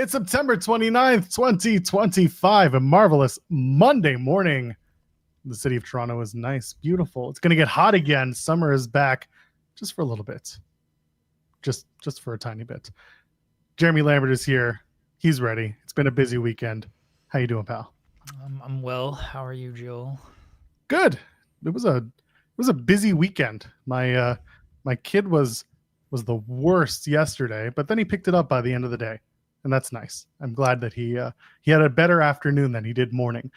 It's September 29th, 2025, a marvelous Monday morning. The city of Toronto is nice, beautiful. It's going to get hot again. Summer is back just for a little bit. Just for a tiny bit. Jeremy Lambert is here. He's ready. It's been a busy weekend. How you doing, pal? I'm well. How are you, Joel? Good. It was a busy weekend. My kid was the worst yesterday, but then he picked it up by the end of the day. And that's nice. I'm glad that he had a better afternoon than he did morning.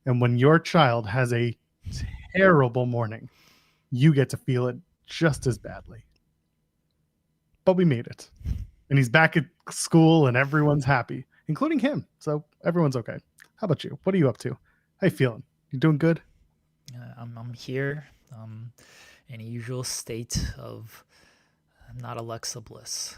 And when your child has a terrible morning, you get to feel it just as badly. But we made it. And he's back at school and everyone's happy, including him. So everyone's okay. How about you? What are you up to? How you feeling? You doing good? I'm here in a usual state of not Alexa Bliss.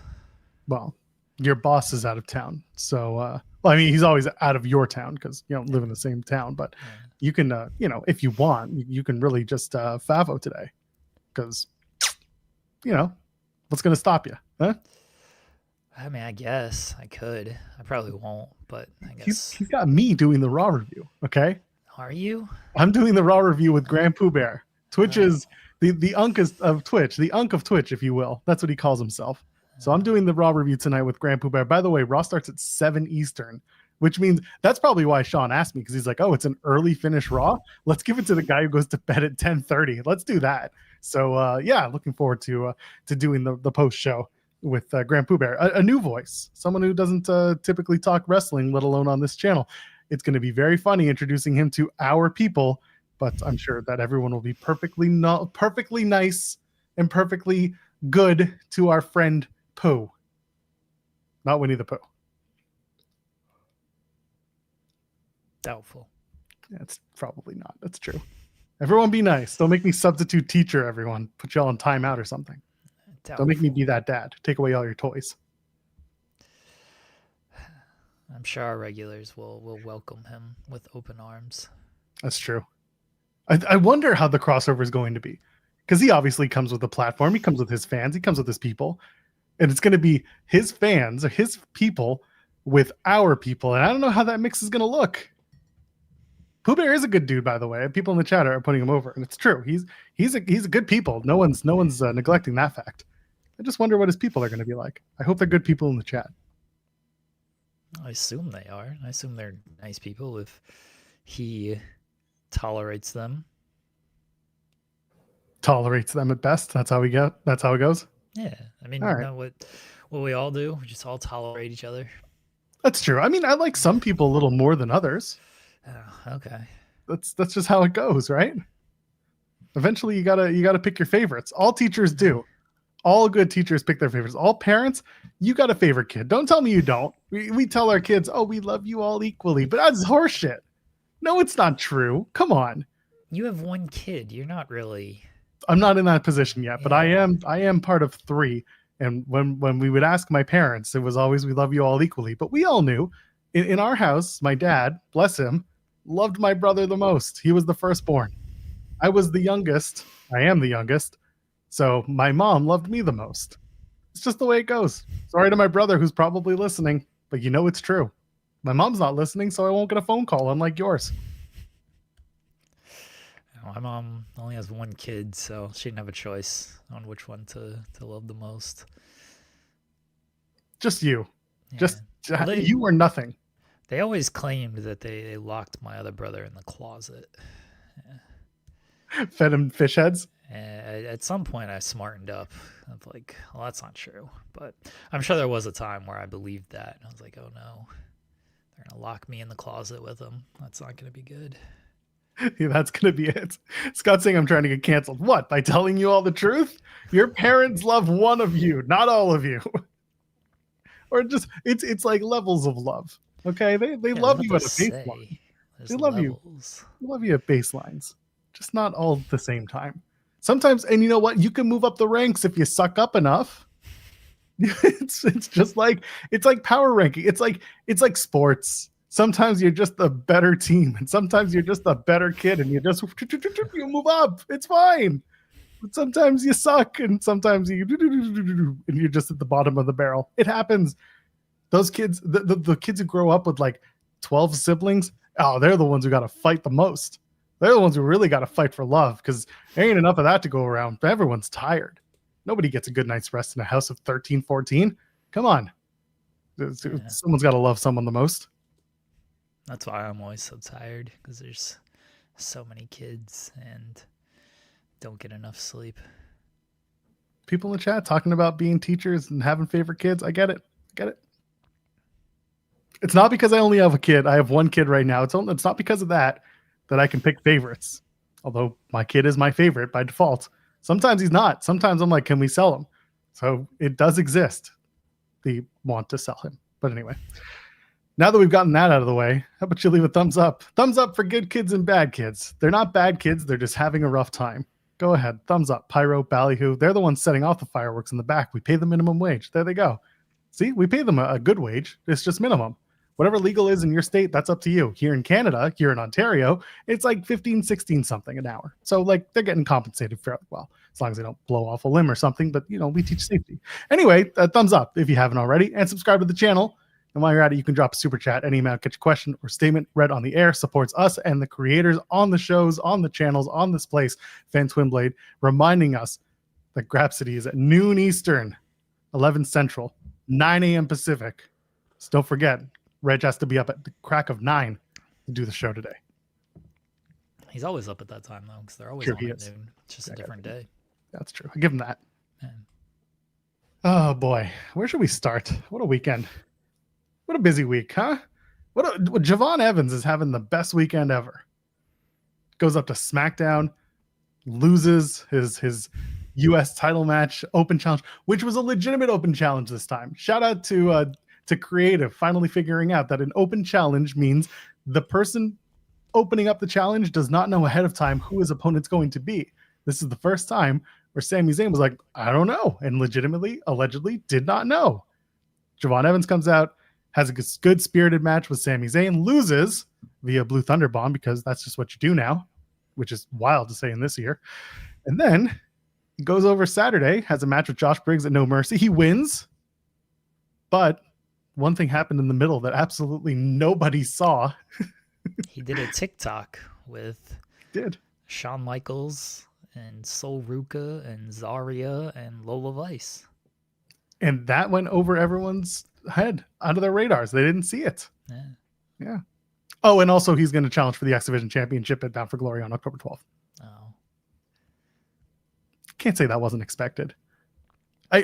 Well, your boss is out of town. So, well, I mean, he's always out of your town because you don't live in the same town. But you can, if you want, you can really just Favo today because, what's going to stop you? Huh? I mean, I guess I could. I probably won't, but I guess. He's got me doing the Raw review, okay? Are you? I'm doing the Raw review with Grand Pooh Bear. Twitch is the unk of Twitch, the unk of Twitch, if you will. That's what he calls himself. So I'm doing the Raw review tonight with Grand Pooh Bear. By the way, Raw starts at 7 Eastern, which means that's probably why Sean asked me, because he's like, oh, it's an early finish Raw. Let's give it to the guy who goes to bed at 10:30. Let's do that. So, looking forward to doing the post show with Grand Pooh Bear. A new voice, someone who doesn't typically talk wrestling, let alone on this channel. It's going to be very funny introducing him to our people, but I'm sure that everyone will be perfectly nice and perfectly good to our friend Pooh. Not Winnie the Pooh. Doubtful. That's probably not. That's true. Everyone be nice. Don't make me substitute teacher, everyone. Put y'all on timeout or something. Doubtful. Don't make me be that dad. Take away all your toys. I'm sure our regulars will welcome him with open arms. That's true. I wonder how the crossover is going to be. Because he obviously comes with a platform. He comes with his fans. He comes with his people. And it's going to be his fans or his people with our people. And I don't know how that mix is going to look. Pooh Bear is a good dude, by the way. People in the chat are putting him over. And it's true. He's a good people. No one's neglecting that fact. I just wonder what his people are going to be like. I hope they're good people in the chat. I assume they are. I assume they're nice people if he tolerates them. Tolerates them at best. That's how it goes. Yeah. I mean, you know what we all do? We just all tolerate each other. That's true. I mean, I like some people a little more than others. Oh, okay. That's just how it goes, right? Eventually you gotta pick your favorites. All teachers do. All good teachers pick their favorites. All parents, you got a favorite kid. Don't tell me you don't. We tell our kids, oh, we love you all equally, but that's horseshit. No, it's not true. Come on. You have one kid. You're not really. I'm not in that position yet, but I am part of 3. And when we would ask my parents, it was always, we love you all equally. But we all knew in our house, my dad, bless him, loved my brother the most. He was the firstborn. I was the youngest. I am the youngest. So my mom loved me the most. It's just the way it goes. Sorry to my brother who's probably listening, but you know it's true. My mom's not listening, so I won't get a phone call, unlike yours. My mom only has one kid, so she didn't have a choice on which one to love the most. Just you. Yeah. You or nothing. They always claimed that they locked my other brother in the closet. Fed him fish heads? At some point, I smartened up. I was like, well, that's not true. But I'm sure there was a time where I believed that. And I was like, oh, no. They're going to lock me in the closet with them. That's not going to be good. Yeah, that's going to be it. Scott's saying I'm trying to get canceled. What? By telling you all the truth? Your parents love one of you, not all of you. Or just, it's like levels of love. Okay? They love you at a baseline. They love you. They love you at baselines. Just not all at the same time. Sometimes, and you know what? You can move up the ranks if you suck up enough. It's just like, it's like power ranking. It's like sports. Sometimes you're just a better team, and sometimes you're just a better kid, and you you move up. It's fine. But sometimes you suck, and sometimes and you're just at the bottom of the barrel. It happens. Those kids, the kids who grow up with like 12 siblings, oh, they're the ones who got to fight the most. They're the ones who really got to fight for love, because there ain't enough of that to go around. Everyone's tired. Nobody gets a good night's rest in a house of 13, 14. Come on. Someone's got to love someone the most. That's why I'm always so tired, because there's so many kids and don't get enough sleep. People in the chat talking about being teachers and having favorite kids. I get it. It's not because I only have a kid. I have one kid right now. It's not because of that I can pick favorites. Although my kid is my favorite by default. Sometimes he's not. Sometimes I'm like, can we sell him? So it does exist. The want to sell him. But anyway, now that we've gotten that out of the way, how about you leave a thumbs up? Thumbs up for good kids and bad kids. They're not bad kids. They're just having a rough time. Go ahead. Thumbs up. Pyro, Ballyhoo. They're the ones setting off the fireworks in the back. We pay the minimum wage. There they go. See, we pay them a good wage. It's just minimum. Whatever legal is in your state, that's up to you. Here in Canada, here in Ontario, it's like 15, 16 something an hour. So like they're getting compensated fairly well, as long as they don't blow off a limb or something. But, we teach safety. Anyway, thumbs up if you haven't already, and subscribe to the channel. And while you're at it, you can drop a super chat. Any amount, catch a question or statement read on the air, supports us and the creators on the shows, on the channels, on this place, Fan Twinblade, reminding us that Grapsity is at noon Eastern, 11 Central, 9 a.m. Pacific. So don't forget, Reg has to be up at the crack of 9 to do the show today. He's always up at that time, though, because they're always Sure on at noon. It's just a different day. That's true. I give him that. Man. Oh, boy. Where should we start? What a weekend. What a busy week, huh? Javon Evans is having the best weekend ever. Goes up to SmackDown, loses his U.S. title match, open challenge, which was a legitimate open challenge this time. Shout out to Creative finally figuring out that an open challenge means the person opening up the challenge does not know ahead of time who his opponent's going to be. This is the first time where Sami Zayn was like, I don't know, and legitimately, allegedly did not know. Javon Evans comes out, has a good spirited match with Sami Zayn, loses via Blue Thunder Bomb, because that's just what you do now, which is wild to say in this year. And then he goes over Saturday, has a match with Josh Briggs at No Mercy. He wins, but one thing happened in the middle that absolutely nobody saw. He did a TikTok with Shawn Michaels and Sol Ruka and Zarya and Lola Vice. And that went over everyone's head, under their radars. They didn't see it. Yeah. Oh, and also he's going to challenge for the X Division Championship at Bound for Glory on October 12th. Oh. Can't say that wasn't expected.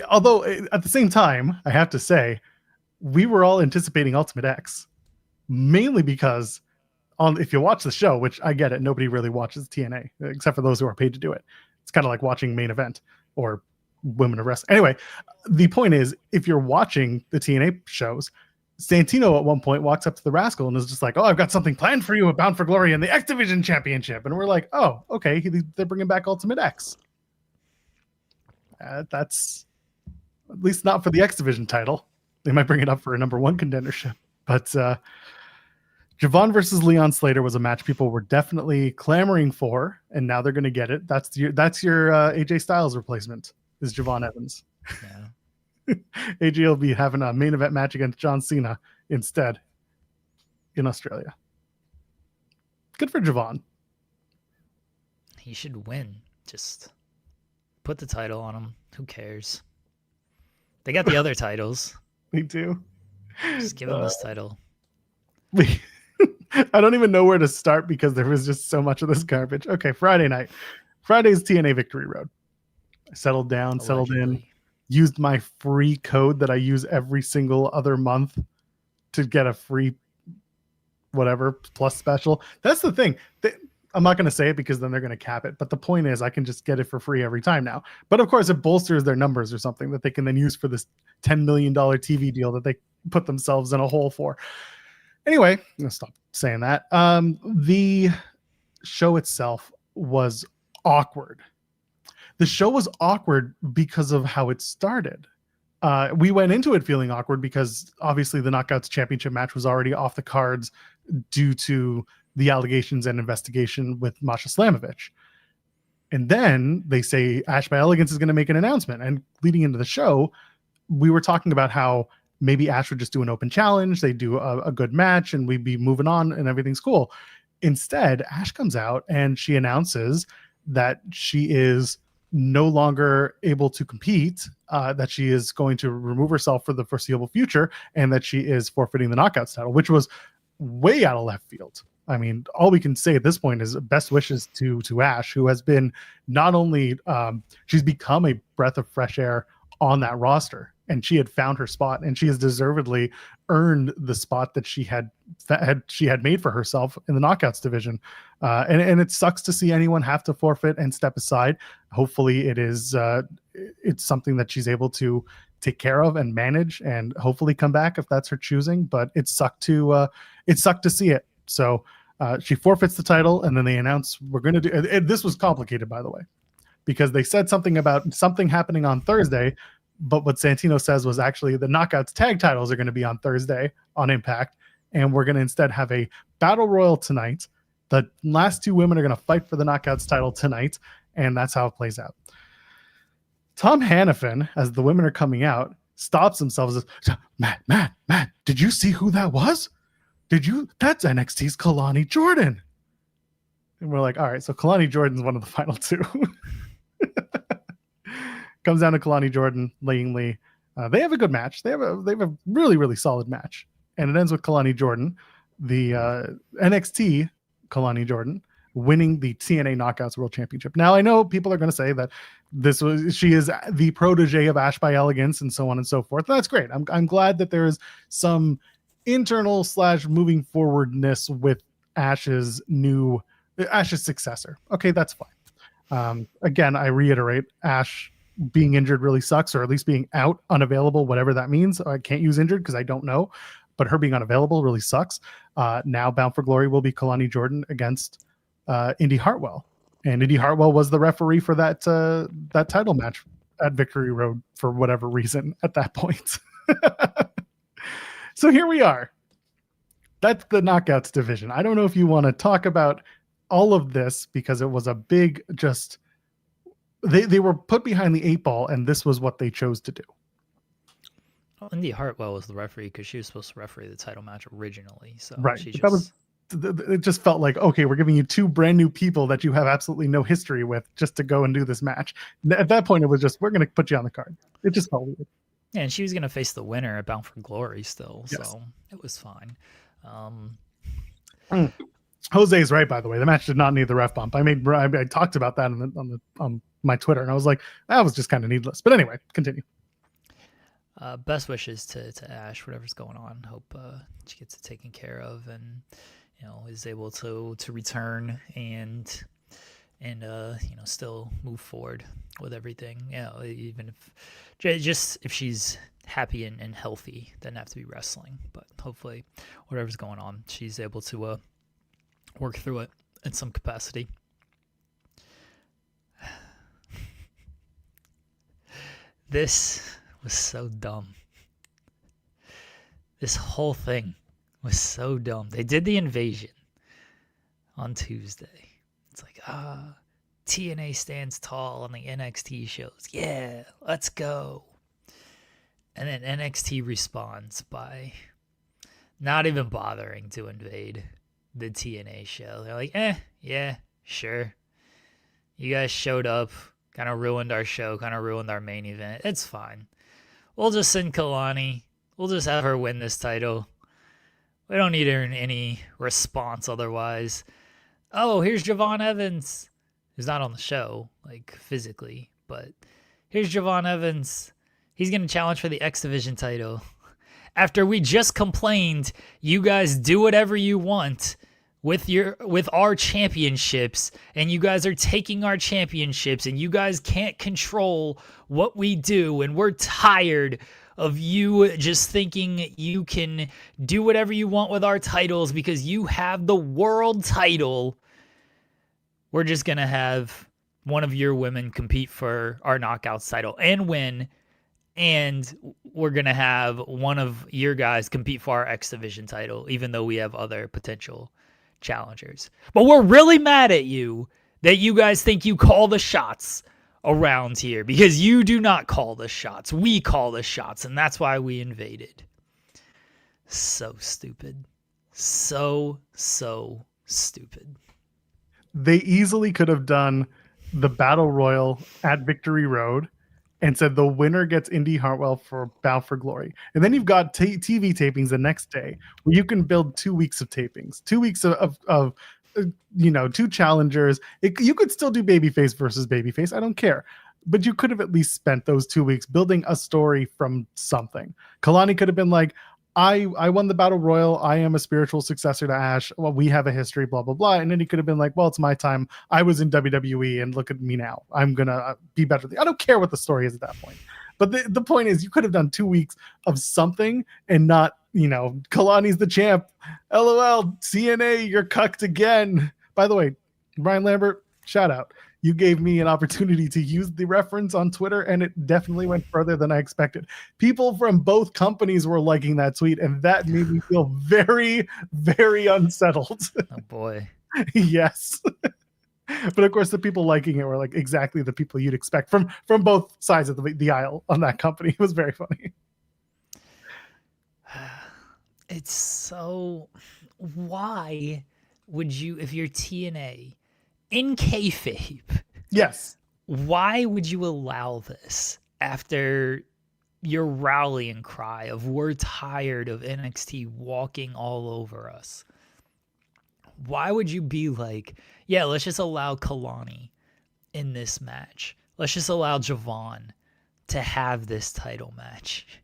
Although at the same time, I have to say, we were all anticipating Ultimate X, mainly because if you watch the show, which I get it, nobody really watches TNA except for those who are paid to do it. It's kind of like watching Main Event or Women of Wrestling. Anyway, the point is, if you're watching the TNA shows, Santino at one point walks up to the Rascal and is just like, oh, I've got something planned for you at Bound for Glory and the X Division Championship. And we're like, oh, okay, they're bringing back Ultimate X. That's at least not for the X Division title. They might bring it up for a number one contendership. But Javon versus Leon Slater was a match people were definitely clamoring for, and now they're going to get it. That's your AJ Styles replacement, is Javon Evans. Yeah. AJ will be having a main event match against John Cena instead in Australia. Good for Javon. He should win. Just put the title on him. Who cares? They got the other titles. Me too. Just give him this title. I don't even know where to start because there was just so much of this garbage. Okay, Friday night. Friday's TNA Victory Road. I settled down, settled in, used my free code that I use every single other month to get a free whatever plus special. That's the thing. I'm not going to say it because then they're going to cap it. But the point is I can just get it for free every time now. But of course, it bolsters their numbers or something that they can then use for this $10 million TV deal that they put themselves in a hole for. Anyway, I'm going to stop saying that. The show itself was awkward. The show was awkward because of how it started. We went into it feeling awkward because obviously the Knockouts Championship match was already off the cards due to the allegations and investigation with Masha Slamovich. And then they say By Elegance is going to make an announcement. And leading into the show, we were talking about how maybe Ash would just do an open challenge. They do a good match and we'd be moving on and everything's cool. Instead, Ash comes out and she announces that she is no longer able to compete, that she is going to remove herself for the foreseeable future, and that she is forfeiting the Knockouts title, which was way out of left field. I mean, all we can say at this point is best wishes to Ash, who has been not only she's become a breath of fresh air on that roster, and she had found her spot, and she has deservedly earned the spot that she had made for herself in the Knockouts division. And it sucks to see anyone have to forfeit and step aside. Hopefully it's something that she's able to take care of and manage, and hopefully come back if that's her choosing. But it sucked to see it. So she forfeits the title, and then they announce we're going to do. This was complicated, by the way, because they said something about something happening on Thursday, but what Santino says was actually the Knockouts tag titles are going to be on Thursday on Impact, and we're going to instead have a battle royal tonight. The last two women are going to fight for the Knockouts title tonight, and that's how it plays out. Tom Hannafin, as the women are coming out, stops himself and says, Matt, did you see who that was? That's NXT's Kalani Jordan. And we're like, all right, so Kalani Jordan's one of the final two. Comes down to Kalani Jordan, Laying Lee. They have a good match. They have a really, really solid match. And it ends with Kalani Jordan, the NXT Kalani Jordan, winning the TNA Knockouts World Championship. Now, I know people are going to say that she is the protege of Ash by Elegance and so on and so forth. That's great. I'm glad that there is some internal / moving forwardness with Ash's successor. Okay, that's fine. Again, I reiterate, Ash being injured really sucks, or at least being out, unavailable, whatever that means. I can't use injured because I don't know, but her being unavailable really sucks. Now Bound for Glory will be Kalani Jordan against Indy Hartwell, and Indy Hartwell was the referee for that title match at Victory Road for whatever reason at that point. So here we are. That's the Knockouts division. I don't know if you want to talk about all of this, because it was a big they were put behind the 8 ball, and this was what they chose to do. Well, Indy Hartwell was the referee because she was supposed to referee the title match originally. So right. she It just felt like, okay, we're giving you 2 brand new people that you have absolutely no history with just to go and do this match. At that point, it was just, we're going to put you on the card. It just felt weird. Yeah, and she was going to face the winner at Bound for Glory still, yes. So it was fine. Jose's right, by the way. The match did not need the ref bump. I talked about that on my Twitter, and I was like, that was just kind of needless. But anyway, continue. Best wishes to Ash, whatever's going on. Hope she gets it taken care of, and is able to return and still move forward with everything. Even if she's happy and healthy, doesn't have to be wrestling, but hopefully whatever's going on, she's able to work through it in some capacity. This was so dumb. This whole thing was so dumb. They did the invasion on Tuesday. It's like, TNA stands tall on the NXT shows. Yeah, let's go. And then NXT responds by not even bothering to invade the TNA show. They're like, yeah, sure. You guys showed up, kind of ruined our show, kind of ruined our main event. It's fine. We'll just send Kalani. We'll just have her win this title. We don't need her in any response otherwise. Oh, here's Javon Evans, who's not on the show, like physically, but here's Javon Evans. He's going to challenge for the X Division title. After we just complained, you guys do whatever you want with our championships, and you guys are taking our championships, and you guys can't control what we do, and we're tired of you just thinking you can do whatever you want with our titles because you have the world title. We're just going to have one of your women compete for our Knockouts title and win, and we're going to have one of your guys compete for our X Division title, even though we have other potential challengers. But we're really mad at you that you guys think you call the shots around here, because you do not call the shots. We call the shots, and that's why we invaded. So stupid. So stupid. They easily could have done the battle royal at Victory Road and said the winner gets Indy Hartwell for Bound for Glory. And then you've got TV tapings the next day where you can build 2 weeks of tapings, 2 weeks of two challengers. You could still do babyface versus babyface. I don't care. But you could have at least spent those 2 weeks building a story from something. Kalani could have been like, I won the battle royal. I am a spiritual successor to Ash. Well, we have a history, blah, blah, blah. And then he could have been like, well, it's my time. I was in WWE and look at me now. I'm going to be better. I don't care what the story is at that point. But the point is you could have done 2 weeks of something and not, Kalani's the champ. LOL, TNA, you're cucked again. By the way, Brian Lambert, shout out. You gave me an opportunity to use the reference on Twitter, and it definitely went further than I expected. People from both companies were liking that tweet, and that made me feel very, very unsettled. Oh, boy. Yes. But, of course, the people liking it were like exactly the people you'd expect from both sides of the aisle on that company. It was very funny. It's so... Why would you, if you're TNA... in kayfabe, yes, why would you allow this after your rallying cry of we're tired of NXT walking all over us? Why would you be like, yeah, let's just allow Kalani in this match. Let's just allow Javon to have this title match.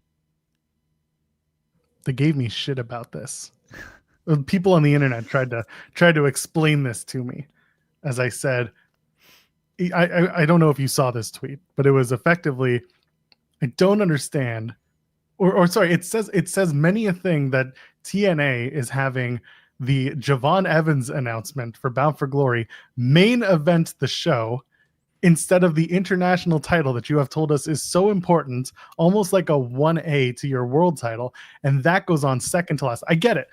They gave me shit about this. People on the internet tried to explain this to me. As I said, I don't know if you saw this tweet, but it was effectively, I don't understand, or sorry, it says many a thing that TNA is having the Javon Evans announcement for Bound for Glory main event the show instead of the international title that you have told us is so important, almost like a 1A to your world title, and that goes on second to last. I get it.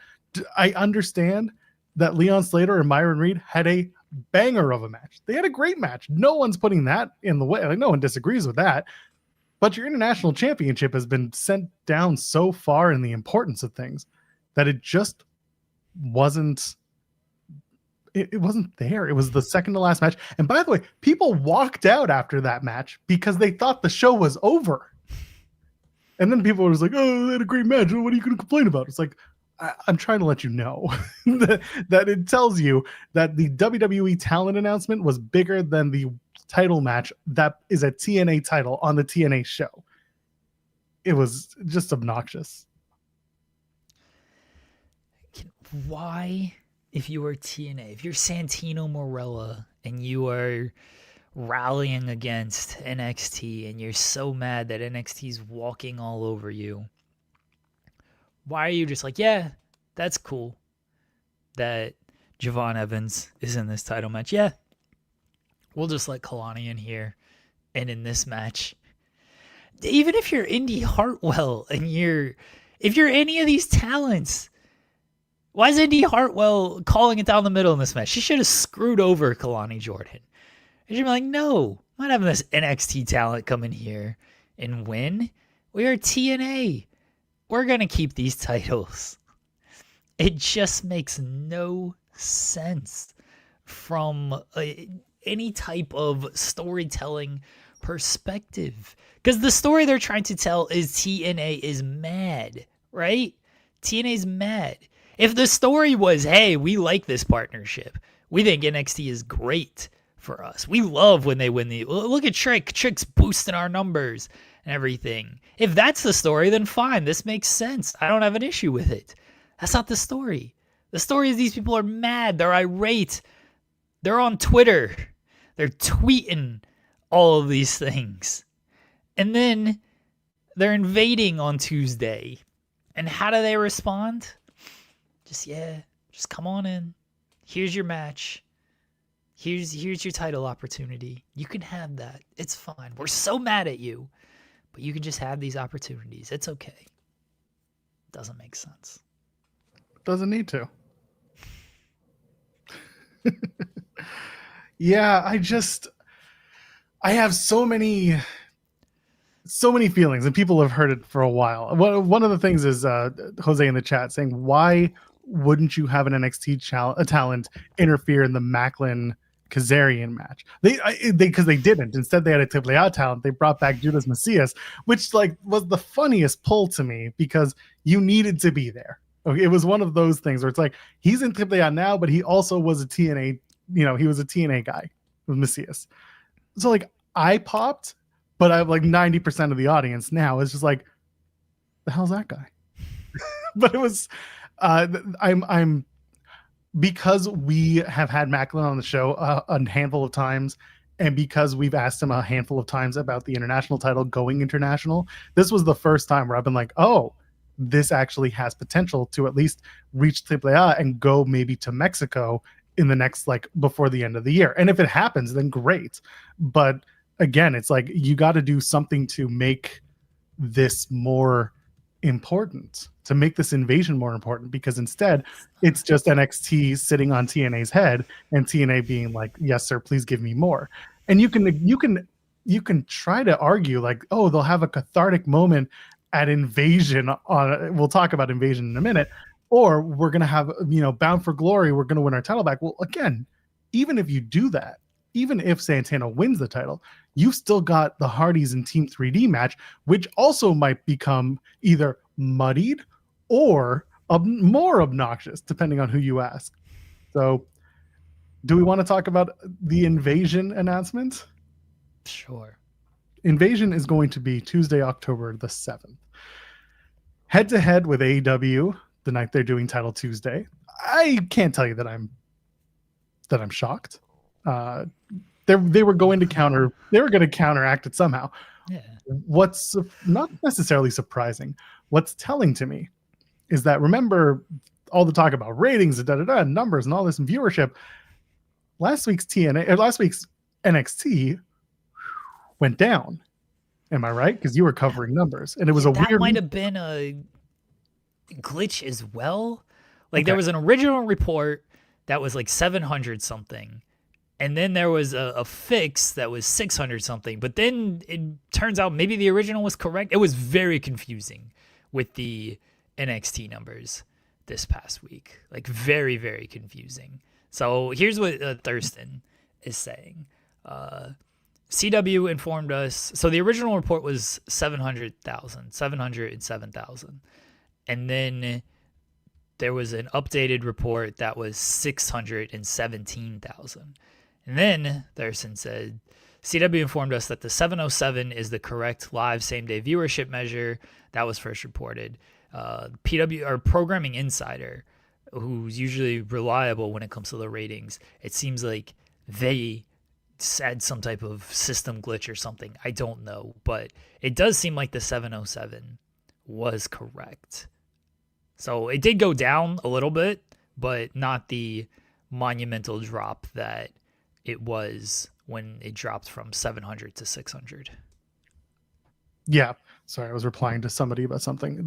I understand that Leon Slater and Myron Reed had a banger of a match. They had a great match. No one's putting that in the way. Like, no one disagrees with that. But your international championship has been sent down so far in the importance of things that it just wasn't. It wasn't there. It was the second to last match. And by the way, people walked out after that match because they thought the show was over. And then people were just like, "Oh, they had a great match. What are you going to complain about?" It's like, I'm trying to let you know that it tells you that the WWE talent announcement was bigger than the title match that is a TNA title on the TNA show. It was just obnoxious. Why, if you are TNA, if you're Santino Marella and you are rallying against NXT and you're so mad that NXT's walking all over you, why are you just like, yeah, that's cool that Javon Evans is in this title match? Yeah, we'll just let Kalani in here and in this match. Even if you're Indy Hartwell and if you're any of these talents, why is Indy Hartwell calling it down the middle in this match? She should have screwed over Kalani Jordan. And she'd be like, no, I'm not having this NXT talent come in here and win. We are TNA. We're going to keep these titles. It just makes no sense from any type of storytelling perspective. Because the story they're trying to tell is TNA is mad, right? TNA is mad. If the story was, hey, we like this partnership. We think NXT is great for us. We love when they win look at Trick. Trick's boosting our numbers and everything. If that's the story, then fine. This makes sense. I don't have an issue with it. That's not the story. The story is these people are mad. They're irate. They're on Twitter. They're tweeting all of these things. And then they're invading on Tuesday. And how do they respond? Just come on in. Here's your match. Here's your title opportunity. You can have that. It's fine. We're so mad at you. But you can just have these opportunities. It's okay. Doesn't make sense. Doesn't need to. Yeah, I have so many so many feelings, and people have heard it for a while. One of the things is Jose in the chat saying, why wouldn't you have an NXT talent interfere in the Macklin Kazarian match? Because they didn't. Instead, they had a AAA talent. They brought back Judas Macias, which like was the funniest pull to me because you needed to be there. Okay, it was one of those things where it's like he's in AAA now, but he also was a TNA. You know, he was a TNA guy with Macias. So like I popped, but I have like 90% of the audience now is just like, the hell's that guy? But it was, I'm because we have had Macklin on the show a handful of times, and because we've asked him a handful of times about the international title going international, this was the first time where I've been like, oh, this actually has potential to at least reach AAA and go maybe to Mexico in the next, like before the end of the year. And if it happens, then great. But again, it's like you got to do something to make this more important, to make this invasion more important, because instead it's just NXT sitting on TNA's head and TNA being like, yes sir, please give me more. And you can try to argue like, oh, they'll have a cathartic moment at Invasion on, we'll talk about Invasion in a minute, or we're going to have, you know, Bound for Glory, we're going to win our title back. Well, again, even if you do that, even if Santana wins the title, you've still got the Hardys and Team 3D match, which also might become either muddied or more obnoxious, depending on who you ask. So, do we want to talk about the Invasion announcement? Sure. Invasion is going to be Tuesday, October the 7th. Head-to-head with AEW, the night they're doing Title Tuesday. I can't tell you that I'm shocked. They were going to counteract it somehow. Yeah. What's not necessarily surprising, what's telling to me is that, remember all the talk about ratings and numbers and all this and viewership. Last week's NXT went down. Am I right? Because you were covering numbers, and it was that might have been a glitch as well. Like okay. There was an original report that was like 700 something. And then there was a fix that was 600 something. But then it turns out maybe the original was correct. It was very confusing with the NXT numbers this past week. Like very, very confusing. So here's what Thurston is saying. CW informed us. So the original report was 707,000. And then there was an updated report that was 617,000. And then Thurston said, CW informed us that the 707 is the correct live same-day viewership measure that was first reported. PW, or Programming Insider, who's usually reliable when it comes to the ratings, it seems like they had some type of system glitch or something. I don't know, but it does seem like the 707 was correct. So it did go down a little bit, but not the monumental drop that it was when it dropped from 700 to 600. Yeah. Sorry, I was replying to somebody about something.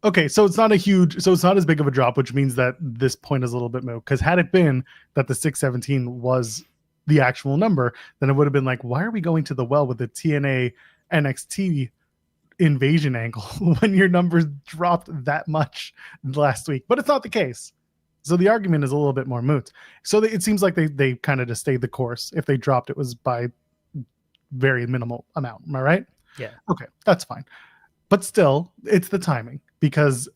Okay, so it's not as big of a drop, which means that this point is a little bit moot. Because had it been that the 617 was the actual number, then it would have been like, why are we going to the well with the TNA NXT invasion angle when your numbers dropped that much last week? But it's not the case. So the argument is a little bit more moot. So it seems like they kind of just stayed the course. If they dropped, it was by very minimal amount. Am I right? Yeah. Okay, that's fine. But still, it's the timing, because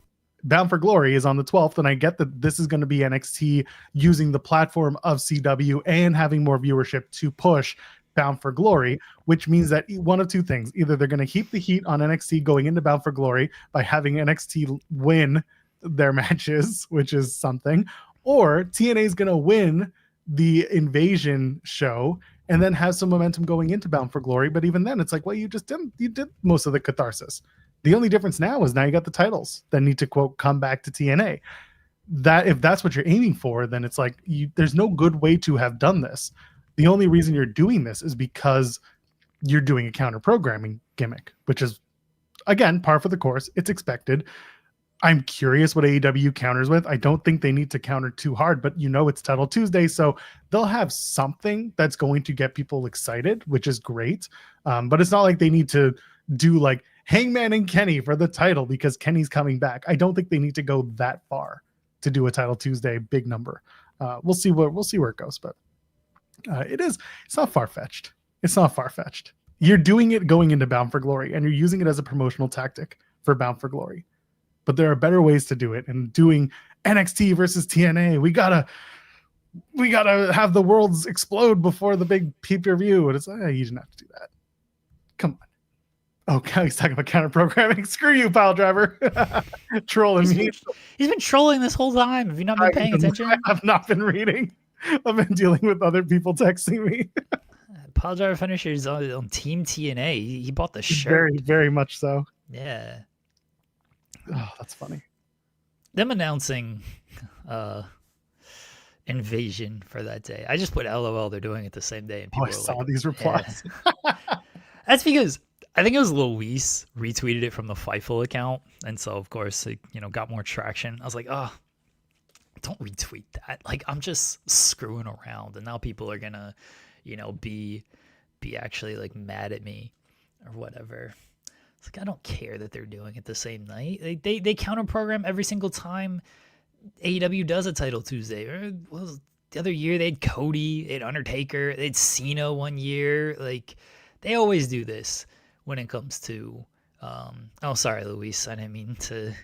Bound for Glory is on the 12th, and I get that this is going to be NXT using the platform of CW and having more viewership to push Bound for Glory, which means that one of two things. Either they're going to keep the heat on NXT going into Bound for Glory by having NXT win their matches, which is something, or TNA is going to win the Invasion show and then have some momentum going into Bound for Glory. But even then, it's like, well, you did most of the catharsis. The only difference now is now you got the titles that need to, quote, come back to TNA. That if that's what you're aiming for, then it's like there's no good way to have done this. The only reason you're doing this is because you're doing a counter programming gimmick, which is, again, par for the course. It's expected. I'm curious what AEW counters with. I don't think they need to counter too hard, but it's Title Tuesday, so they'll have something that's going to get people excited, which is great. But it's not like they need to do like Hangman and Kenny for the title because Kenny's coming back. I don't think they need to go that far to do a Title Tuesday big number. We'll see where it goes, but it's not far-fetched. It's not far-fetched. You're doing it going into Bound for Glory, and you're using it as a promotional tactic for Bound for Glory. But there are better ways to do it. And doing NXT versus TNA, we gotta have the worlds explode before the big pay-per-view. And it's like, you didn't have to do that. Come on. Oh, he's talking about counter programming. Screw you, pile driver. Trolling me. He's been trolling this whole time. Have you not been paying attention? I've not been reading. I've been dealing with other people texting me. Pile driver finisher is on Team TNA. He bought the shirt. Very, very much so. Yeah. Oh, that's funny. Them announcing Invasion for that day. I just put LOL. They're doing it the same day. And people I saw these replies. Yeah. That's because I think it was Luis retweeted it from the Fightful account. And so, of course, it got more traction. I was like, oh, don't retweet that. Like, I'm just screwing around. And now people are going to, be actually like mad at me or whatever. Like, I don't care that they're doing it the same night. They counter program every single time AEW does a Title Tuesday. Or the other year they had Cody, they had Undertaker, they had Cena one year. Like, they always do this when it comes to. Oh, sorry, Luis. I didn't mean to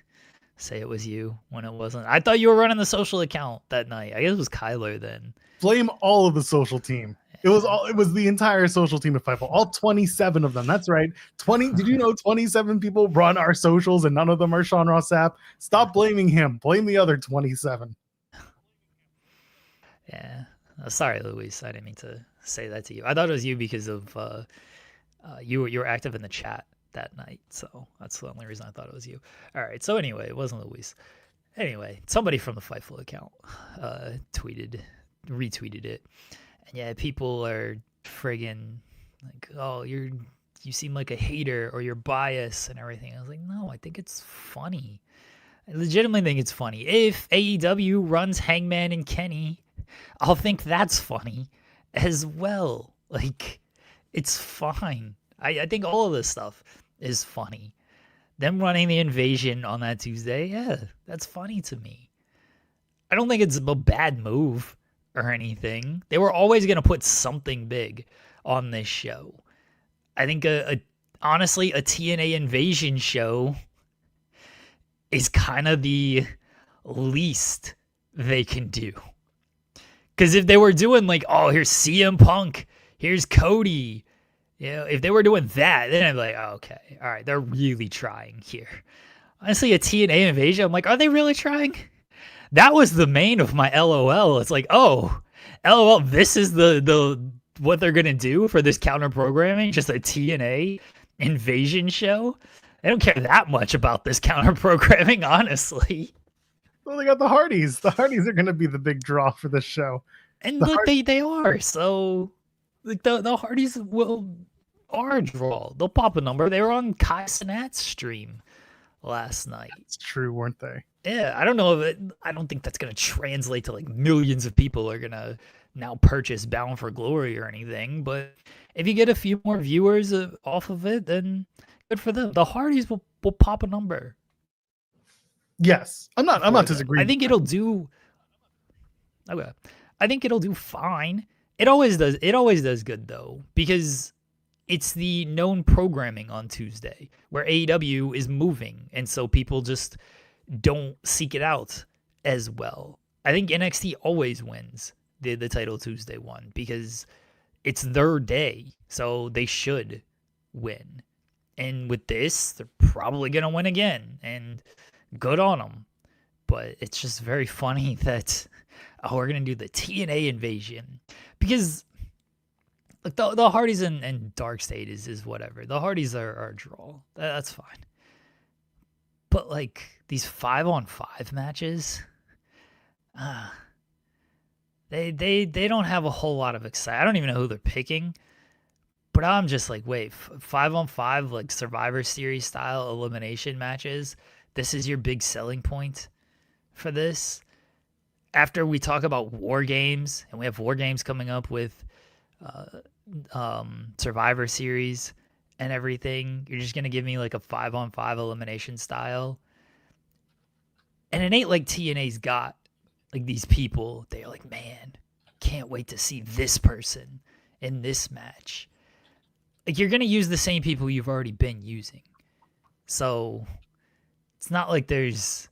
say it was you when it wasn't. I thought you were running the social account that night. I guess it was Kyler then. Blame all of the social team. It was the entire social team of Fightful, all 27 of them. That's right. 20. Did you know 27 people run our socials and none of them are Sean Ross Sapp? Stop blaming him. Blame the other 27. Yeah. Sorry, Luis. I didn't mean to say that to you. I thought it was you because of you were active in the chat that night. So that's the only reason I thought it was you. All right. So anyway, it wasn't Luis. Anyway, somebody from the Fightful account retweeted it. And yeah, people are friggin' like, oh, you seem like a hater or you're biased and everything. I was like, no, I think it's funny. I legitimately think it's funny. If AEW runs Hangman and Kenny, I'll think that's funny as well. Like, it's fine. I think all of this stuff is funny. Them running the Invasion on that Tuesday, yeah, that's funny to me. I don't think it's a bad move or anything. They were always going to put something big on this show. I think honestly, a TNA Invasion show is kind of the least they can do. Because if they were doing like, oh, here's CM Punk, here's Cody, if they were doing that, then I'd be like, oh, okay, all right, they're really trying here. Honestly, a TNA Invasion, I'm like, are they really trying? That was the main of my LOL. It's like, oh, LOL, this is the what they're gonna do for this counter programming, just a TNA Invasion show. I don't care that much about this counter programming, honestly. Well, they got the Hardys. The Hardys are gonna be the big draw for this show. And look, they are. So like the Hardys are a draw. They'll pop a number. They were on Kai Cenat's stream last night. It's true, weren't they? Yeah, I don't know if I don't think that's gonna translate to like millions of people are gonna now purchase Bound for Glory or anything. But if you get a few more viewers off of it, then good for them. The Hardys will pop a number. Yes, I'm not disagreeing. I think it'll do. Okay, I think it'll do fine. It always does. It always does good though, because it's the known programming on Tuesday where AEW is moving, and so people just don't seek it out as well. I think NXT always wins the Title Tuesday one because it's their day, so they should win. And with this, they're probably gonna win again, and good on them. But it's just very funny that we're gonna do the TNA Invasion because like the Hardys and Dark State is whatever. The Hardys are a draw. That's fine. But like these 5-on-5 matches, they don't have a whole lot of excitement. I don't even know who they're picking, but I'm just like, wait, 5-on-5 like Survivor Series style elimination matches. this is your big selling point for this. After we talk about war games, and we have war games coming up with Survivor Series and everything, you're just gonna give me like a 5-on-5 elimination style, and it ain't like TNA's got like these people. They're like, man, can't wait to see this person in this match. Like, you're gonna use the same people you've already been using, so it's not like there's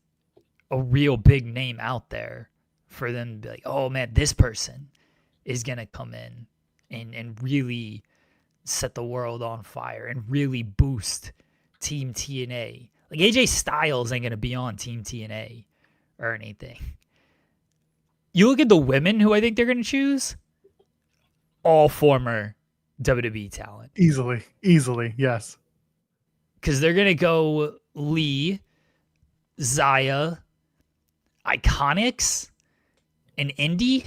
a real big name out there for them to be like, oh man, this person is gonna come in and really set the world on fire and really boost Team TNA. Like, AJ Styles ain't gonna be on Team TNA or anything. You look at the women who I think they're gonna choose, all former WWE talent. Easily, yes. Because they're gonna go Lee, Zaya, Iconics, and Indy.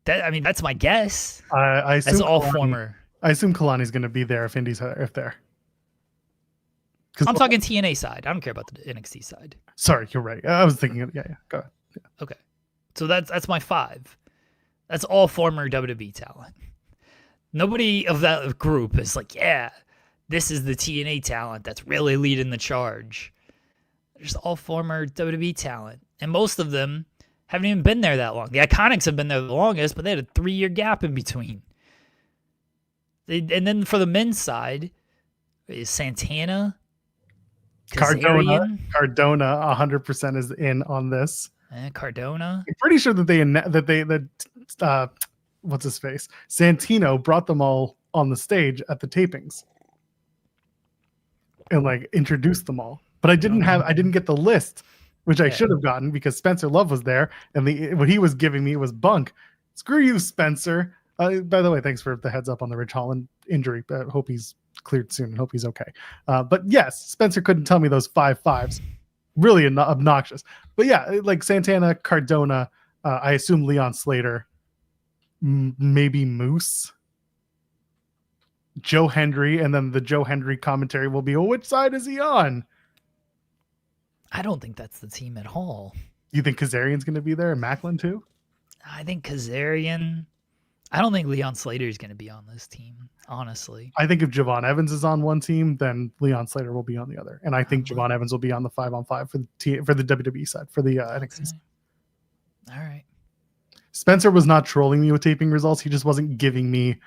That's my guess. I assume that's all Kalani, former. I assume Kalani's going to be there if Indy's if there. I'm talking TNA side. I don't care about the NXT side. Sorry, you're right. I was thinking, yeah. Go ahead. Yeah. Okay, so that's my 5. That's all former WWE talent. Nobody of that group is like, yeah, this is the TNA talent that's really leading the charge. They're just all former WWE talent, and most of them haven't even been there that long. The Iconics have been there the longest, but they had a 3-year gap in between. And then for the men's side, is Santana, Cardona 100% is in on this. Cardona. I'm pretty sure that what's his face? Santino brought them all on the stage at the tapings and like introduced them all. But I didn't get the list, which I should have gotten because Spencer Love was there, and what he was giving me was bunk. Screw you, Spencer. By the way, thanks for the heads up on the Rich Holland injury. I hope he's cleared soon and hope he's okay. But yes, Spencer couldn't tell me those 5 5s. Really obnoxious. But yeah, like Santana, Cardona, I assume Leon Slater, maybe Moose, Joe Hendry, and then the Joe Hendry commentary will be, well, which side is he on? I don't think that's the team at all. You think Kazarian's going to be there and Macklin too? I think Kazarian. I don't think Leon Slater is going to be on this team, honestly. I think if Javon Evans is on one team, then Leon Slater will be on the other. And I think Javon Evans will be on the 5-on-5 for the WWE side, for the NXT side. All right. Spencer was not trolling me with taping results. He just wasn't giving me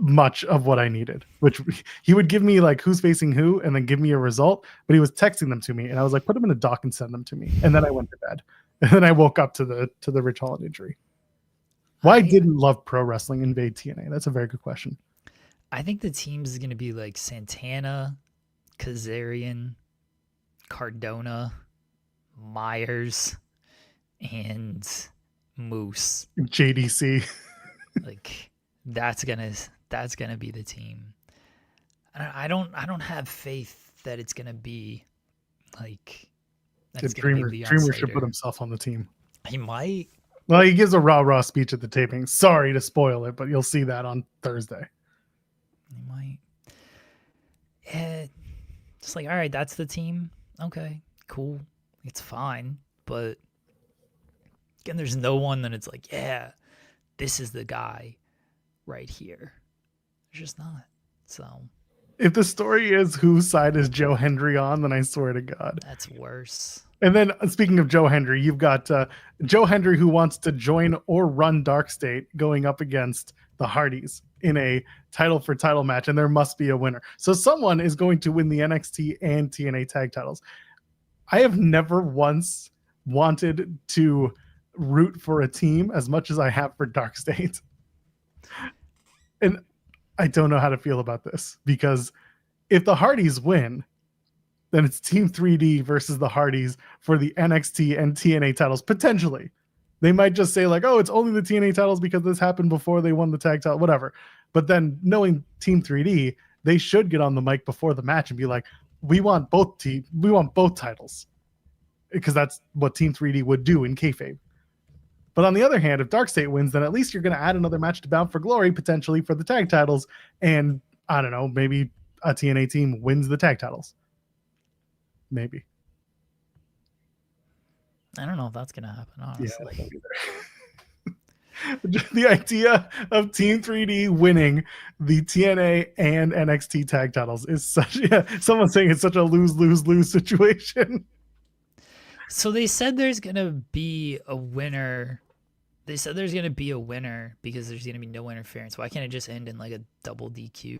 much of what I needed, which he would give me like who's facing who and then give me a result, but he was texting them to me and I was like, put them in a doc and send them to me. And then I went to bed and then I woke up to the Rich Holland injury. Why didn't Love Pro Wrestling invade TNA? That's a very good question. I think the teams is going to be like Santana, Kazarian, Cardona, Myers, and Moose. JDC. Like that's gonna be the team. I don't have faith that it's gonna be like that's Dreamer should put himself on the team. He might. Well, he gives a raw speech at the taping. Sorry to spoil it, but you'll see that on Thursday. He might. Just like, all right, that's the team. Okay, cool. It's fine. But again, there's no one that it's like, yeah, this is the guy right here. There's just not. So if the story is whose side is Joe Hendry on, then I swear to God. That's worse. And then speaking of Joe Hendry, you've got Joe Hendry who wants to join or run Dark State going up against the Hardys in a title for title match, and there must be a winner. So someone is going to win the NXT and TNA tag titles. I have never once wanted to root for a team as much as I have for Dark State. And I don't know how to feel about this because if the Hardys win, then it's Team 3D versus the Hardys for the NXT and TNA titles, potentially. They might just say like, oh, it's only the TNA titles because this happened before they won the tag title, whatever. But then knowing Team 3D, they should get on the mic before the match and be like, we want both titles. Because that's what Team 3D would do in kayfabe. But on the other hand, if Dark State wins, then at least you're going to add another match to Bound for Glory, potentially for the tag titles. And I don't know, maybe a TNA team wins the tag titles. maybe. I don't know if that's gonna happen, honestly. Yeah, the idea of Team 3D winning the TNA and NXT tag titles is such. Yeah, someone's saying it's such a lose situation. So they said there's gonna be a winner. They said there's gonna be a winner because there's gonna be no interference. Why can't it just end in like a double DQ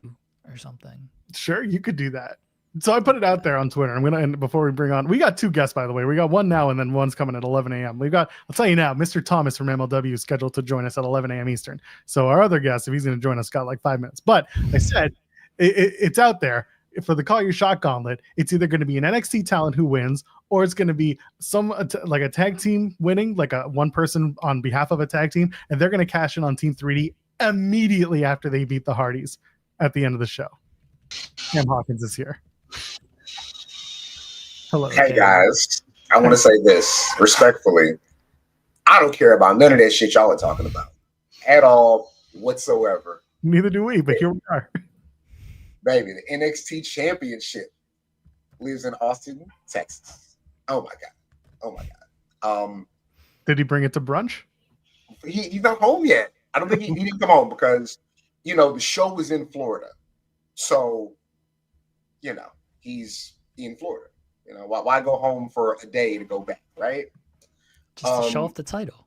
or something? Sure, you could do that. So I put it out there on Twitter. I'm gonna end before we bring on. We got 2 guests, by the way. We got one now, and then one's coming at 11 a.m. We've got. I'll tell you now, Mr. Thomas from MLW is scheduled to join us at 11 a.m. Eastern. So our other guest, if he's going to join us, got like 5 minutes. But I said it's out there for the Call Your Shot Gauntlet. It's either going to be an NXT talent who wins, or it's going to be some like a tag team winning, like a one person on behalf of a tag team, and they're going to cash in on Team 3D immediately after they beat the Hardys at the end of the show. Cam Hawkins is here. Hello. Hey guys, I want to say this respectfully. I don't care about none of that shit y'all are talking about at all whatsoever. Neither do we, but here we are. Baby, the NXT Championship lives in Austin, Texas. Oh my god. Oh my god. Did he bring it to brunch? He's not home yet. I don't think he didn't come home because the show was in Florida. So, he's in Florida. Why go home for a day to go back, right? Just to show off the title.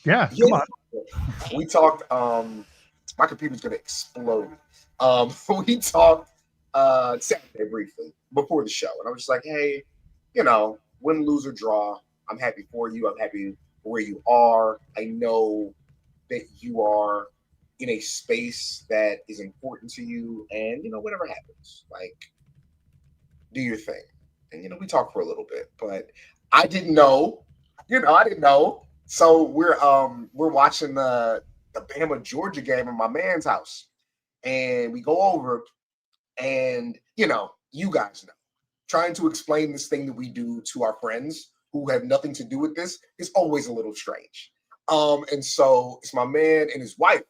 Yeah, come on. We talked. My computer's gonna explode. We talked Saturday briefly before the show, and I was just like, hey, win, lose, or draw, I'm happy for you. I'm happy for where you are. I know that you are in a space that is important to you, and whatever happens, like, do your thing. And we talked for a little bit, but I didn't know. I didn't know. So we're watching the Bama Georgia game in my man's house, and we go over, and you guys know, trying to explain this thing that we do to our friends who have nothing to do with this is always a little strange. And so it's my man and his wife,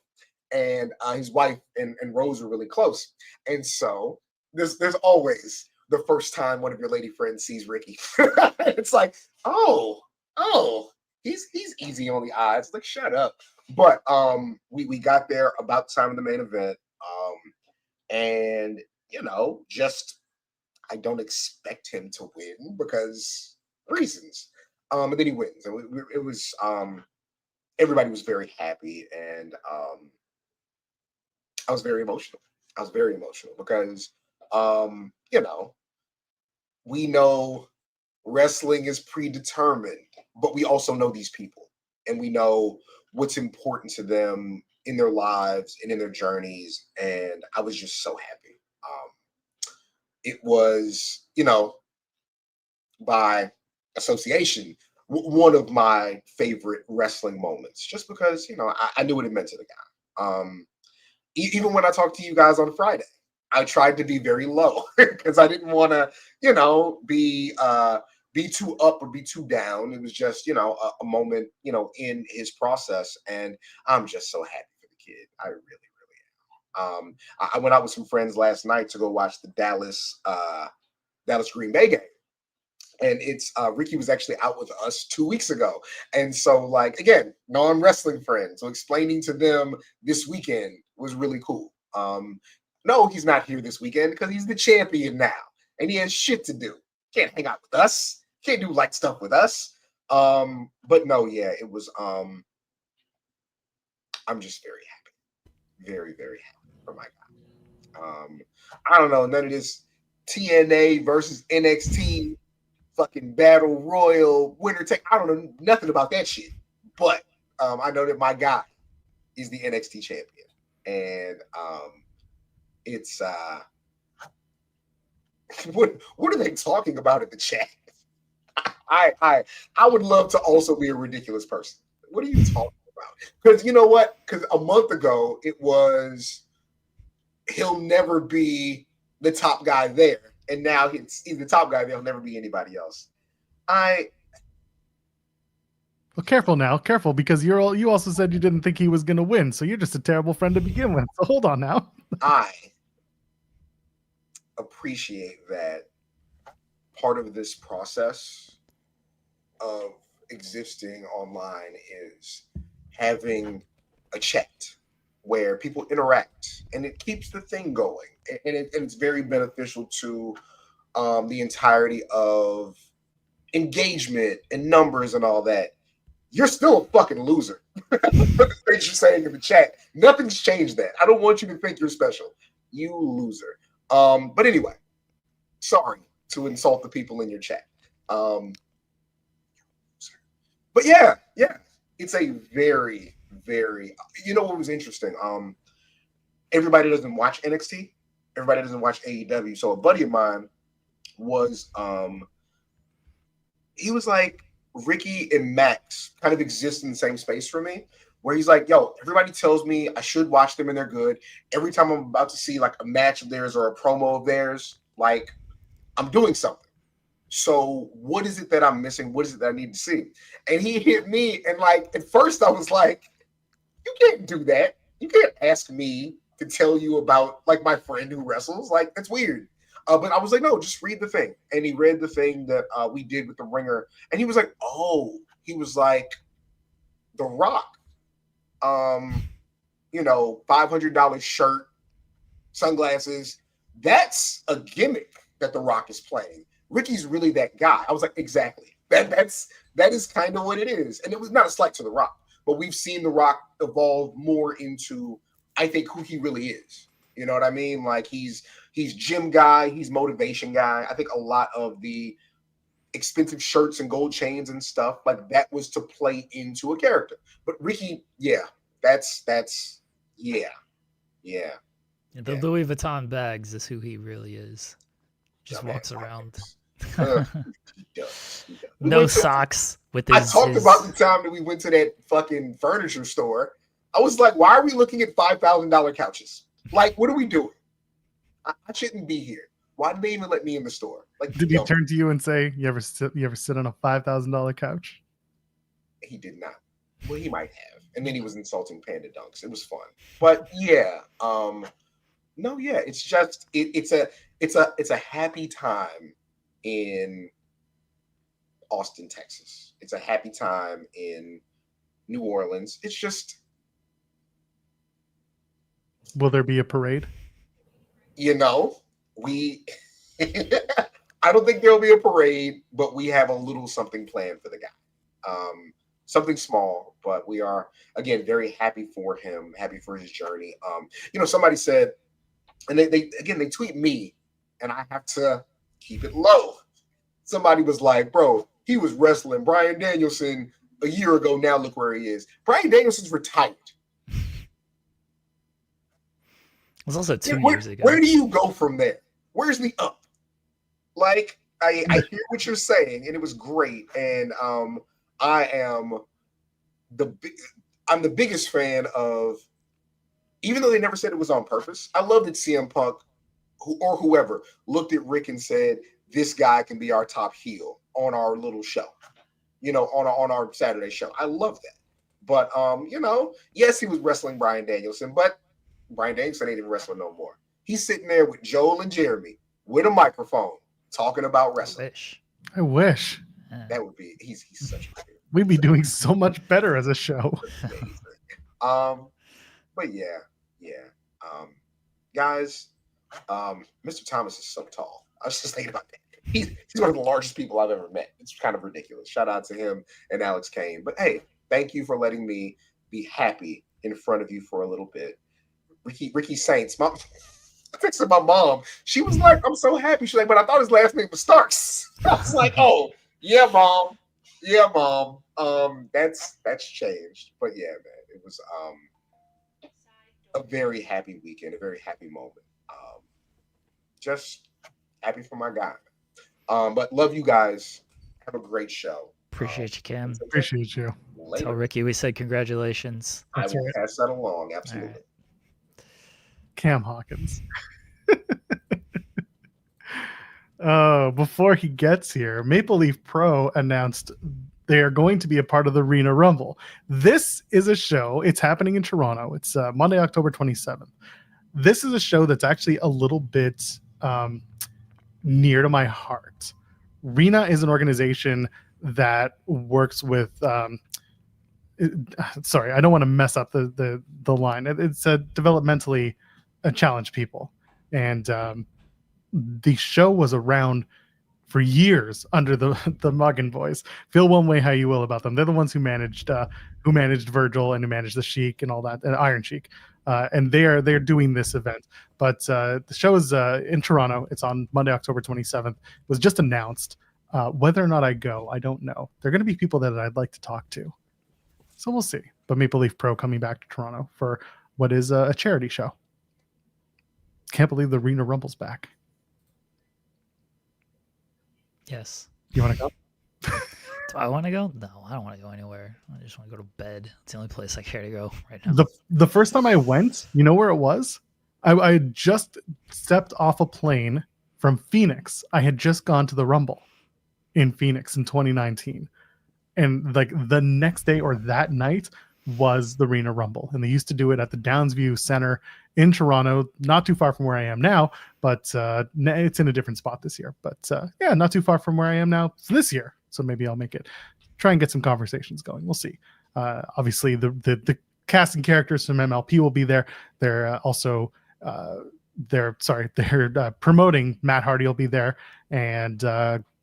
and his wife and Rose are really close, and so there's always the first time one of your lady friends sees Ricky. It's like, oh, he's easy on the eyes. It's like, shut up. But we got there about the time of the main event. And just I don't expect him to win because reasons. And then he wins. And it was everybody was very happy, and I was very emotional. Because we know wrestling is predetermined, but we also know these people, and we know what's important to them in their lives and in their journeys. And I was just so happy. It was, by association, one of my favorite wrestling moments, just because, I knew what it meant to the guy. Even when I talked to you guys on Friday, I tried to be very low because I didn't want to, be too up or be too down. It was just, a moment, in his process, and I'm just so happy for the kid. I really, really am. I went out with some friends last night to go watch the Dallas Green Bay game, and it's Ricky was actually out with us 2 weeks ago, and so like again, non-wrestling friends, so explaining to them this weekend was really cool. No, he's not here this weekend because he's the champion now, and he has shit to do. Can't hang out with us. Can't do light stuff with us. But no, yeah, it was. I'm just very happy, very, very happy for my guy. I don't know, none of this TNA versus NXT fucking battle royal winner take. I don't know nothing about that shit, but I know that my guy is the NXT champion, and it's what are they talking about in the chat? I would love to also be a ridiculous person. What are you talking about? Because you know what? Because a month ago it was he'll never be the top guy there, and now he's the top guy. There'll never be anybody else. Well, careful now, careful, because you also said you didn't think he was going to win, so you're just a terrible friend to begin with. So hold on now. I appreciate that part of this process of existing online is having a chat where people interact, and it keeps the thing going, and it's very beneficial to the entirety of engagement and numbers and all that. You're still a fucking loser. For the things you're saying in the chat, nothing's changed that. I don't want you to think you're special. You loser. But anyway, sorry to insult the people in your chat. But yeah, it's a very, very. You know what was interesting? Everybody doesn't watch NXT. Everybody doesn't watch AEW. So a buddy of mine was he was like, Ricky and Max kind of exist in the same space for me, where he's like, yo, everybody tells me I should watch them and they're good. Every time I'm about to see like a match of theirs or a promo of theirs, like I'm doing something. So what is it that I'm missing? What is it that I need to see? And he hit me, and like at first I was like, you can't do that. You can't ask me to tell you about like my friend who wrestles. Like, that's weird. But I was like, no, just read the thing. And he read the thing that we did with the Ringer. And he was like, oh, he was like, The Rock, $500 shirt, sunglasses. That's a gimmick that The Rock is playing. Ricky's really that guy. I was like, exactly. That is kind of what it is. And it was not a slight to The Rock, but we've seen The Rock evolve more into, I think, who he really is. You know what I mean? Like he's gym guy, he's motivation guy. I think a lot of the expensive shirts and gold chains and stuff like that was to play into a character. But Ricky, yeah. The Louis Vuitton bags is who he really is. Just walks around. He does. No socks with his. I talked about the time that we went to that fucking furniture store. I was like, why are we looking at $5,000 couches? Like, what are we doing? I shouldn't be here. Why did they even let me in the store? Like, did he turn to you and say, "You ever sit on a $5,000 couch?" He did not. Well, he might have. And then he was insulting Panda Dunks. It was fun. But yeah, it's just it's a happy time in Austin, Texas. It's a happy time in New Orleans. It's just. Will there be a parade? I don't think there'll be a parade, but we have a little something planned for the guy. Something small, but we are, again, very happy for him, happy for his journey. Somebody said, and they tweet me, and I have to keep it low. Somebody was like, bro, he was wrestling Bryan Danielson a year ago. Now look where he is. Bryan Danielson's retired. It was also 2 years ago. Where do you go from there? Where's the up? Like, I hear what you're saying, and it was great. And I'm the biggest fan of, even though they never said it was on purpose, I love that CM Punk or whoever looked at Rick and said, this guy can be our top heel on our little show, on our Saturday show. I love that. But, yes, he was wrestling Bryan Danielson, but Bryan Danielson ain't even wrestling no more. He's sitting there with Joel and Jeremy with a microphone talking about wrestling. I wish. That would be, he's such a good. We'd be doing so much better as a show. But yeah. Guys, Mr. Thomas is so tall. I was just thinking about that. He's one of the largest people I've ever met. It's kind of ridiculous. Shout out to him and Alex Kane. But hey, thank you for letting me be happy in front of you for a little bit. Ricky Saints, I texted my mom. She was like, I'm so happy. She's like, but I thought his last name was Starks. I was like, oh, yeah, mom. That's changed. But yeah, man, it was a very happy weekend, a very happy moment. Just happy for my guy. But love you guys. Have a great show. Appreciate you, Cam. Appreciate you. Later. Tell Ricky we said congratulations. I will pass that along. Absolutely. Right. Cam Hawkins. Before he gets here, Maple Leaf Pro announced they are going to be a part of the Arena Rumble. This is a show. It's happening in Toronto. It's Monday, October 27th. This is a show that's actually a little bit near to my heart. RENA is an organization that works with sorry, I don't want to mess up the line. It's a developmentally challenged people, and the show was around for years under the Muggin boys. Feel one way how you will about them. They're the ones who managed Virgil and who managed the Sheik and all that, and Iron Sheik. And they're doing this event. But the show is in Toronto. It's on Monday, October 27th. It was just announced. Whether or not I go, I don't know. There are going to be people that I'd like to talk to. So we'll see. But Maple Leaf Pro coming back to Toronto for what is a charity show. Can't believe the Arena Rumble's back. Yes. You want to go? Do I want to go? No, I don't want to go anywhere. I just want to go to bed. It's the only place I care to go right now. The first time I went, you know where it was? I had just stepped off a plane from Phoenix. I had just gone to the Rumble in Phoenix in 2019. And like the next day or that night was the Arena Rumble. And they used to do it at the Downsview Center in Toronto, not too far from where I am now, but it's in a different spot this year. But yeah, not too far from where I am now this year. So maybe I'll make it. Try and get some conversations going. We'll see. Obviously, the cast and characters from MLP will be there. They're also they're promoting Matt Hardy will be there, and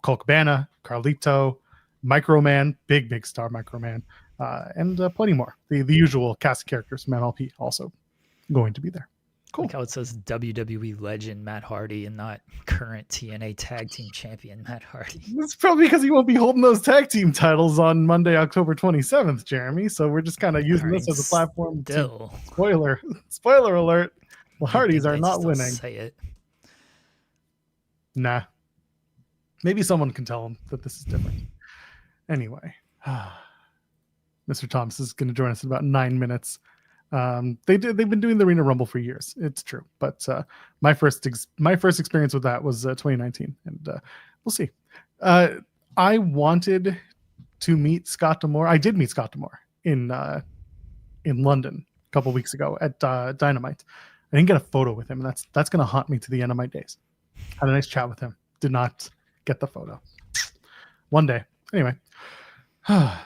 Cole Cabana, Carlito, Microman, big star Microman, and plenty more. The usual cast of characters from MLP also going to be there. Cool. Like how it says WWE legend Matt Hardy and not current TNA tag team champion Matt Hardy. It's probably because he won't be holding those tag team titles on Monday, October 27th, Jeremy. So we're just kind of using this as a platform. Still. Spoiler alert. The Hardys are not winning. Say it. Nah. Maybe someone can tell him that this is different. Anyway, Mr. Thomas is going to join us in about 9 minutes. They've been doing the Arena Rumble for years. It's true, but my first experience with that was 2019, and we'll see. I wanted to meet Scott D'Amore. I did meet Scott D'Amore in London a couple weeks ago at Dynamite. I didn't get a photo with him, and that's going to haunt me to the end of my days. Had a nice chat with him. Did not get the photo. One day. Anyway. Yeah,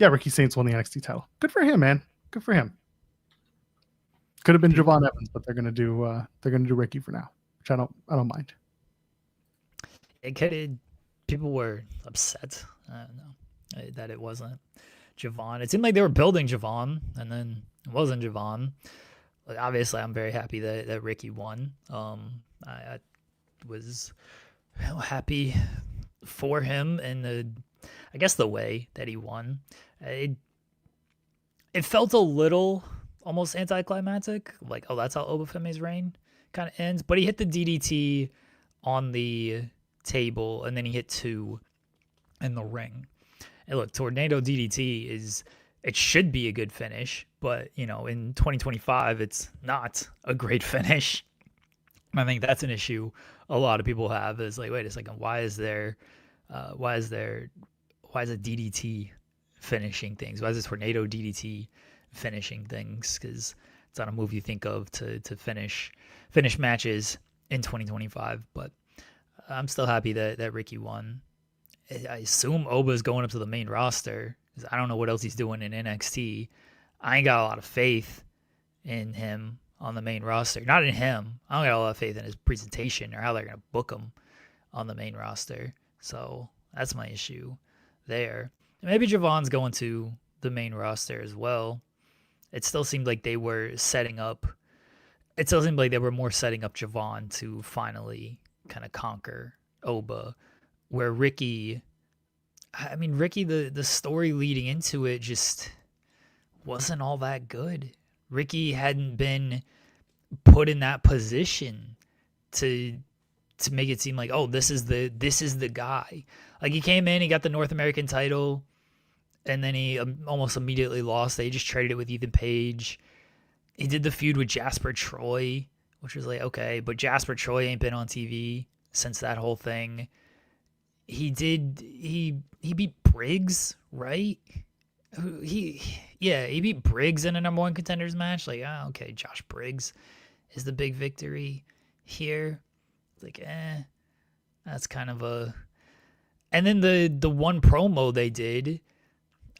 Ricky Saints won the NXT title. Good for him, man. Good for him. Could have been Javon Evans, but they're gonna do Ricky for now, which I don't mind. People were upset. I don't know that it wasn't Javon. It seemed like they were building Javon, and then it wasn't Javon. Like, obviously, I'm very happy that Ricky won. I was happy for him, and I guess the way that he won. It felt a little almost anticlimactic, like, oh, that's how Oba Femi's reign kind of ends. But he hit the DDT on the table, and then he hit 2 in the ring. And look, Tornado DDT it should be a good finish, but in 2025, it's not a great finish. And I think that's an issue a lot of people have, is like, wait a second, why is a DDT finishing things? Why is a Tornado DDT finishing things? Because it's not a move you think of to finish matches in 2025. But I'm still happy that Ricky won. I assume Oba's going up to the main roster, because I don't know what else he's doing in NXT. I ain't got a lot of faith in him on the main roster. Not in him. I don't got a lot of faith in his presentation or how they're going to book him on the main roster. So that's my issue there. Maybe Javon's going to the main roster as well. It still seemed like they were more setting up Javon to finally kind of conquer Oba, where Ricky, the story leading into it just wasn't all that good. Ricky hadn't been put in that position to make it seem like, oh, this is the guy. Like, he came in, he got the North American title, and then he almost immediately lost. They just traded it with Ethan Page. He did the feud with Jasper Troy, which was like, okay, but Jasper Troy ain't been on TV since that whole thing. He beat Briggs, right? He beat Briggs in a number 1 contenders match. Like, okay, Josh Briggs is the big victory here. It's like, that's kind of a And then the one promo they did,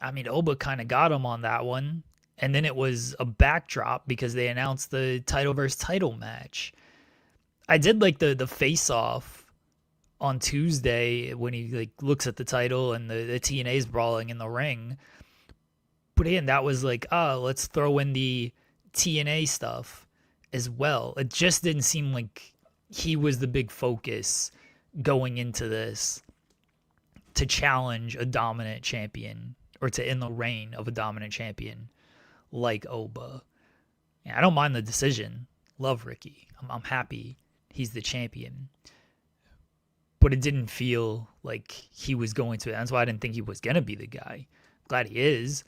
I mean, Oba kind of got him on that one. And then it was a backdrop because they announced the title versus title match. I did like the face off on Tuesday when he like looks at the title and the TNA's brawling in the ring. But again, that was like, let's throw in the TNA stuff as well. It just didn't seem like he was the big focus going into this to challenge a dominant champion or to end the reign of a dominant champion like Oba. Yeah, I don't mind the decision. Love Ricky. I'm happy he's the champion. But it didn't feel like he was going to. That's why I didn't think he was going to be the guy. Glad he is.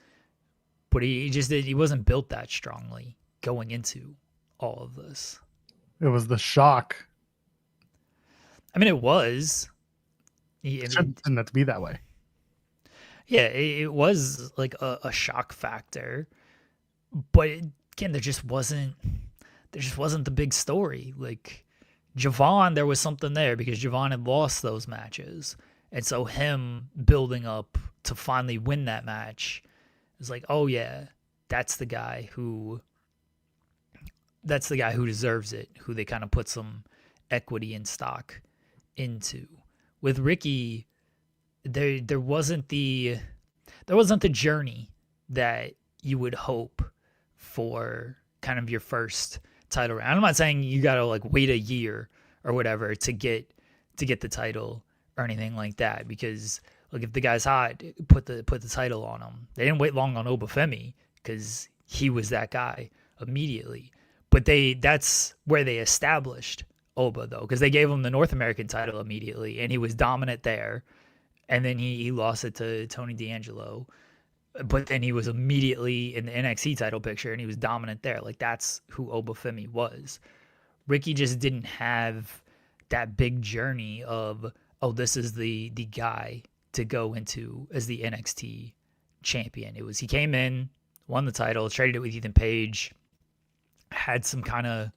But he wasn't built that strongly going into all of this. It was the shock. I mean, it was. It shouldn't have to be that way. Yeah, it was like a shock factor. But again, there just wasn't the big story. Like Javon, there was something there because Javon had lost those matches. And so him building up to finally win that match is like, oh yeah, that's the guy who deserves it, who they kind of put some equity and stock into. With Ricky, there wasn't the journey that you would hope for kind of your first title round. I'm not saying you gotta like wait a year or whatever to get the title or anything like that, because like if the guy's hot, put the title on him. They didn't wait long on Oba Femi because he was that guy immediately. But that's where they established Oba though, because they gave him the North American title immediately and he was dominant there. And then he lost it to Tony D'Angelo. But then he was immediately in the NXT title picture and he was dominant there. Like that's who Oba Femi was. Ricky just didn't have that big journey of, oh, this is the guy to go into as the NXT champion. He came in, won the title, traded it with Ethan Page, had some kind of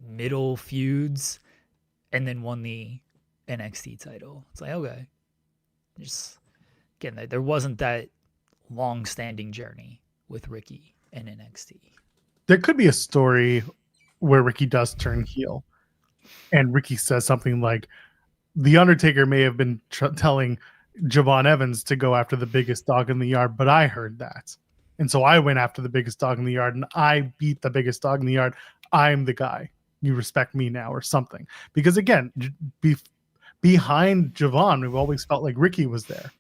middle feuds, and then won the NXT title. It's like, okay. Just again, there wasn't that long-standing journey with Ricky and NXT. There could be a story where Ricky does turn heel and Ricky says something like, The Undertaker may have been telling Javon Evans to go after the biggest dog in the yard, but I heard that. And so I went after the biggest dog in the yard and I beat the biggest dog in the yard. I'm the guy. You respect me now or something. Because again, behind Javon, we've always felt like Ricky was there.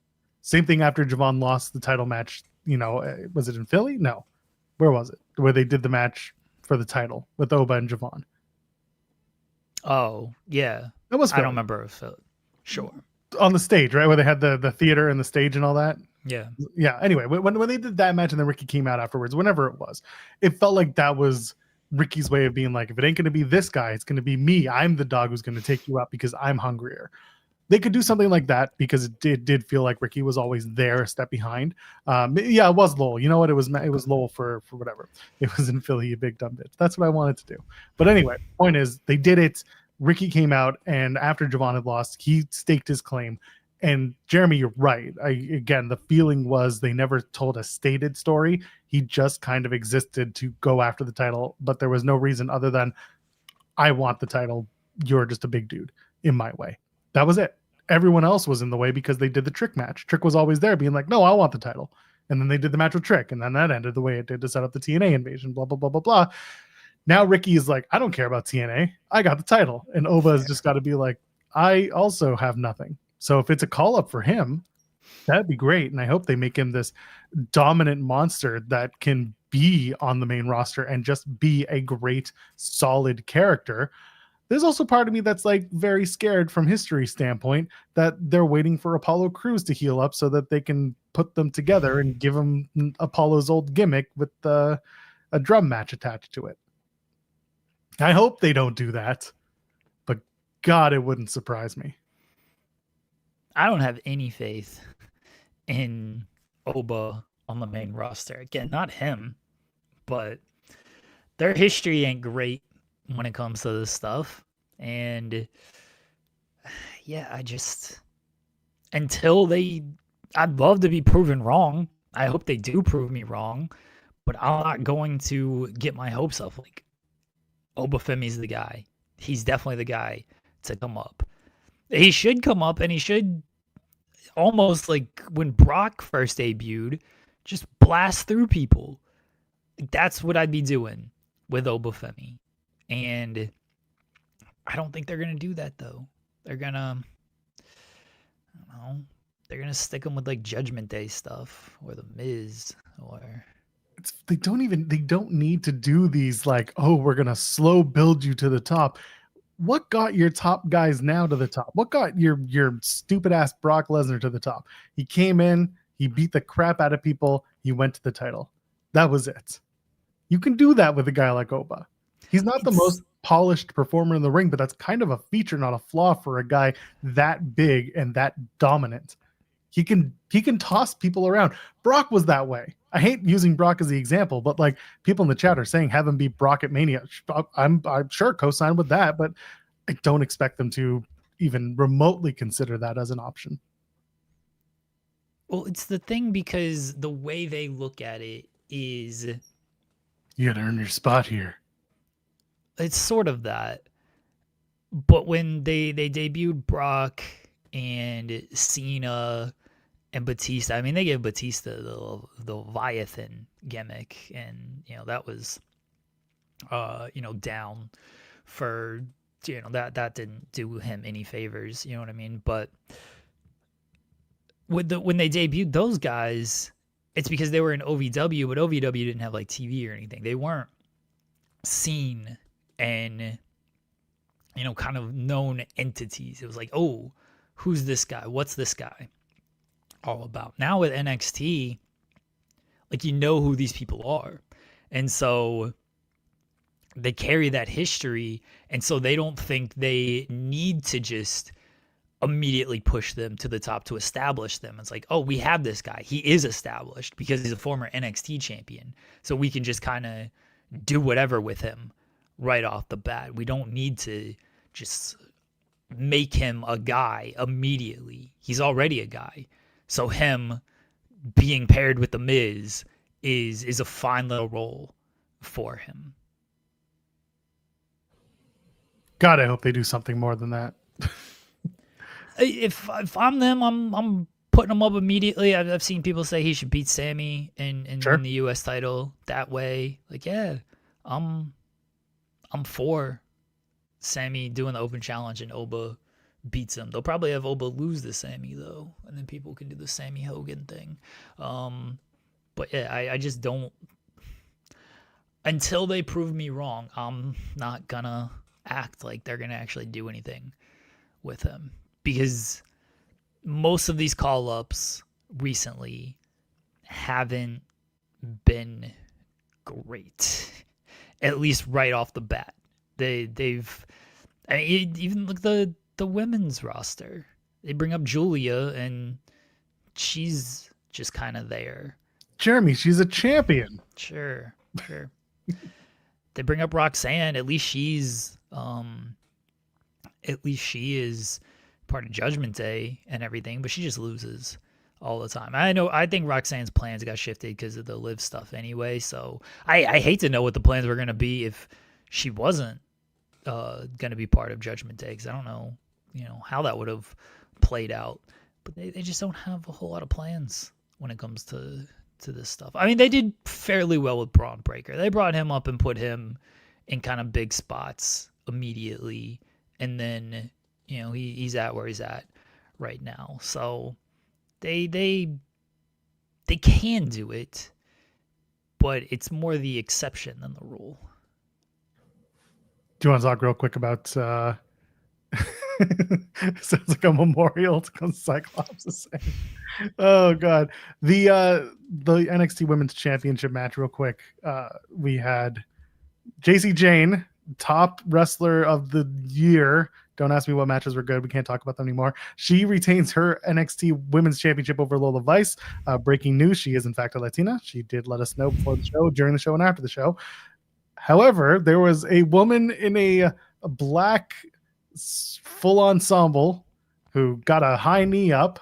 Same thing after Javon lost the title match. Was it in Philly? No. Where was it? Where they did the match for the title with Oba and Javon. Oh, yeah. That was Philly. I don't remember if Philly. Sure. On the stage, right? Where they had the theater and the stage and all that. Yeah. Yeah. Anyway, when they did that match and then Ricky came out afterwards, whenever it was, it felt like that was Ricky's way of being like, if it ain't going to be this guy, it's going to be me. I'm the dog who's going to take you out because I'm hungrier. They could do something like that because it did feel like Ricky was always there, a step behind. Yeah, it was Lowell. You know what? It was Lowell for whatever. It was in Philly, you big dumb bitch. That's what I wanted to do. But anyway, point is, they did it. Ricky came out, and after Javon had lost, he staked his claim. And Jeremy, you're right. Again, the feeling was they never told a stated story. He just kind of existed to go after the title, but there was no reason other than, I want the title. You're just a big dude in my way. That was it. Everyone else was in the way because they did the Trick match. Trick was always there being like, no, I want the title. And then they did the match with Trick. And then that ended the way it did to set up the TNA invasion, blah, blah, blah, blah, blah. Now Ricky is like, I don't care about TNA. I got the title. And Oba has just got to be like, I also have nothing. So if it's a call up for him, that'd be great. And I hope they make him this dominant monster that can be on the main roster and just be a great, solid character. There's also part of me that's like very scared from history standpoint that they're waiting for Apollo Crews to heal up so that they can put them together and give him Apollo's old gimmick with a drum match attached to it. I hope they don't do that, but God, it wouldn't surprise me. I don't have any faith in Oba on the main roster. Again, not him, but their history ain't great when it comes to this stuff. And yeah, until I'd love to be proven wrong. I hope they do prove me wrong, but I'm not going to get my hopes up. Like, Oba Femi's the guy. He's definitely the guy to come up. He should come up, and he should, almost like when Brock first debuted, just blast through people. That's what I'd be doing with Oba Femi. And I don't think they're going to do that, though. They're going to, I don't know, they're going to stick him with like Judgment Day stuff or The Miz or... They don't need to do these like, oh, we're going to slow build you to the top. What got your top guys now to the top? What got your stupid ass Brock Lesnar to the top? He came in, he beat the crap out of people, he went to the title. That was it. You can do that with a guy like Oba. He's not the most polished performer in the ring, but that's kind of a feature, not a flaw for a guy that big and that dominant. He can toss people around. Brock was that way. I hate using Brock as the example, but like people in the chat are saying have him beat Brock at Mania. I'm sure co-sign with that, but I don't expect them to even remotely consider that as an option. Well, it's the thing, because the way they look at it is, you gotta earn your spot here. It's sort of that. But when they debuted Brock and Cena and Batista, I mean, they gave Batista the Leviathan gimmick, and that was down for that didn't do him any favors, you know what I mean? But when they debuted those guys, it's because they were in OVW, but OVW didn't have like TV or anything. They weren't seen and kind of known entities. It was like, oh, who's this guy? What's this guy all about? Now with NXT, like, who these people are. And so they carry that history, and so they don't think they need to just immediately push them to the top to establish them. It's like, oh, we have this guy. He is established because he's a former NXT champion. So we can just kind of do whatever with him right off the bat. We don't need to just make him a guy immediately. He's already a guy. So him being paired with The Miz is a fine little role for him. God, I hope they do something more than that. If I'm them, I'm putting him up immediately. I've seen people say he should beat Sammy in Sure. the US title that way. Like, yeah, I'm for Sammy doing the open challenge and Oba beats him. They'll probably have Oba lose to Sammy though, and then people can do the Sammy Hogan thing. But yeah, I just don't. Until they prove me wrong, I'm not gonna act like they're gonna actually do anything with him, because most of these call-ups recently haven't been great, at least right off the bat. They've I mean, even look the women's roster. They bring up Julia, and she's just kind of there. Jeremy, she's a champion. Sure. They bring up Roxanne. At least she is part of Judgment Day and everything, but she just loses all the time. I think Roxanne's plans got shifted because of the live stuff anyway. So I hate to know what the plans were going to be if she wasn't going to be part of Judgment Day, because I don't know, how that would have played out. But they just don't have a whole lot of plans when it comes to this stuff. I mean, they did fairly well with Braun Breaker. They brought him up and put him in kind of big spots immediately, and then he's at where he's at right now. So they can do it, but it's more the exception than the rule. Do you want to talk real quick about sounds like a memorial to Cyclops is saying. Oh god. The NXT Women's Championship match real quick. We had JC Jane, top wrestler of the year. Don't ask me what matches were good. We can't talk about them anymore. She retains her NXT Women's Championship over Lola Vice. Breaking news, she is in fact a Latina. She did let us know before the show, during the show, and after the show. However, there was a woman in a black full ensemble who got a high knee up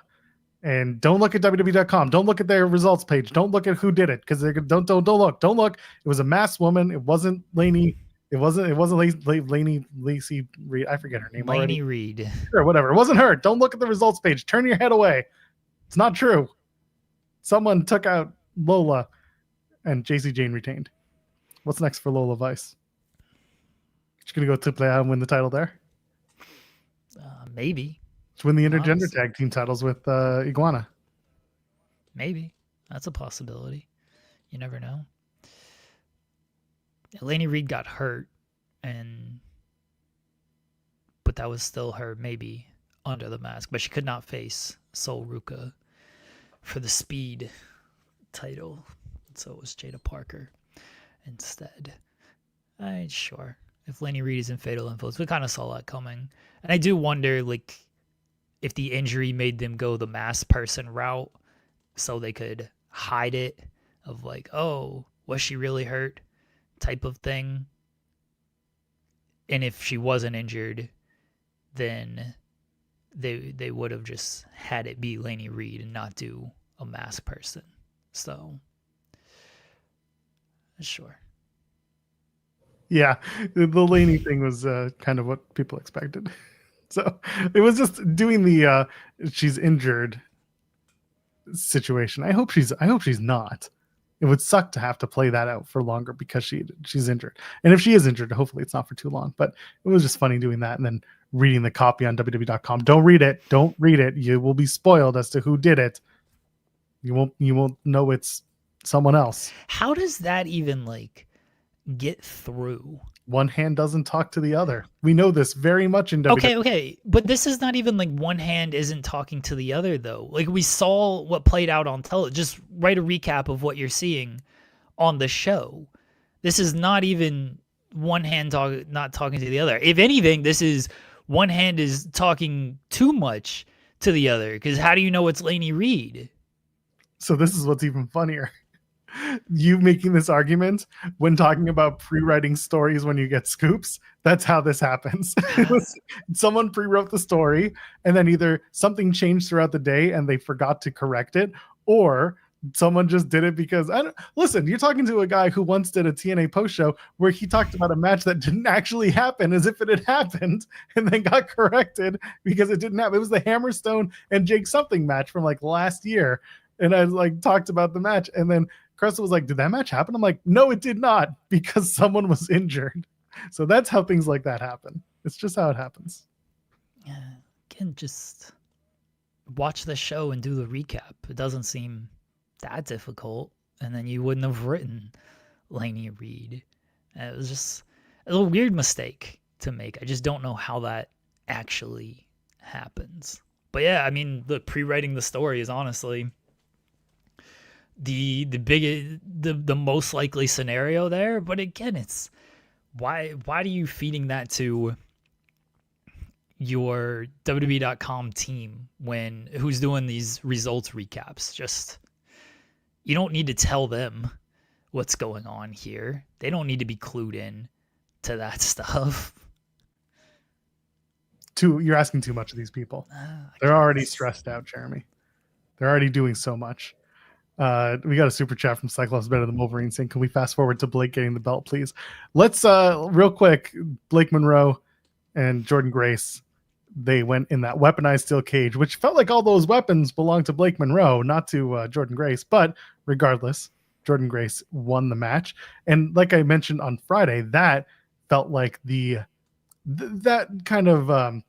And don't look at WWE.com. Don't look at their results page. Don't look at who did it because don't look. Don't look. It was a masked woman. It wasn't Laney. It wasn't Laney Lacey Reed. I forget her name Laney already. Reed. Sure, whatever. It wasn't her. Don't look at the results page. Turn your head away. It's not true. Someone took out Lola, and JC Jane retained. What's next for Lola Vice? She's gonna go to play out and win the title there. Maybe. To win the intergender tag team titles with Iguana. Maybe. That's a possibility. You never know. Laney Reed got hurt, but that was still her maybe under the mask. But she could not face Sol Ruka for the speed title. So it was Jada Parker instead. Sure. If Laney Reed is in Fatal Influence, we kind of saw that coming. And I do wonder, like, if the injury made them go the masked person route so they could hide it of like, oh, was she really hurt type of thing. And if she wasn't injured, then they would have just had it be Laney Reed and not do a masked person. So, sure. Yeah, the Laney thing was kind of what people expected. So it was just doing the she's injured situation. I hope she's not. It would suck to have to play that out for longer because she's injured. And if she is injured, hopefully it's not for too long. But it was just funny doing that and then reading the copy on WWE.com. Don't read it. Don't read it. You will be spoiled as to who did it. You won't know it's someone else. How does that even like get through? One hand doesn't talk to the other. We know this very much in WWE. Okay. But this is not even like one hand isn't talking to the other, though. Like, we saw what played out on television. Just write a recap of what you're seeing on the show. This is not even one hand not talking to the other. If anything, this is one hand is talking too much to the other. Because how do you know it's Laney Reed? So this is what's even funnier. You making this argument when talking about pre-writing stories when you get scoops, that's how this happens. Someone pre-wrote the story and then either something changed throughout the day and they forgot to correct it, or someone just did it because listen, you're talking to a guy who once did a TNA post show where he talked about a match that didn't actually happen as if it had happened and then got corrected because it didn't happen. It was the Hammerstone and Jake something match from like last year. And I like talked about the match and then Crystal was like, did that match happen? I'm like, no, it did not, because someone was injured. So that's how things like that happen. It's just how it happens. Yeah, again, just watch the show and do the recap. It doesn't seem that difficult. And then you wouldn't have written Laney Reed. It was just a weird mistake to make. I just don't know how that actually happens. But yeah, I mean, the pre-writing the story is honestly the most likely scenario there. But again, it's why are you feeding that to your WWE.com team who's doing these results recaps? Just, you don't need to tell them what's going on here. They don't need to be clued in to that stuff. You're asking too much of these people. They're already stressed out, Jeremy. They're already doing so much. We got a super chat from Cyclops Better Than Wolverine saying, can we fast forward to Blake getting the belt, please? Let's real quick. Blake Monroe and Jordan Grace, they went in that weaponized steel cage, which felt like all those weapons belonged to Blake Monroe, not to Jordan Grace. But regardless, Jordan Grace won the match. And like I mentioned on Friday, that felt like that kind of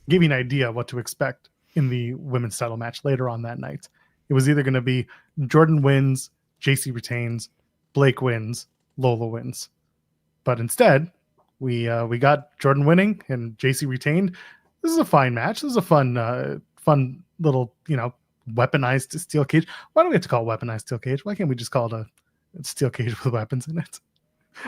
gave you an idea of what to expect in the women's title match later on that night. It was either going to be Jordan wins, JC retains, Blake wins, Lola wins. But instead, we got Jordan winning and JC retained. This is a fine match. This is a fun little, weaponized steel cage. Why do we have to call it weaponized steel cage? Why can't we just call it a steel cage with weapons in it?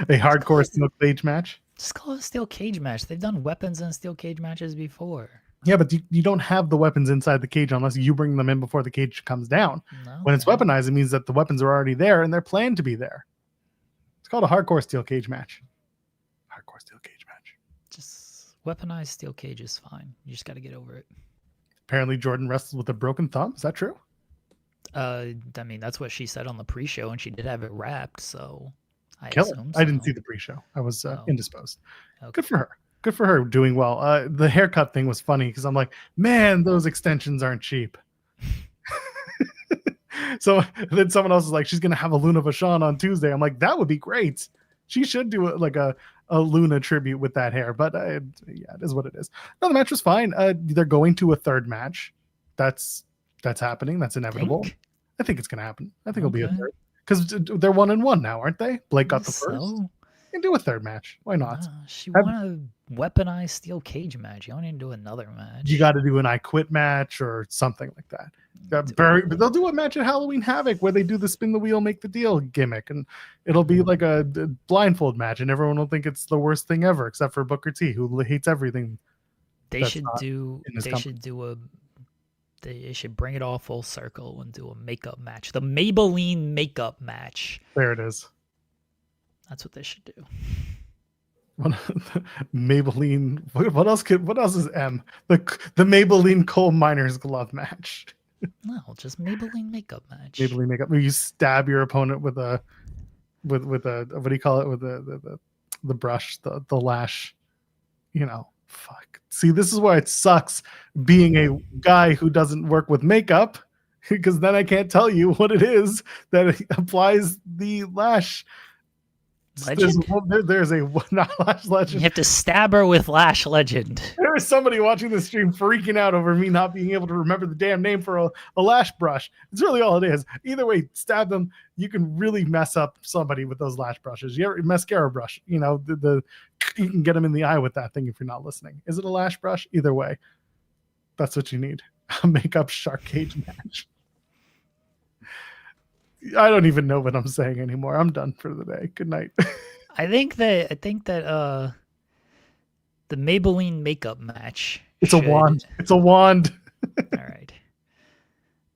A hardcore steel cage match? Just call it a steel cage match. They've done weapons and steel cage matches before. Yeah, but you don't have the weapons inside the cage unless you bring them in before the cage comes down. No, when it's weaponized, it means that the weapons are already there and they're planned to be there. It's called a hardcore steel cage match. Hardcore steel cage match. Just weaponized steel cage is fine. You just got to get over it. apparently Jordan wrestles with a broken thumb. Is that true? I mean, that's what she said on the pre-show, and she did have it wrapped, so I Killer. assume I didn't so. see the pre-show. I was Oh. indisposed. Okay. Good for her. Good for her doing well. The haircut thing was funny because I'm like, man, those extensions aren't cheap. So then someone else is like, she's gonna have a Luna Vachon on Tuesday. I'm like, that would be great. She should do a Luna tribute with that hair. But yeah, it is what it is. No, the match was fine. They're going to a third match. That's happening. That's inevitable. I think it's gonna happen. I think it'll be a third because they're 1-1 now, aren't they? Blake got the first. So? And do a third match. Why not? She won a weaponized steel cage match. You don't need to do another match. You got to do an I Quit match or something like that. But they'll do a match at Halloween Havoc where they do the spin the wheel, make the deal gimmick, and it'll be like a blindfold match, and everyone will think it's the worst thing ever, except for Booker T, who hates everything. They should bring it all full circle and do a makeup match. The Maybelline makeup match. There it is. That's what they should do. Maybelline. What else is M? The Maybelline coal miner's glove match. No, just Maybelline makeup match. Maybelline makeup. Where you stab your opponent with a what do you call it? With the brush, the lash. You know, fuck. See, this is why it sucks being a guy who doesn't work with makeup, because then I can't tell you what it is that applies the lash. Legend? There's a not Lash Legend. You have to stab her with Lash Legend. There is somebody watching the stream freaking out over me not being able to remember the damn name for a lash brush. It's really all it is. Either way, stab them. You can really mess up somebody with those lash brushes. You ever mascara brush? You know, you can get them in the eye with that thing if you're not listening. Is it a lash brush? Either way, that's what you need. A makeup shark cage match. I don't even know what I'm saying anymore. I'm done for the day. Good night. I think that the Maybelline makeup match. It's a wand. It's a wand. All right.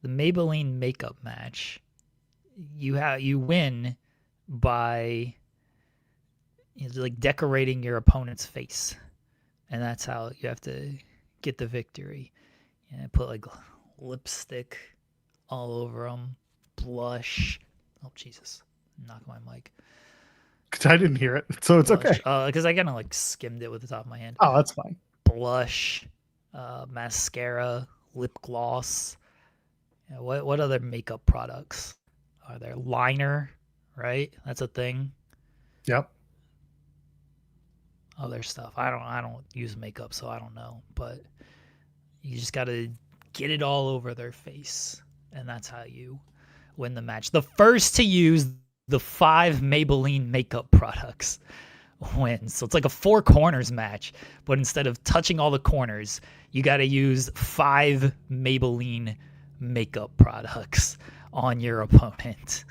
The Maybelline makeup match. You win by like decorating your opponent's face, and that's how you have to get the victory. And put like lipstick all over them. Blush. Oh Jesus! Knock my mic. I didn't hear it, so it's Blush. okay. Because I kind of like skimmed it with the top of my hand. Oh, that's fine. Blush, mascara, lip gloss. Yeah, what other makeup products are there? Liner, right? That's a thing. Yep. Other stuff. I don't use makeup, so I don't know. But you just got to get it all over their face, and that's how you win the match. The first to use the 5 Maybelline makeup products wins. So it's like a 4 corners match, but instead of touching all the corners, you got to use 5 Maybelline makeup products on your opponent.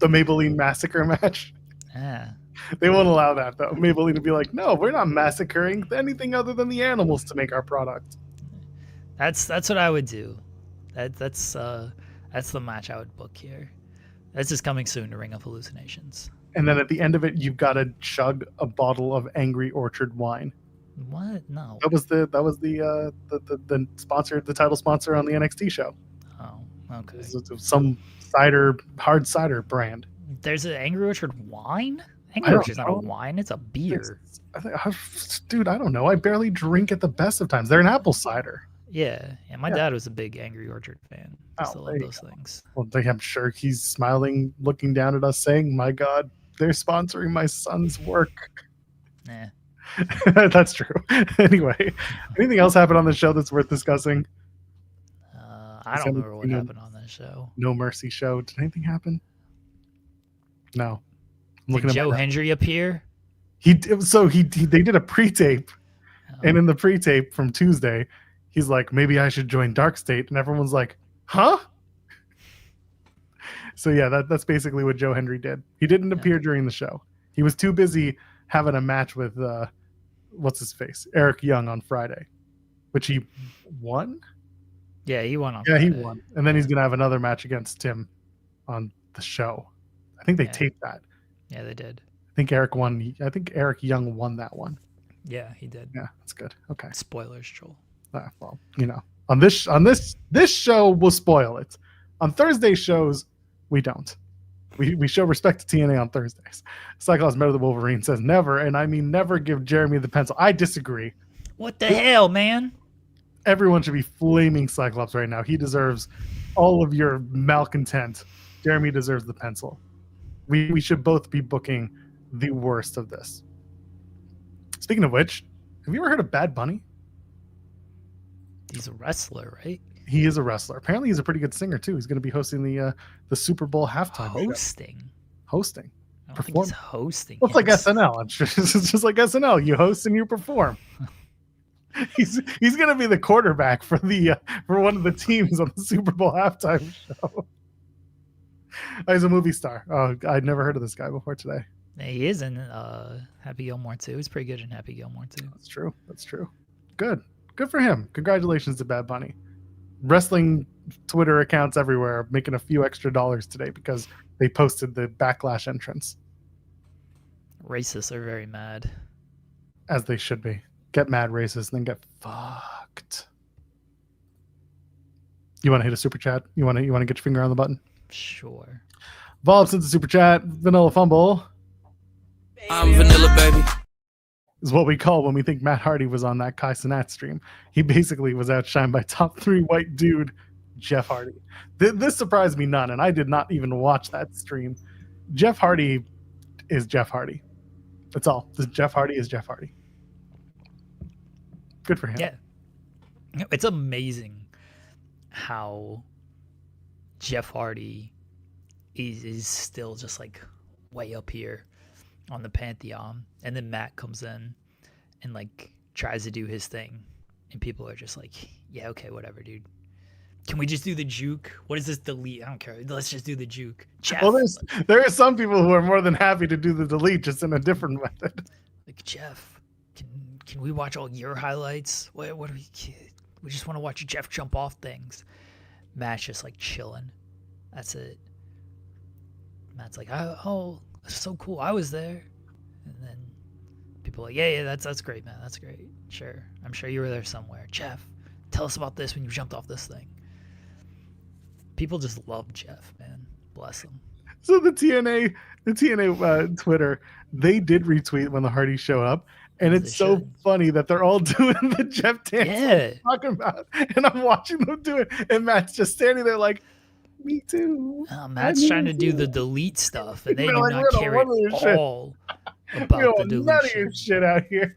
The Maybelline massacre match. Yeah. They won't allow that though. Maybelline would be like, no, we're not massacring anything other than the animals to make our product. That's what I would do. That's the match I would book here. This is coming soon to Ring of Hallucinations. And then at the end of it, you've got to chug a bottle of Angry Orchard wine. What? No. That was the sponsor, the title sponsor on the NXT show. Oh, okay. Some hard cider brand. There's an Angry Orchard wine? Angry Orchard's not a wine, it's a beer. Dude, I don't know. I barely drink at the best of times. They're an apple cider. Yeah. My dad was a big Angry Orchard fan. I still love those things. Well, I'm sure he's smiling, looking down at us, saying, "My God, they're sponsoring my son's work." Nah. That's true. Anyway, anything else happened on the show that's worth discussing? I don't remember what happened on that show. No Mercy show. Did anything happen? No. Did Joe Hendry appear? They did a pre-tape, and in the pre-tape from Tuesday, he's like, maybe I should join Dark State, and everyone's like, huh? So yeah, that's basically what Joe Hendry did. He didn't appear during the show. He was too busy having a match with what's his face, Eric Young on Friday, which he won. Yeah, he won on. Yeah, Friday. he won, and then he's gonna have another match against Tim on the show. I think they taped that. Yeah, they did. I think Eric won. I think Eric Young won that one. Yeah, he did. Yeah, that's good. Okay. Spoilers, Joel. Well, On this show, we'll spoil it. On Thursday shows, we don't. We show respect to TNA on Thursdays. Cyclops Better Than Wolverine says never, and I mean never give Jeremy the pencil. I disagree. What the hell, man? Everyone should be flaming Cyclops right now. He deserves all of your malcontent. Jeremy deserves the pencil. We should both be booking the worst of this. Speaking of which, have you ever heard of Bad Bunny? He's a wrestler, right? He is a wrestler. Apparently, he's a pretty good singer too. He's going to be hosting the Super Bowl halftime Hosting. show. Hosting. I don't think he's hosting. Well, it's like SNL. It's just like SNL. You host and you perform. He's going to be the quarterback for one of the teams on the Super Bowl halftime show. Oh, he's a movie star. Oh, I'd never heard of this guy before today. He is in Happy Gilmore too. He's pretty good in Happy Gilmore too. That's true. Good for him. Congratulations to Bad Bunny. Wrestling Twitter accounts everywhere are making a few extra dollars today because they posted the Backlash entrance. Racists are very mad. As they should be. Get mad racist and then get fucked. You want to hit a super chat? You want to get your finger on the button? Sure. Volb sent the super chat. Vanilla Fumble. I'm Vanilla, baby. Is what we call when we think Matt Hardy was on that Kai Cenat stream. He basically was outshined by top 3 white dude Jeff Hardy. This surprised me none, and I did not even watch that stream. Jeff Hardy is Jeff Hardy. That's all. Jeff Hardy is Jeff Hardy. Good for him. Yeah. It's amazing how Jeff Hardy is still just like way up here on the pantheon, and then Matt comes in and like tries to do his thing, and people are just like, yeah, okay, whatever, dude. Can we just do the juke? What is this delete? I don't care. Let's just do the juke. Jeff, well, there are some people who are more than happy to do the delete, just in a different method. Like, Jeff, can we watch all your highlights? What do we just want to watch Jeff jump off things. Matt's just like chilling. That's it. Matt's like, oh, so cool. I was there. And then people are like, yeah, that's great, man. That's great. Sure. I'm sure you were there somewhere. Jeff, tell us about this when you jumped off this thing. People just love Jeff, man. Bless him. So the TNA Twitter, they did retweet when the Hardys show up. And it's so funny that they're all doing the Jeff dance I'm talking about. And I'm watching them do it. And Matt's just standing there like, me too. Matt's trying to do the delete stuff, and they do not care at all about the deletion. None of your shit out here.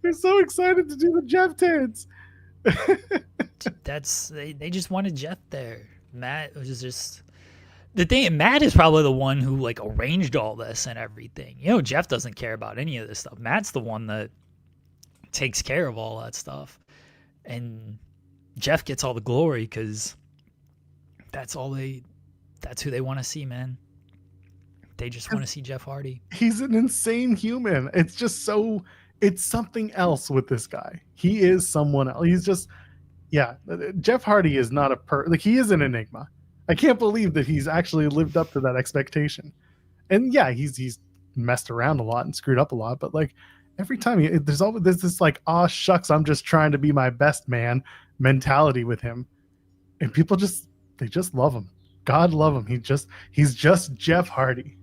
They're so excited to do the Jeff dance. They just wanted Jeff there. Matt was just the thing. Matt is probably the one who like arranged all this and everything. Jeff doesn't care about any of this stuff. Matt's the one that takes care of all that stuff, and Jeff gets all the glory because that's who they want to see, man. They just want to see Jeff Hardy. He's an insane human. It's just it's something else with this guy. He is someone else. He's just, Jeff Hardy is not he is an enigma. I can't believe that he's actually lived up to that expectation. And yeah, he's messed around a lot and screwed up a lot, but like every time there's this like, oh shucks, I'm just trying to be my best man mentality with him, and people they just love him. God love him. He's just Jeff Hardy.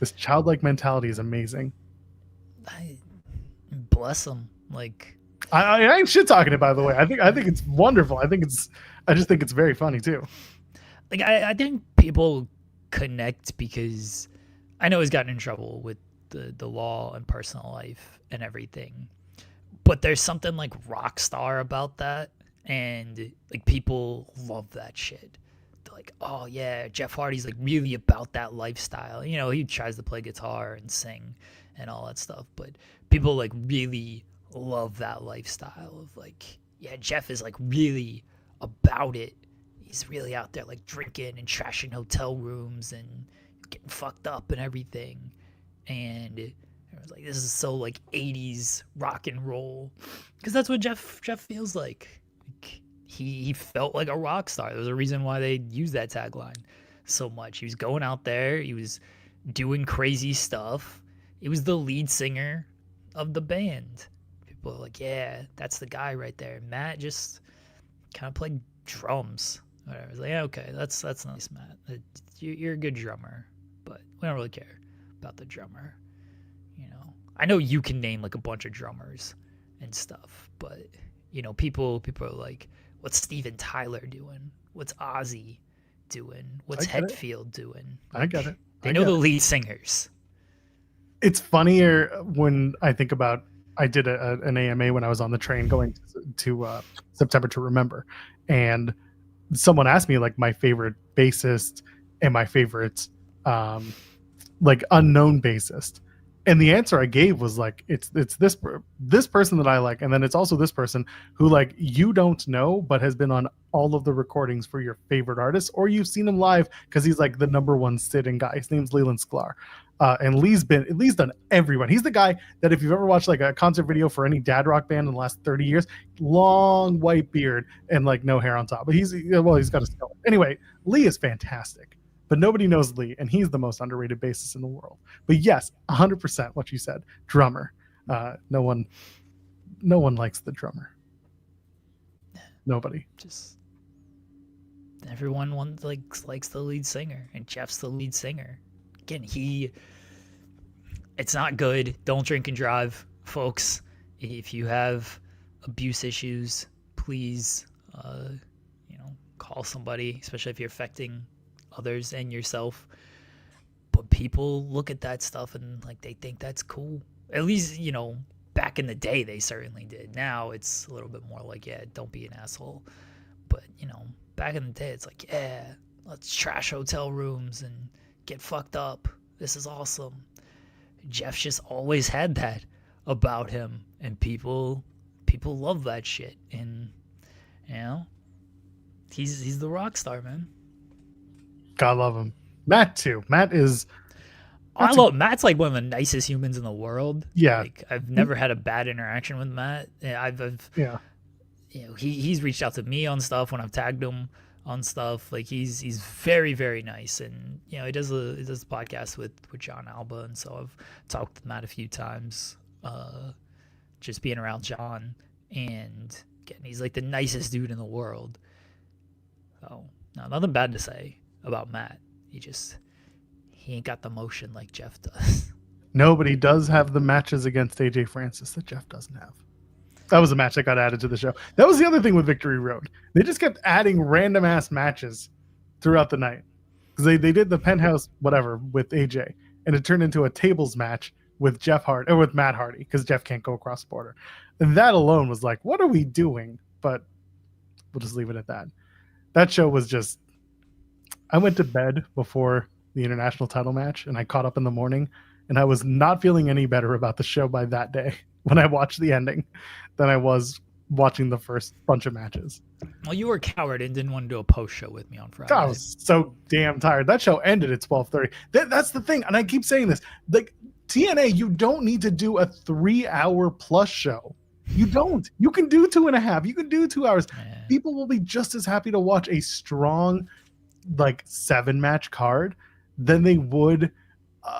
This childlike mentality is amazing. Bless him. Like I ain't shit talking it, by the way. I think it's wonderful. I just think it's very funny too. Like I think people connect because I know he's gotten in trouble with the law and personal life and everything. But there's something like rock star about that, and like people love that shit. They're like, oh yeah, Jeff Hardy's like really about that lifestyle. He tries to play guitar and sing and all that stuff, but people like really love that lifestyle of like, yeah, Jeff is like really about it. He's really out there like drinking and trashing hotel rooms and getting fucked up and everything. And I was like, this is so like 80s rock and roll, because that's what Jeff feels like. He felt like a rock star. There was a reason why they used that tagline so much. He was going out there. He was doing crazy stuff. He was the lead singer of the band. people are like, yeah, that's the guy right there. Matt just kind of played drums. Whatever. It's like, yeah, okay, that's nice, Matt. You're a good drummer, but we don't really care about the drummer. You know, I know you can name like a bunch of drummers and stuff, but you know, people are like, what's Steven Tyler doing? What's Ozzy doing? What's Hetfield doing? I get it. They know the lead singers. It's funnier when I think about, I did an AMA when I was on the train going to September to Remember, and someone asked me like my favorite bassist and my favorite like unknown bassist, and the answer I gave was like, it's this person that I like, and then it's also this person who like you don't know but has been on all of the recordings for your favorite artists, or you've seen him live because he's like the #1 sit-in guy. His name's Leland Sklar. And Lee's done everyone. He's the guy that if you've ever watched like a concert video for any dad rock band in the last 30 years, long white beard and like no hair on top. But he's got a skull. Anyway, Lee is fantastic, but nobody knows Lee, and he's the most underrated bassist in the world. But yes, 100% what you said, drummer. No one likes the drummer. Nobody. Just everyone likes the lead singer, and Jeff's the lead singer. Again, it's not good. Don't drink and drive, folks. If you have abuse issues, please, call somebody, especially if you're affecting others and yourself. But people look at that stuff and like they think that's cool. At least, back in the day, they certainly did. Now it's a little bit more like, yeah, don't be an asshole. But, back in the day, it's like, yeah, let's trash hotel rooms and get fucked up. This is awesome. Jeff just always had that about him, and people love that shit. And he's the rock star, man. God love him. Matt too. Matt's Matt's like one of the nicest humans in the world. Yeah, like I've never had a bad interaction with Matt. He's reached out to me on stuff when I've tagged him on stuff. Like he's very, very nice, and he does a podcast with John Alba, and so I've talked with Matt a few times, just being around John, and again, he's like the nicest dude in the world. So no, nothing bad to say about Matt. He ain't got the motion like Jeff does. Nobody does have the matches against AJ Francis that Jeff doesn't have. That was a match that got added to the show. That was the other thing with Victory Road. They just kept adding random ass matches throughout the night. Because they did the penthouse whatever with AJ, and it turned into a tables match with Matt Hardy, because Jeff can't go across the border. And that alone was like, what are we doing? But we'll just leave it at that. That show was just, I went to bed before the international title match, and I caught up in the morning, and I was not feeling any better about the show by that day when I watched the ending than I was watching the first bunch of matches. Well, you were a coward and didn't want to do a post show with me on Friday. I was so damn tired. That show ended at 12:30. That's the thing, and I keep saying this. Like TNA, you don't need to do a 3-hour plus show. You don't. You can do 2.5. You can do 2 hours. Yeah. People will be just as happy to watch a strong, like 7-match card than they would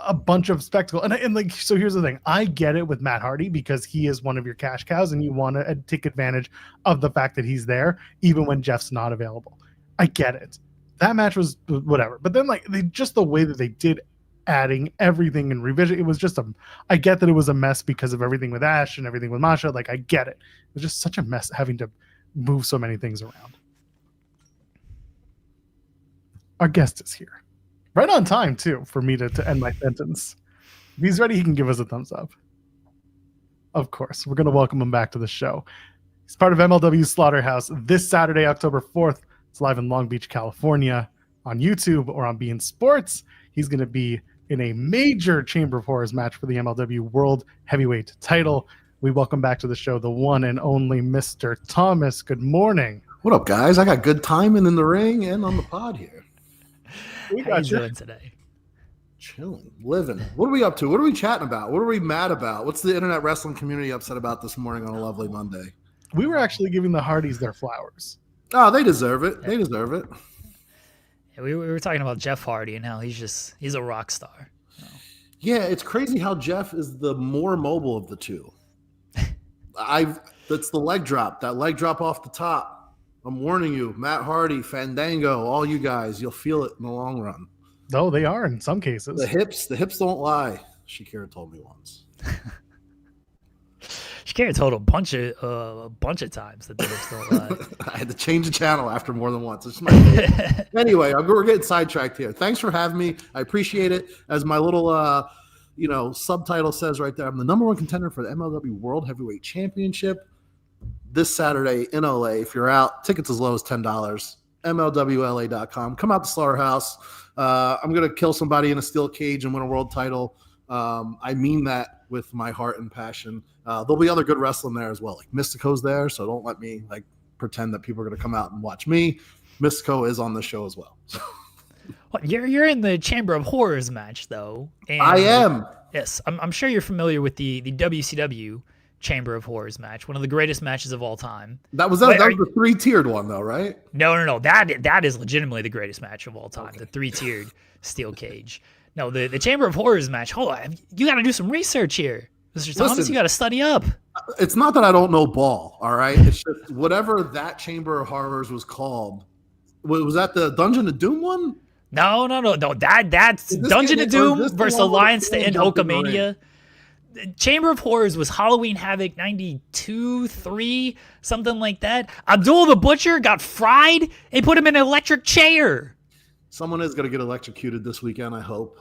a bunch of spectacle. And like, so here's the thing. I get it with Matt Hardy because he is one of your cash cows, and you want to take advantage of the fact that he's there, even when Jeff's not available. I get it. That match was whatever. But then like the way that they did adding everything and revision, it was just I get that it was a mess because of everything with Ash and everything with Masha. Like I get it. It was just such a mess having to move so many things around. Our guest is here. Right on time, too, for me to end my sentence. If he's ready, he can give us a thumbs up. Of course. We're going to welcome him back to the show. He's part of MLW Slaughterhouse this Saturday, October 4th. It's live in Long Beach, California, on YouTube or on beIN Sports. He's going to be in a major Chamber of Horrors match for the MLW World Heavyweight title. We welcome back to the show the one and only Mr. Thomas. Good morning. What up, guys? I got good timing in the ring and on the pod here. How you doing today? Chilling, living. What are we up to? What are we chatting about? What are we mad about? What's the internet wrestling community upset about this morning on a lovely Monday? We were actually giving the Hardys their flowers. Oh, they deserve it. They deserve it. Yeah, we were talking about Jeff Hardy and how he's a rock star. Yeah, it's crazy how Jeff is the more mobile of the two. That's the leg drop. That leg drop off the top. I'm warning you, Matt Hardy, Fandango, all you guys, you'll feel it in the long run. No, they are in some cases. The hips don't lie. Shakira told me once. Shakira told a bunch of times that the hips don't lie. I had to change the channel after more than once. Anyway, we're getting sidetracked here. Thanks for having me. I appreciate it. As my little subtitle says right there, I'm the #1 contender for the MLW World Heavyweight Championship this Saturday in LA. If you're out, tickets as low as $10. MLWLA.com. Come out to Slaughterhouse. I'm going to kill somebody in a steel cage and win a world title. I mean that with my heart and passion. There'll be other good wrestling there as well. Like Mystico's there, so don't let me pretend that people are going to come out and watch me. Mystico is on the show as well. Well, you're in the Chamber of Horrors match though. And I am. Yes, I'm sure you're familiar with the WCW Chamber of Horrors match, one of the greatest matches of all time. That was the 3-tiered one though, right? No. That is legitimately the greatest match of all time. Okay. The 3-tiered steel cage. No, the Chamber of Horrors match. Hold on, you got to do some research here, Mr. Thomas. Listen, you got to study up. It's not that I don't know ball. All right, it's just whatever that Chamber of Horrors was called. Was that the Dungeon of Doom one? No. That's Dungeon of Doom versus Alliance to End Hulkamania. Chamber of Horrors was Halloween Havoc 92, 3, something like that. Abdul the Butcher got fried. They put him in an electric chair. Someone is going to get electrocuted this weekend, I hope.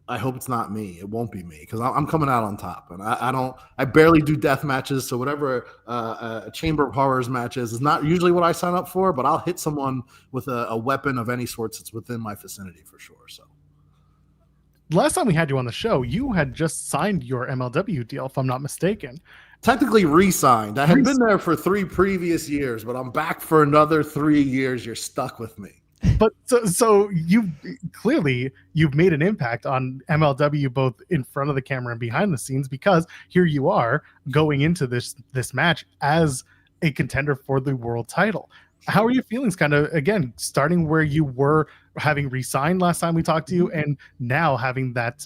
I hope it's not me. It won't be me because I'm coming out on top. And I barely do death matches. So whatever a Chamber of Horrors match is not usually what I sign up for, but I'll hit someone with a weapon of any sorts that's within my vicinity for sure. So. Last time we had you on the show, you had just signed your MLW deal, if I'm not mistaken. Technically re-signed. I had been there for 3 previous years, but I'm back for another 3 years. You're stuck with me. But so you've made an impact on MLW both in front of the camera and behind the scenes, because here you are going into this match as a contender for the world title. How are your feelings kind of, again, starting where you were having re-signed last time we talked to you and now having that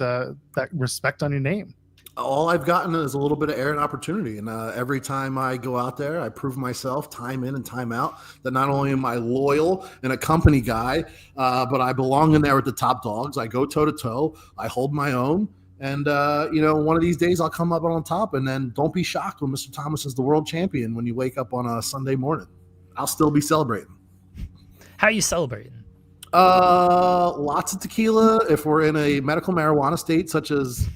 respect on your name? All I've gotten is a little bit of air and opportunity. And every time I go out there, I prove myself time in and time out that not only am I loyal and a company guy, but I belong in there with the top dogs. I go toe to toe. I hold my own. And, one of these days I'll come up on top, and then don't be shocked when Mr. Thomas is the world champion when you wake up on a Sunday morning. I'll still be celebrating. How are you celebrating? Lots of tequila. If we're in a medical marijuana state such as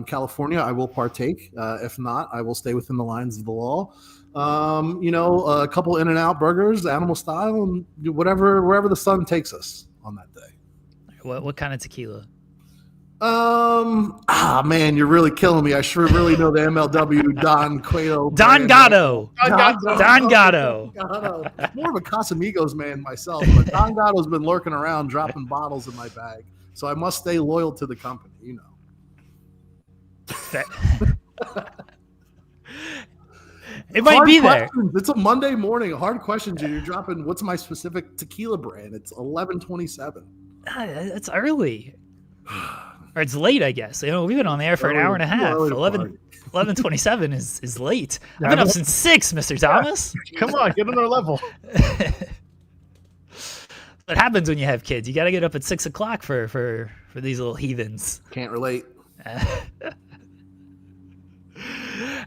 California, I will partake. If not, I will stay within the lines of the law. A couple In-N-Out burgers, animal style, and wherever the sun takes us on that day. What kind of tequila? Man, you're really killing me. I sure really know the MLW Don Cueto. Don Gatto. More of a Casamigos man myself, but Don Gatto's been lurking around dropping bottles in my bag, so I must stay loyal to the company, It might be there. It's a Monday morning. Hard questions. You're dropping. What's my specific tequila brand? It's 11:27. It's early. Or it's late, I guess. We've been on the air for an hour and a half. 11:27 is late. I've been up since 6, Mr. Thomas. Come on, get another level. What happens when you have kids? You got to get up at 6 o'clock for these little heathens. Can't relate.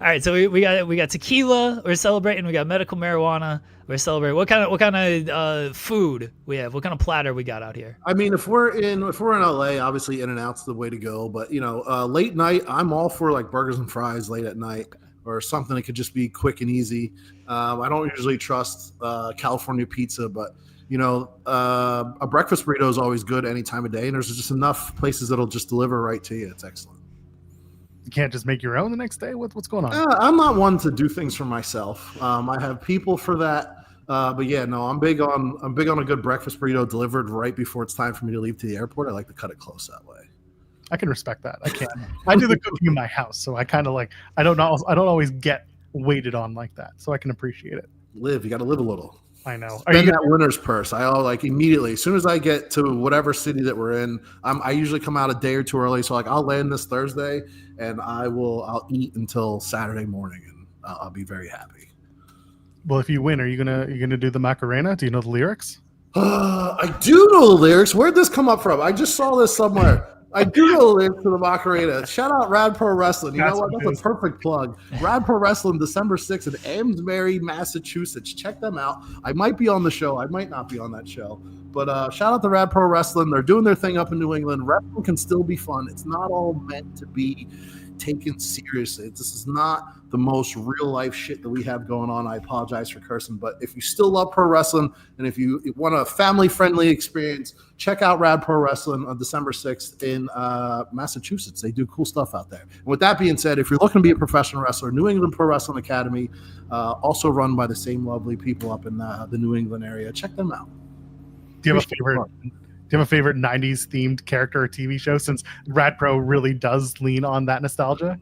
All right, so we got tequila. We're celebrating. We got medical marijuana. We're celebrating. What kind of food we have? What kind of platter we got out here? I mean, if we're in LA, obviously In-N-Out's the way to go. But late night, I'm all for like burgers and fries late at night, or something that could just be quick and easy. I don't usually trust California pizza, but a breakfast burrito is always good any time of day, and there's just enough places that'll just deliver right to you. It's excellent. You can't just make your own the next day? What's going on? I'm not one to do things for myself. I have people for that. But yeah, no, I'm big on a good breakfast burrito delivered right before it's time for me to leave to the airport. I like to cut it close that way. I can respect that. I can. I do the cooking in my house, so I kind of I don't always get waited on like that, so I can appreciate it. You got to live a little. I know. Spend that winner's purse. Immediately, as soon as I get to whatever city that we're in, I usually come out a day or two early. So I'll land this Thursday, and I'll eat until Saturday morning, and I'll be very happy. Well, if you win, are you gonna do the Macarena? Do you know the lyrics? I do know the lyrics. Where'd this come up from? I just saw this somewhere. I do know the lyrics to the Macarena. Shout out Rad Pro Wrestling. You know what? That's a perfect plug. Rad Pro Wrestling, December 6th in Amesbury, Massachusetts. Check them out. I might be on the show. I might not be on that show. But shout out to Rad Pro Wrestling. They're doing their thing up in New England. Wrestling can still be fun. It's not all meant to be taken seriously. This is not the most real life shit that we have going on. I apologize for cursing, but if you still love pro wrestling and if you want a family friendly experience, check out Rad Pro Wrestling on December 6th in Massachusetts. They do cool stuff out there. And with that being said, if you're looking to be a professional wrestler, New England Pro Wrestling Academy, also run by the same lovely people up in the New England area. Check them out. Do you have a favorite 90s themed character or TV show, since Rad Pro really does lean on that nostalgia?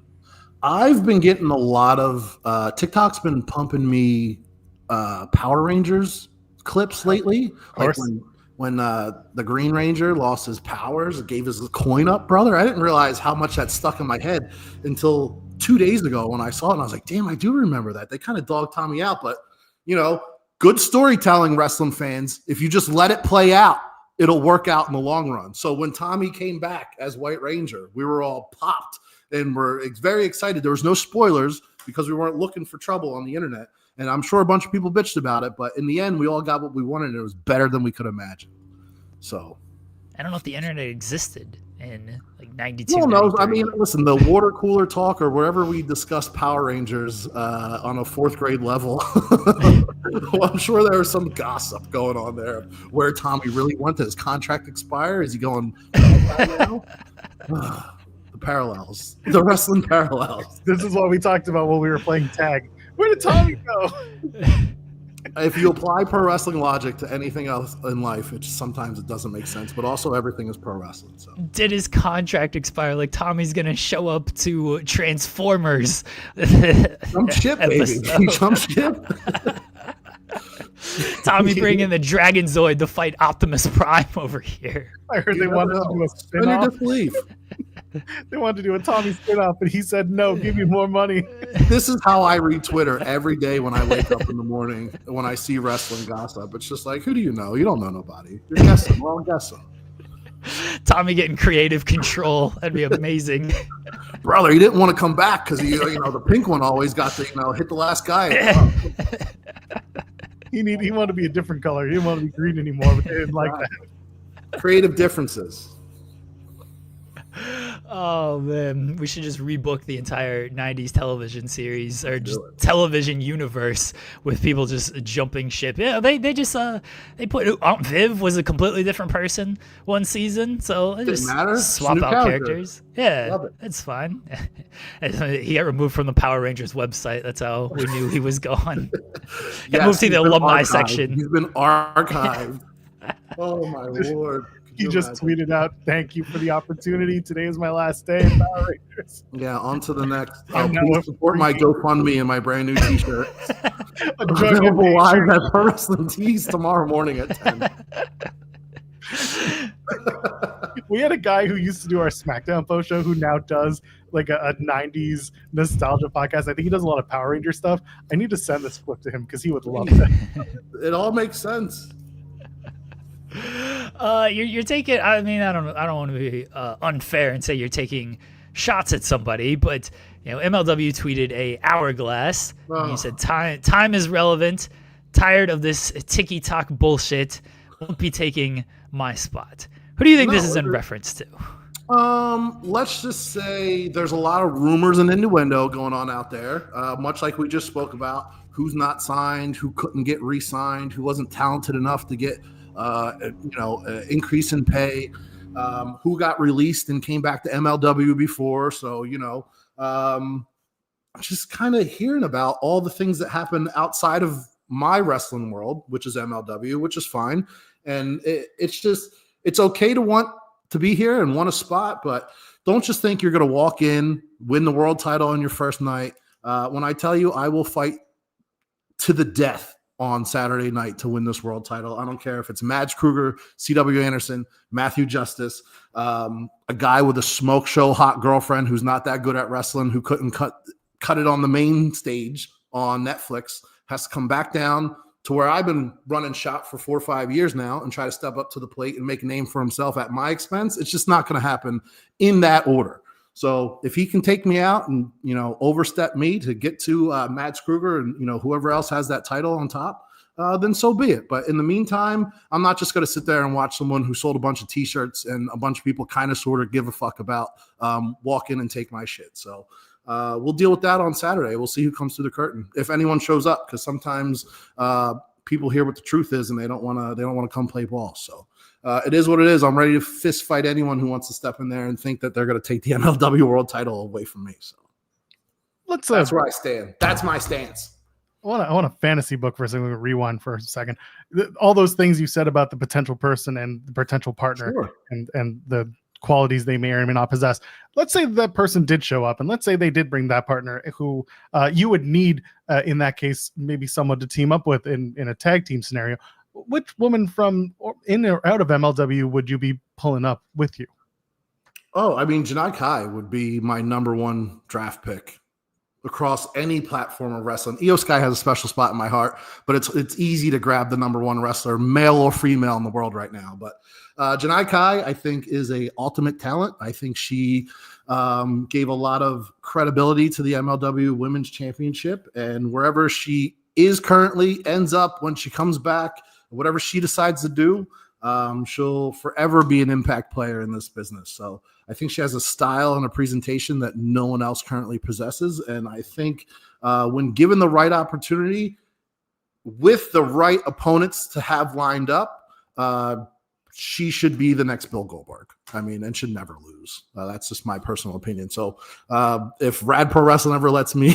I've been getting a lot of TikTok's been pumping me Power Rangers clips lately. Like when the Green Ranger lost his powers, gave his coin up, brother. I didn't realize how much that stuck in my head until 2 days ago when I saw it, and I was like, damn, I do remember that. They kind of dogged Tommy out, but good storytelling, wrestling fans. If you just let it play out, it'll work out in the long run. So when Tommy came back as White Ranger, we were all popped and we're very excited. There was no spoilers because we weren't looking for trouble on the internet. And I'm sure a bunch of people bitched about it, but in the end, we all got what we wanted, and it was better than we could imagine. So I don't know if the internet existed in like 92. No, 93. I mean, listen, the water cooler talk or wherever we discussed Power Rangers on a fourth grade level, well, I'm sure there was some gossip going on there where Tommy really went. Did his contract expire? Is he going now? The parallels, the wrestling parallels. This is what we talked about when we were playing tag. Where did Tommy go? If you apply pro wrestling logic to anything else in life, sometimes it doesn't make sense, but also everything is pro wrestling. So did his contract expire? Like Tommy's gonna show up to Transformers? Jump ship, baby. Jump ship. Tommy bringing the Dragon Zoid to fight Optimus Prime over here. I heard they wanted to do a spin-off. Just leave. They wanted to do a Tommy spin-off, but he said, no, give me more money. This is how I read Twitter every day when I wake up in the morning, when I see wrestling gossip. It's just like, who do you know? You don't know nobody. You're guessing. We're all guessing. Tommy getting creative control. That'd be amazing. Brother, he didn't want to come back because the pink one always got to hit the last guy. He wanted to be a different color. He didn't want to be green anymore, but they didn't like that. Creative differences. Oh man, we should just rebook the entire 90s television series or just television universe with people just jumping ship. Yeah, they put Aunt Viv was a completely different person one season, so they just swap out characters. Yeah, it's fine. He got removed from the Power Rangers website. That's how we knew he was gone. He moved to the alumni section. He's been archived. Oh my Lord. He just tweeted out, "Thank you for the opportunity. Today is my last day at Power Rangers." Yeah, on to the next. Please support my GoFundMe and my brand new T-shirt. Available live at Pro Wrestling Tees tomorrow morning at 10. We had a guy who used to do our SmackDown post show who now does like a 90s nostalgia podcast. I think he does a lot of Power Ranger stuff. I need to send this clip to him because he would love it. It all makes sense. You're taking. I mean, I don't want to be unfair and say you're taking shots at somebody, but MLW tweeted a hourglass. And you said time is relevant. Tired of this ticky-tock bullshit. Won't be taking my spot. Who do you think this is in reference to? Let's just say there's a lot of rumors and innuendo going on out there. Much like we just spoke about, who's not signed, who couldn't get re-signed, who wasn't talented enough to get increase in pay, who got released and came back to MLW before. So, just kind of hearing about all the things that happen outside of my wrestling world, which is MLW, which is fine. And it's okay to want to be here and want a spot, but don't just think you're going to walk in, win the world title on your first night. When I tell you I will fight to the death on Saturday night to win this world title. I don't care if it's Mads Kruger, C.W. Anderson, Matthew Justice, a guy with a smoke show hot girlfriend who's not that good at wrestling, who couldn't cut it on the main stage on Netflix, has to come back down to where I've been running shop for 4 or 5 years now and try to step up to the plate and make a name for himself at my expense. It's just not going to happen in that order. So if he can take me out and, overstep me to get to Mads Kruger and, whoever else has that title on top, then so be it. But in the meantime, I'm not just going to sit there and watch someone who sold a bunch of T-shirts and a bunch of people kind of sort of give a fuck about walk in and take my shit. So we'll deal with that on Saturday. We'll see who comes through the curtain, if anyone shows up, because sometimes people hear what the truth is and they don't want to come play ball. So it is what it is. I'm ready to fist fight anyone who wants to step in there and think that they're going to take the MLW World Title away from me. So that's where I stand. That's my stance. I want a fantasy book for a second. We'll rewind for a second. All those things you said about the potential person and the potential partner, sure, and the qualities they may or may not possess. Let's say that person did show up, and let's say they did bring that partner who you would need in that case maybe someone to team up with in a tag team scenario. Which woman from in or out of MLW would you be pulling up with you? Oh, I mean, Janai Kai would be my number one draft pick across any platform of wrestling. Io Sky has a special spot in my heart, but it's easy to grab the number one wrestler, male or female, in the world right now. But Janai Kai, I think, is a ultimate talent. I think she gave a lot of credibility to the MLW Women's Championship, and wherever she is currently ends up when she comes back, whatever she decides to do, she'll forever be an impact player in this business. So I think she has a style and a presentation that no one else currently possesses. And I think when given the right opportunity with the right opponents to have lined up, she should be the next Bill Goldberg. I mean, and should never lose. That's just my personal opinion. So if Rad Pro Wrestling ever lets me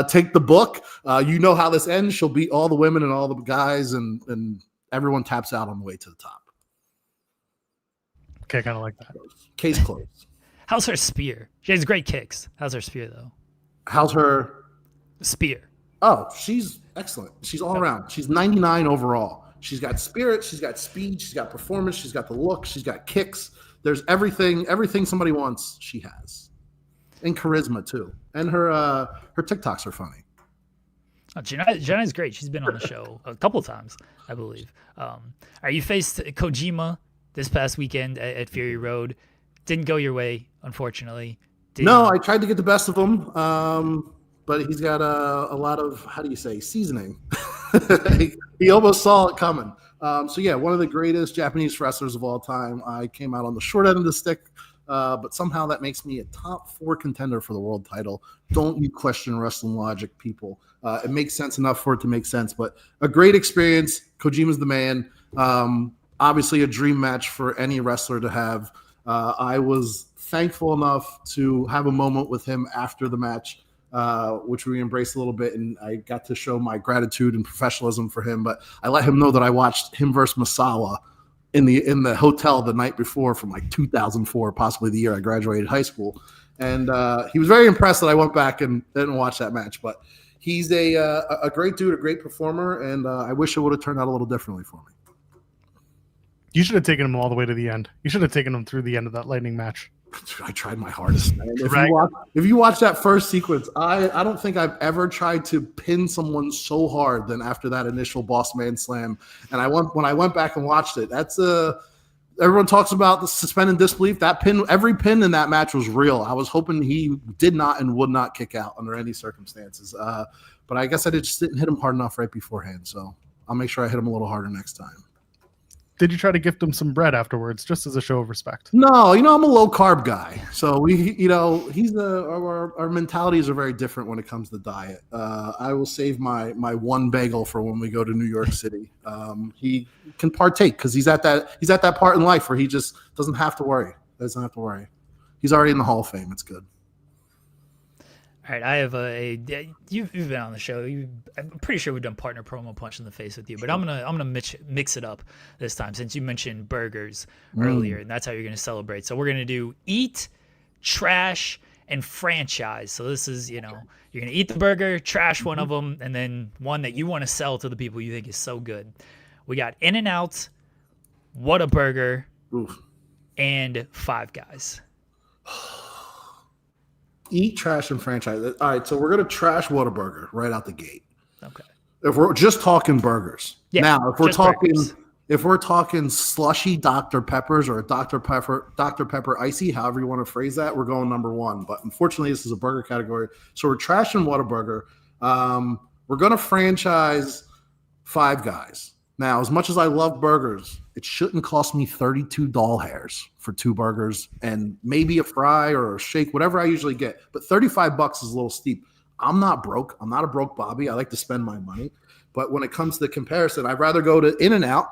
take the book, how this ends. She'll beat all the women and all the guys, and everyone taps out on the way to the top. Okay, kind of like that. Case closed. How's her spear? She has great kicks. How's her spear, though? How's her spear? Oh, she's excellent. She's all around. She's 99 overall. She's got spirit. She's got speed. She's got performance. She's got the look. She's got kicks. There's everything somebody wants, she has. And charisma, too. And her TikToks are funny. Oh, Jenna's great. She's been on the show a couple times, I believe. You faced Kojima this past weekend at Fury Road. Didn't go your way, unfortunately. No, I tried to get the best of him, but he's got a lot of, seasoning. He almost saw it coming. One of the greatest Japanese wrestlers of all time. I came out on the short end of the stick, but somehow that makes me a top 4 contender for the world title. Don't you question wrestling logic, people. It makes sense enough for it to make sense, but a great experience. Kojima's the man. Obviously a dream match for any wrestler to have. I was thankful enough to have a moment with him after the match, which we embraced a little bit, and I got to show my gratitude and professionalism for him. But I let him know that I watched him versus Masawa in the hotel the night before from 2004, possibly the year I graduated high school, and he was very impressed that I went back and didn't watch that match. But he's a great dude, a great performer, and I wish it would have turned out a little differently for me. You should have taken him all the way to the end. You should have taken him through the end of that Lightning match. I tried my hardest, man. If you watch that first sequence, I don't think I've ever tried to pin someone so hard than after that initial Boss Man Slam. And when I went back and watched it, that's everyone talks about the suspended disbelief. That pin, every pin in that match was real. I was hoping he did not and would not kick out under any circumstances. But I guess I just didn't hit him hard enough right beforehand. So I'll make sure I hit him a little harder next time. Did you try to gift him some bread afterwards, just as a show of respect? No, I'm a low carb guy, so our mentalities are very different when it comes to diet. I will save my one bagel for when we go to New York City. He can partake because he's at that part in life where he just doesn't have to worry. He's already in the Hall of Fame. It's good. All right, I have you've been on the show. I'm pretty sure we've done partner promo punch in the face with you, but I'm gonna mix it up this time since you mentioned burgers earlier, and that's how you're gonna celebrate. So we're gonna do eat, trash, and franchise. So this is, you're going to eat the burger, trash one of them, and then one that you want to sell to the people you think is so good. We got In-N-Out, Whataburger, and Five Guys. Eat, trash, and franchise. All right, so we're going to trash Whataburger right out the gate. Okay. If we're just talking burgers. Yeah, now, if we're talking burgers. If we're talking slushy Dr. Peppers or a Dr. Pepper Icy, however you want to phrase that, we're going number one. But unfortunately, this is a burger category. So we're trashing Whataburger. We're going to franchise Five Guys. Now, as much as I love burgers, it shouldn't cost me 32 doll hairs for 2 burgers and maybe a fry or a shake, whatever I usually get. But $35 is a little steep. I'm not broke. I'm not a broke Bobby. I like to spend my money. But when it comes to the comparison, I'd rather go to In-N-Out.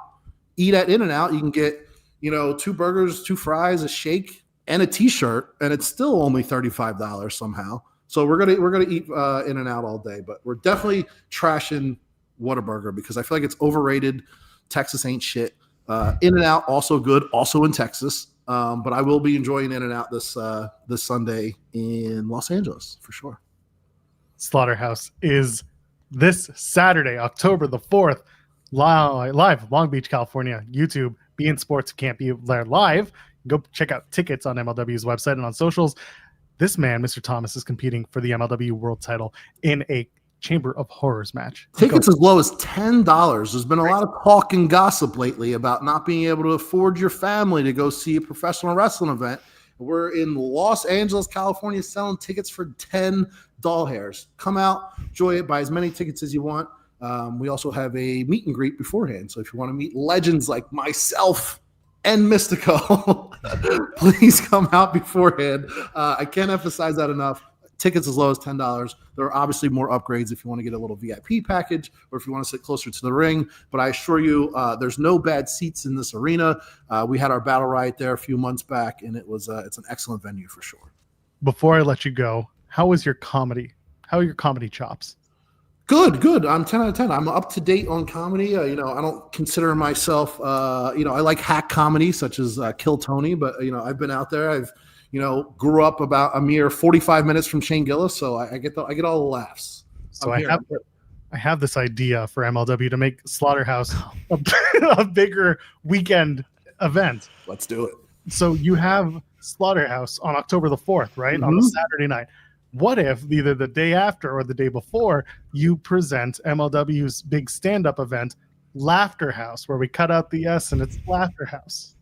Eat at In-N-Out, you can get, 2 burgers, 2 fries, a shake, and a T-shirt, and it's still only $35 somehow. So we're gonna eat In-N-Out all day, but we're definitely trashing Whataburger because I feel like it's overrated. Texas ain't shit. In-N-Out also good, also in Texas. But I will be enjoying In-N-Out this Sunday in Los Angeles for sure. Slaughterhouse is this Saturday, October the 4th. Live, Long Beach, California, YouTube, beIN Sports. Can't be there live. Go check out tickets on MLW's website and on socials. This man, Mr. Thomas, is competing for the MLW World Title in a Chamber of Horrors match. Tickets as low as $10. There's been a lot of talk and gossip lately about not being able to afford your family to go see a professional wrestling event. We're in Los Angeles, California, selling tickets for 10 doll hairs. Come out, enjoy it, buy as many tickets as you want. We also have a meet and greet beforehand. So if you want to meet legends like myself and Mystico, please come out beforehand. I can't emphasize that enough. Tickets as low as $10. There are obviously more upgrades if you want to get a little VIP package or if you want to sit closer to the ring. But I assure you, there's no bad seats in this arena. We had our Battle Riot there a few months back, and it's an excellent venue for sure. Before I let you go, how was your comedy? How are your comedy chops? Good. I'm 10 out of 10. I'm up to date on comedy. I don't consider myself, I like hack comedy such as Kill Tony, but, I've been out there. I've, grew up about a mere 45 minutes from Shane Gillis. So I get all the laughs. So I have this idea for MLW to make Slaughterhouse a bigger weekend event. Let's do it. So you have Slaughterhouse on October the 4th, right? On a Saturday night. What if either the day after or the day before you present MLW's big stand-up event, Laughter House, where we cut out the S and it's Laughter House?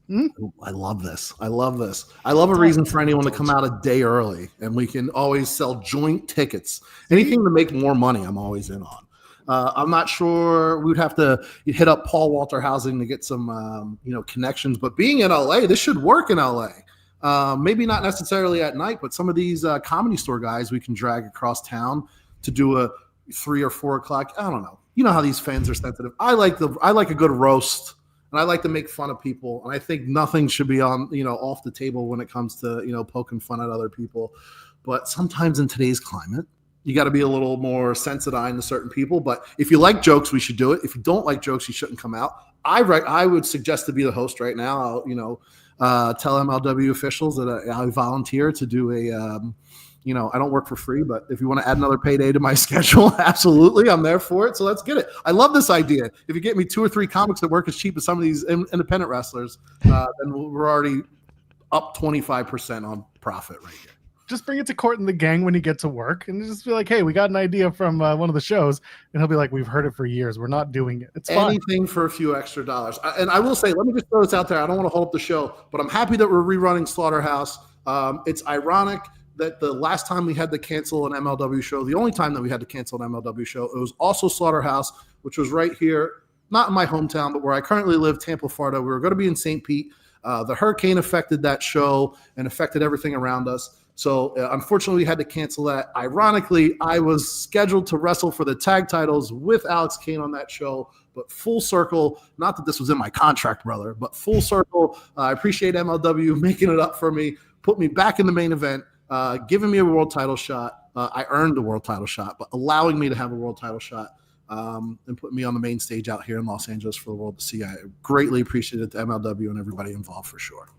I love this. I love a reason for anyone to come out a day early, and we can always sell joint tickets. Anything to make more money, I'm always in on. I'm not sure we'd have to hit up Paul Walter Housing to get some, connections. But being in LA, this should work in LA. Maybe not necessarily at night, but some of these comedy store guys we can drag across town to do a 3 or 4 o'clock. I don't know. You know how these fans are sensitive. I like a good roast, and I like to make fun of people. And I think nothing should be on, off the table when it comes to, poking fun at other people. But sometimes in today's climate, you got to be a little more sensitive to certain people. But if you like jokes, we should do it. If you don't like jokes, you shouldn't come out. I would suggest to be the host right now. Tell MLW officials that I volunteer to do I don't work for free, but if you want to add another payday to my schedule, absolutely, I'm there for it. So let's get it. I love this idea. If you get me 2 or 3 comics that work as cheap as some of these independent wrestlers, then we're already up 25% on profit right here. Just bring it to Court and the gang when you get to work and just be like, hey, we got an idea from one of the shows. And he'll be like, we've heard it for years. We're not doing it. It's fine. Anything for a few extra dollars. And I will say, let me just throw this out there. I don't want to hold up the show, but I'm happy that we're rerunning Slaughterhouse. It's ironic that the last time we had to cancel an MLW show, the only time that we had to cancel an MLW show, it was also Slaughterhouse, which was right here, not in my hometown, but where I currently live, Tampa, Florida. We were going to be in St. Pete. The hurricane affected that show and affected everything around us. So unfortunately, we had to cancel that. Ironically, I was scheduled to wrestle for the tag titles with Alex Kane on that show, but full circle, not that this was in my contract, brother, but full circle. I appreciate MLW making it up for me, put me back in the main event, giving me a world title shot. I earned the world title shot, but allowing me to have a world title shot and putting me on the main stage out here in Los Angeles for the world to see. I greatly appreciate it to MLW and everybody involved for sure.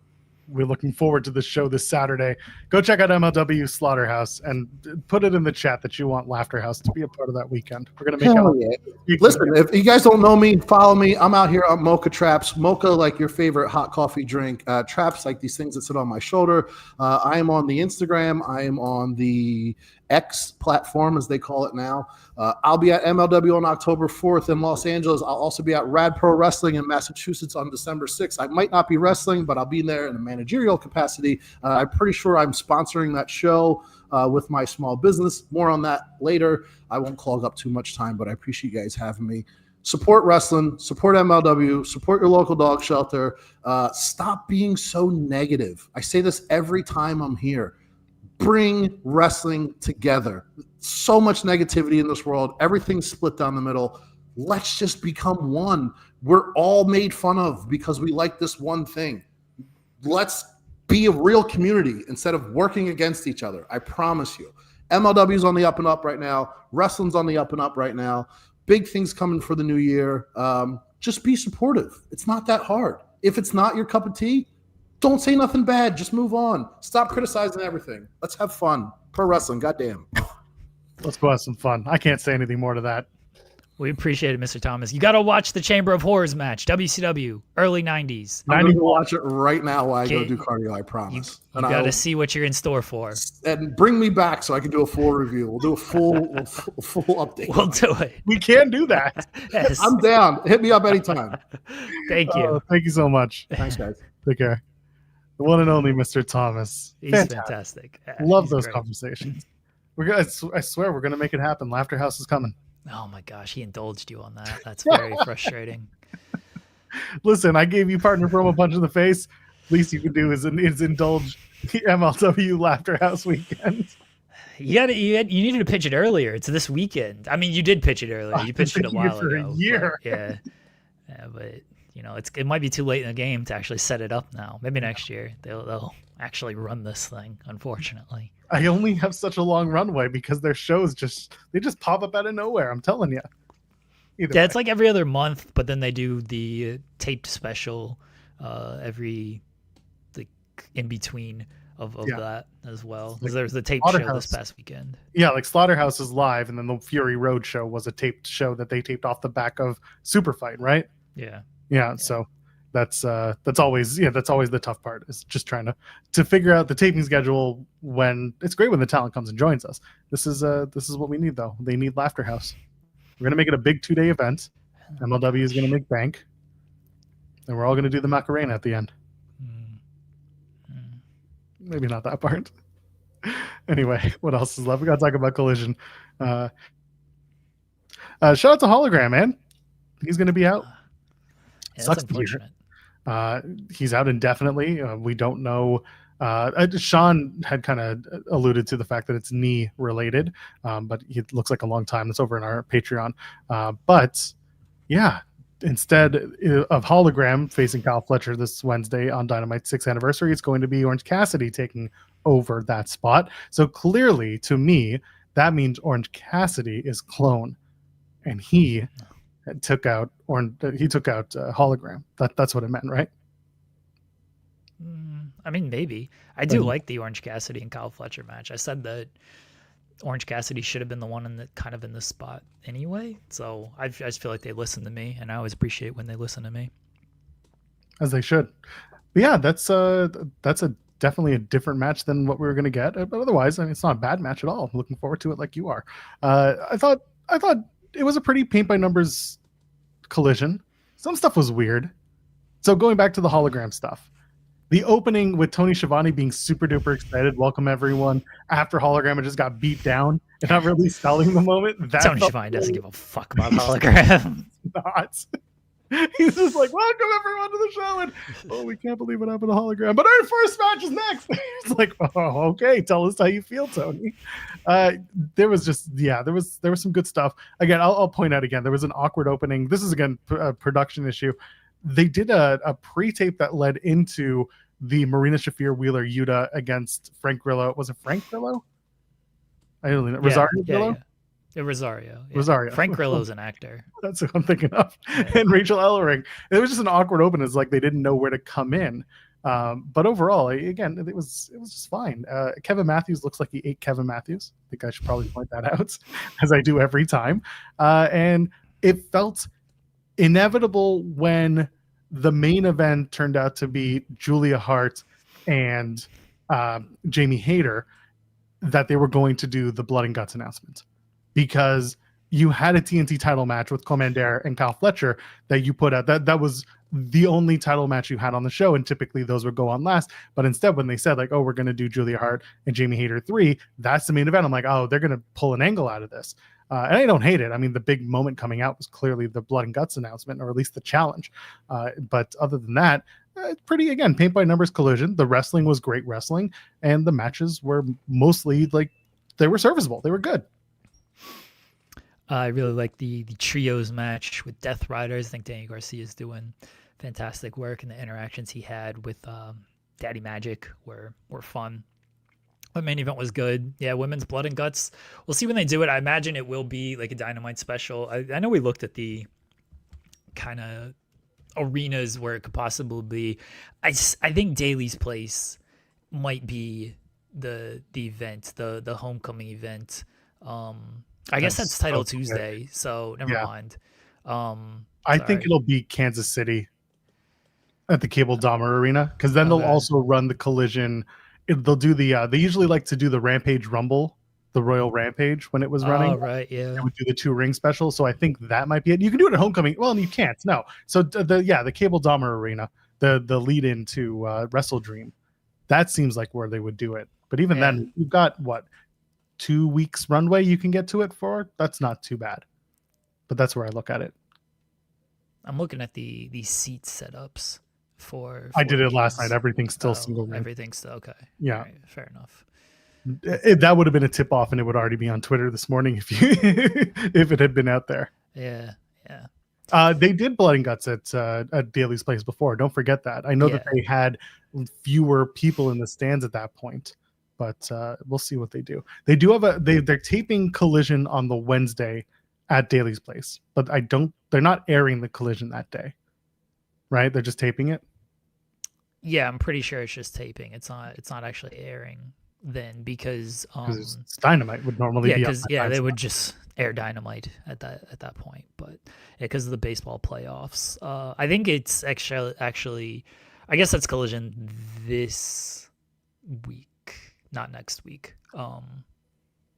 we're looking forward to this show this Saturday. Go check out MLW Slaughterhouse and put it in the chat that you want Laughter House to be a part of that weekend. We're going to make it. Listen, if you guys don't know me, follow me. I'm out here on Mocha Traps. Mocha, like your favorite hot coffee drink. Traps, like these things that sit on my shoulder. I am on the Instagram. I am on the X platform, as they call it now. I'll be at MLW on October 4th in Los Angeles. I'll also be at Rad Pro Wrestling in Massachusetts on December 6th. I might not be wrestling, but I'll be there in a managerial capacity. I'm pretty sure I'm sponsoring that show with my small business. More on that later. I won't clog up too much time, but I appreciate you guys having me. Support wrestling, support MLW, support your local dog shelter. Stop being so negative. I say this every time I'm here. Bring wrestling together. So much negativity in this world. Everything's split down the middle. Let's just become one. We're all made fun of because we like this one thing. Let's be a real community instead of working against each other. I promise you. MLW's on the up and up right now. Wrestling's on the up and up right now. Big things coming for the new year. Just be supportive. It's not that hard. If it's not your cup of tea, don't say nothing bad. Just move on. Stop criticizing everything. Let's have fun. Pro wrestling, goddamn. Let's go have some fun. I can't say anything more to that. We appreciate it, Mr. Thomas. You got to watch the Chamber of Horrors match, WCW, early 90s. I'm going to watch it right now while I go do cardio, I promise. You got to see what you're in store for. And bring me back so I can do a full review. We'll do a full update. We'll do it. We can do that. Yes. I'm down. Hit me up anytime. Thank you. Thank you so much. Thanks, guys. Take care. The one and only Mr. Thomas. He's fantastic. Love those conversations. I swear we're going to make it happen. Laughter House is coming. Oh my gosh, he indulged you on that. That's very frustrating. Listen, I gave you partner promo punch in the face. Least you can do is indulge the MLW Laughter House weekend. You needed to pitch it earlier. It's this weekend. I mean, you did pitch it earlier. You pitched it a while for ago. A year. But you know, it might be too late in the game to actually set it up now. Maybe next year they'll actually run this thing. Unfortunately, I only have such a long runway because their shows just pop up out of nowhere. I'm telling you. It's like every other month, but then they do the taped special every in between of that as well. Because there's the taped show this past weekend. Yeah, like Slaughterhouse is live, and then the Fury Road show was a taped show that they taped off the back of Super Fight, right? Yeah. So that's always the tough part, is just trying to figure out the taping schedule. When it's great when the talent comes and joins us. This is what we need, though. They need Laughter House. We're gonna make it a big 2-day event. MLW is gonna make bank, and we're all gonna do the Macarena at the end. Maybe not that part. Anyway, what else is left? We gotta talk about Collision. Shout out to Hologram, man. He's gonna be out. Yeah, that's unfortunate. He's out indefinitely. We don't know. Sean had kind of alluded to the fact that it's knee related, but it looks like a long time. That's over in our Patreon. But yeah, instead of Hologram facing Kyle Fletcher this Wednesday on Dynamite's 6th anniversary, it's going to be Orange Cassidy taking over that spot. So clearly, to me, that means Orange Cassidy is clone, and he took out Hologram. That's what it meant, right? I mean, maybe. I do like the Orange Cassidy and Kyle Fletcher match. I said that Orange Cassidy should have been the one in this spot anyway. So I just feel like they listen to me, and I always appreciate when they listen to me. As they should. But yeah, that's definitely a different match than what we were going to get. But otherwise, I mean, it's not a bad match at all. I'm looking forward to it like you are. I thought it was a pretty paint by numbers Collision. Some stuff was weird. So going back to the Hologram stuff. The opening with Tony Schiavone being super duper excited, welcome everyone, after Hologram just got beat down and not really selling the moment. Tony Schiavone doesn't give a fuck about Hologram. Not. He's just like, welcome everyone to the show, and we can't believe what happened to Hologram, but our first match is next. It's like, oh, okay, tell us how you feel, Tony. There was some good stuff. Again, I'll point out again, there was an awkward opening. This is again a production issue. They did a pre-tape that led into the Marina Shafir Wheeler Yuta against Frank Grillo. Was it Frank Grillo? I don't know. Rosario Grillo? Yeah, Rosario. Yeah. Rosario. Frank Grillo's an actor. That's what I'm thinking of. Yeah. And Rachel Ellering. It was just an awkward open. It's like they didn't know where to come in. But overall, again, it was just fine. Kevin Matthews looks like he ate Kevin Matthews. I think I should probably point that out, as I do every time. And it felt inevitable when the main event turned out to be Julia Hart and Jamie Hayter, that they were going to do the Blood and Guts announcement, because you had a TNT title match with Commander and Kyle Fletcher that you put out. That was the only title match you had on the show, and typically those would go on last. But instead, when they said like, "Oh, we're going to do Julia Hart and Jamie Hayter 3," that's the main event. I'm like, "Oh, they're going to pull an angle out of this." And I don't hate it. I mean, the big moment coming out was clearly the Blood and Guts announcement, or at least the challenge. But other than that, pretty, again, paint by numbers collision. The wrestling was great wrestling, and the matches were mostly like, they were serviceable. They were good. I really like the trios match with Death Riders. I think Danny Garcia is doing fantastic work, and the interactions he had with Daddy Magic were fun. The main event was good. Yeah, women's Blood and Guts. We'll see when they do it. I imagine it will be like a Dynamite special. I know we looked at the kind of arenas where it could possibly be. I think Daly's Place might be the event, the homecoming event. I guess that's Title Tuesday, so never mind. I think it'll be Kansas City at the Cable Dahmer Arena, because then they'll also run the Collision. They'll do the they usually like to do the Rampage Rumble, the Royal Rampage, when it was running. Oh, right, yeah. They would do the 2 ring special, so I think that might be it. You can do it at Homecoming. Well, you can't. No. So the Cable Dahmer Arena, the lead into Wrestle Dream, that seems like where they would do it. But even then, you've got what, 2 weeks runway you can get to it for. That's not too bad. But that's where I look at it. I'm looking at the seat setups for I did it last night. Everything's still single ring. Everything's still okay. Yeah, right, fair enough. That would have been a tip off, and it would already be on Twitter this morning if you if it had been out there. Yeah. They did Blood and Guts at Daly's Place before. Don't forget that. I know that they had fewer people in the stands at that point, but we'll see what they do. They do have they're taping Collision on the Wednesday at Daly's Place, but they're not airing the Collision that day, right? They're just taping it. Yeah, I'm pretty sure it's just taping. It's not actually airing then, because it's Dynamite would normally be. They would just air Dynamite at that point. But because of the baseball playoffs, I think it's actually I guess that's Collision this week, not next week.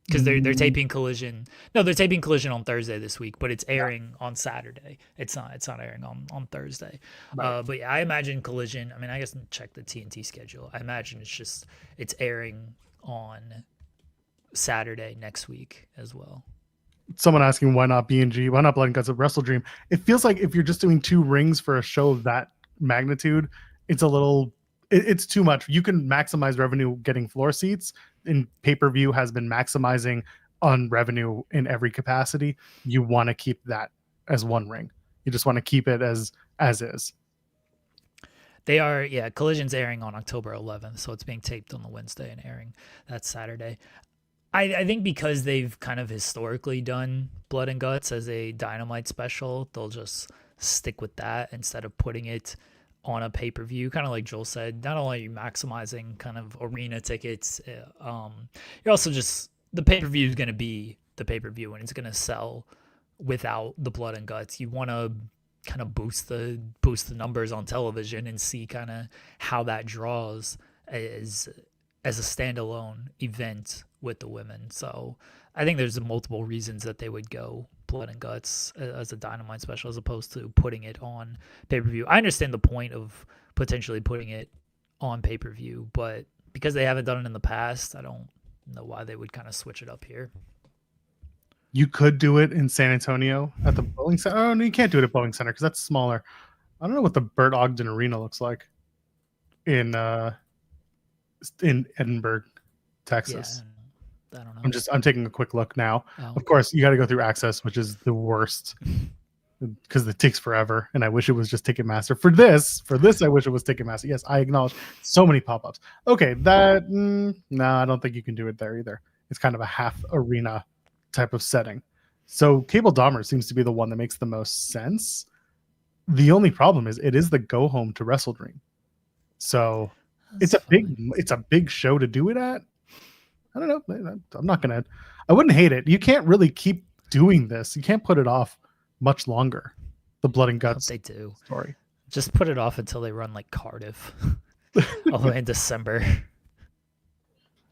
Because they're taping Collision. No, they're taping Collision on Thursday this week, but it's airing on Saturday. It's not airing on Thursday. Right. But yeah, I imagine Collision. I mean, I guess check the TNT schedule. I imagine it's airing on Saturday next week as well. Someone asking why not B&G, why not Blood and Guts of Wrestle Dream? It feels like if you're just doing 2 rings for a show of that magnitude, it's a little. It's too much. You can maximize revenue getting floor seats, and pay-per-view has been maximizing on revenue in every capacity. You want to keep that as 1 ring. You just want to keep it as is. They are, Collision's airing on October 11th, so it's being taped on the Wednesday and airing that Saturday. I think because they've kind of historically done Blood and Guts as a Dynamite special, they'll just stick with that instead of putting it on a pay-per-view. Kind of like Joel said, not only are you maximizing kind of arena tickets, you're also just, the pay-per-view is going to be the pay-per-view, and it's going to sell without the Blood and Guts. You want to kind of boost the numbers on television and see kind of how that draws as a standalone event with the women. So I think there's multiple reasons that they would go Blood and Guts as a Dynamite special as opposed to putting it on pay-per-view. I understand the point of potentially putting it on pay-per-view, but because they haven't done it in the past, I don't know why they would kind of switch it up here. You could do it in San Antonio at the Boeing Center. Oh, no, you can't do it at Boeing Center because that's smaller. I don't know what the Burt Ogden Arena looks like in Edinburgh, Texas. Yeah, I don't know. I'm taking a quick look now. Oh. Of course, you got to go through Access, which is the worst because it takes forever. And I wish it was just Ticketmaster. For this, I wish it was Ticketmaster. Yes, I acknowledge so many pop-ups. Okay, I don't think you can do it there either. It's kind of a half arena type of setting. So Cable Dahmer seems to be the one that makes the most sense. The only problem is it is the go home to Wrestle Dream. So That's it's a big show to do it at. I don't know. I wouldn't hate it. You can't really keep doing this. You can't put it off much longer. The blood and guts they do. story. Just put it off until they run like Cardiff all the way in December.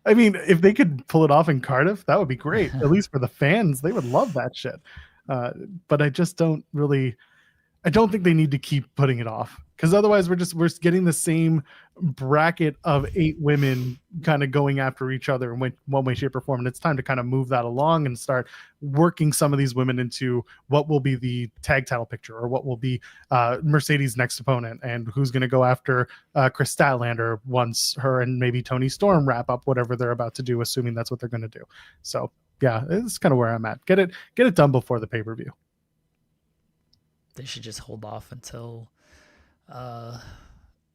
I mean, if they could pull it off in Cardiff, that would be great. At least for the fans, they would love that shit. But I just don't really. I don't think they need to keep putting it off, because otherwise we're getting the same bracket of 8 women kind of going after each other in one way, shape, or form. And it's time to kind of move that along and start working some of these women into what will be the tag title picture, or what will be Mercedes' next opponent, and who's going to go after Chris Statlander once her and maybe Toni Storm wrap up whatever they're about to do, assuming that's what they're going to do. So yeah, it's kind of where I'm at. Get it done before the pay-per-view. They should just hold off until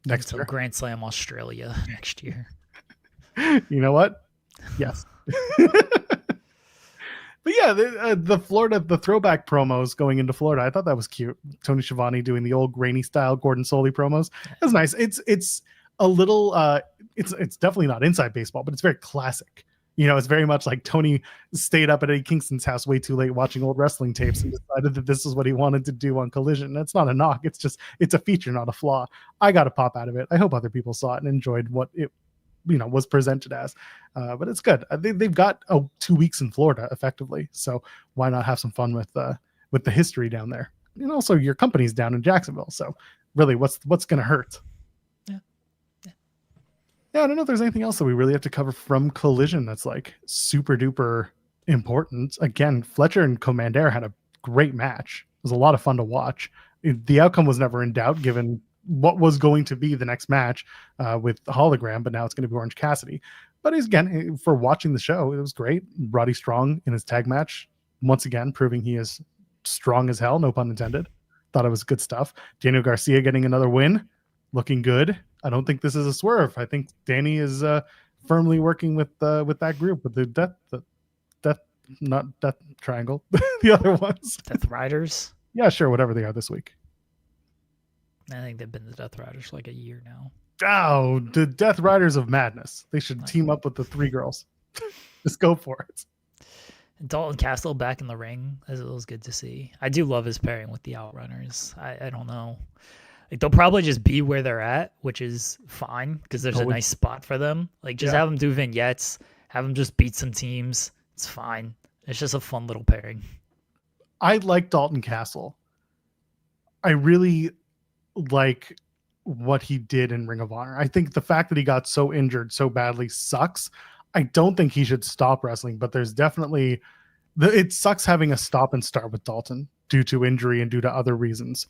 Next year. Grand Slam Australia next year. You know what? Yes. But yeah, the throwback promos going into Florida, I thought that was cute. Tony Schiavone doing the old grainy style Gordon Soley promos. That's nice. It's a little it's definitely not inside baseball, but it's very classic. You know, it's very much like Tony stayed up at Eddie Kingston's house way too late watching old wrestling tapes and decided that this is what he wanted to do on Collision. That's not a knock. It's a feature, not a flaw. I got a pop out of it. I hope other people saw it and enjoyed what it, was presented as. But it's good. They've got 2 weeks in Florida effectively. So why not have some fun with the history down there? And also your company's down in Jacksonville. So really what's going to hurt? Yeah, I don't know if there's anything else that we really have to cover from Collision that's like super duper important. Again, Fletcher and Commander had a great match. It was a lot of fun to watch. The outcome was never in doubt given what was going to be the next match with the hologram, but now it's going to be Orange Cassidy. But again, for watching the show, it was great. Roddy Strong in his tag match, once again, proving he is strong as hell, no pun intended. Thought it was good stuff. Daniel Garcia getting another win, looking good. I don't think this is a swerve. I think Danny is firmly working with that group, with the death triangle, the other ones. Death Riders? Yeah, sure, whatever they are this week. I think they've been the Death Riders for like a year now. Oh, the Death Riders of Madness. They should team up with the 3 girls. Just go for it. And Dalton Castle back in the ring. It was good to see. I do love his pairing with the Outrunners. I don't know. Like, they'll probably just be where they're at, which is fine because there's a nice spot for them. Like, just have them do vignettes, have them just beat some teams. It's fine. It's just a fun little pairing. I like Dalton Castle. I really like what he did in Ring of Honor. I think the fact that he got so injured so badly sucks. I don't think he should stop wrestling, but there's definitely it sucks having a stop and start with Dalton due to injury and due to other reasons.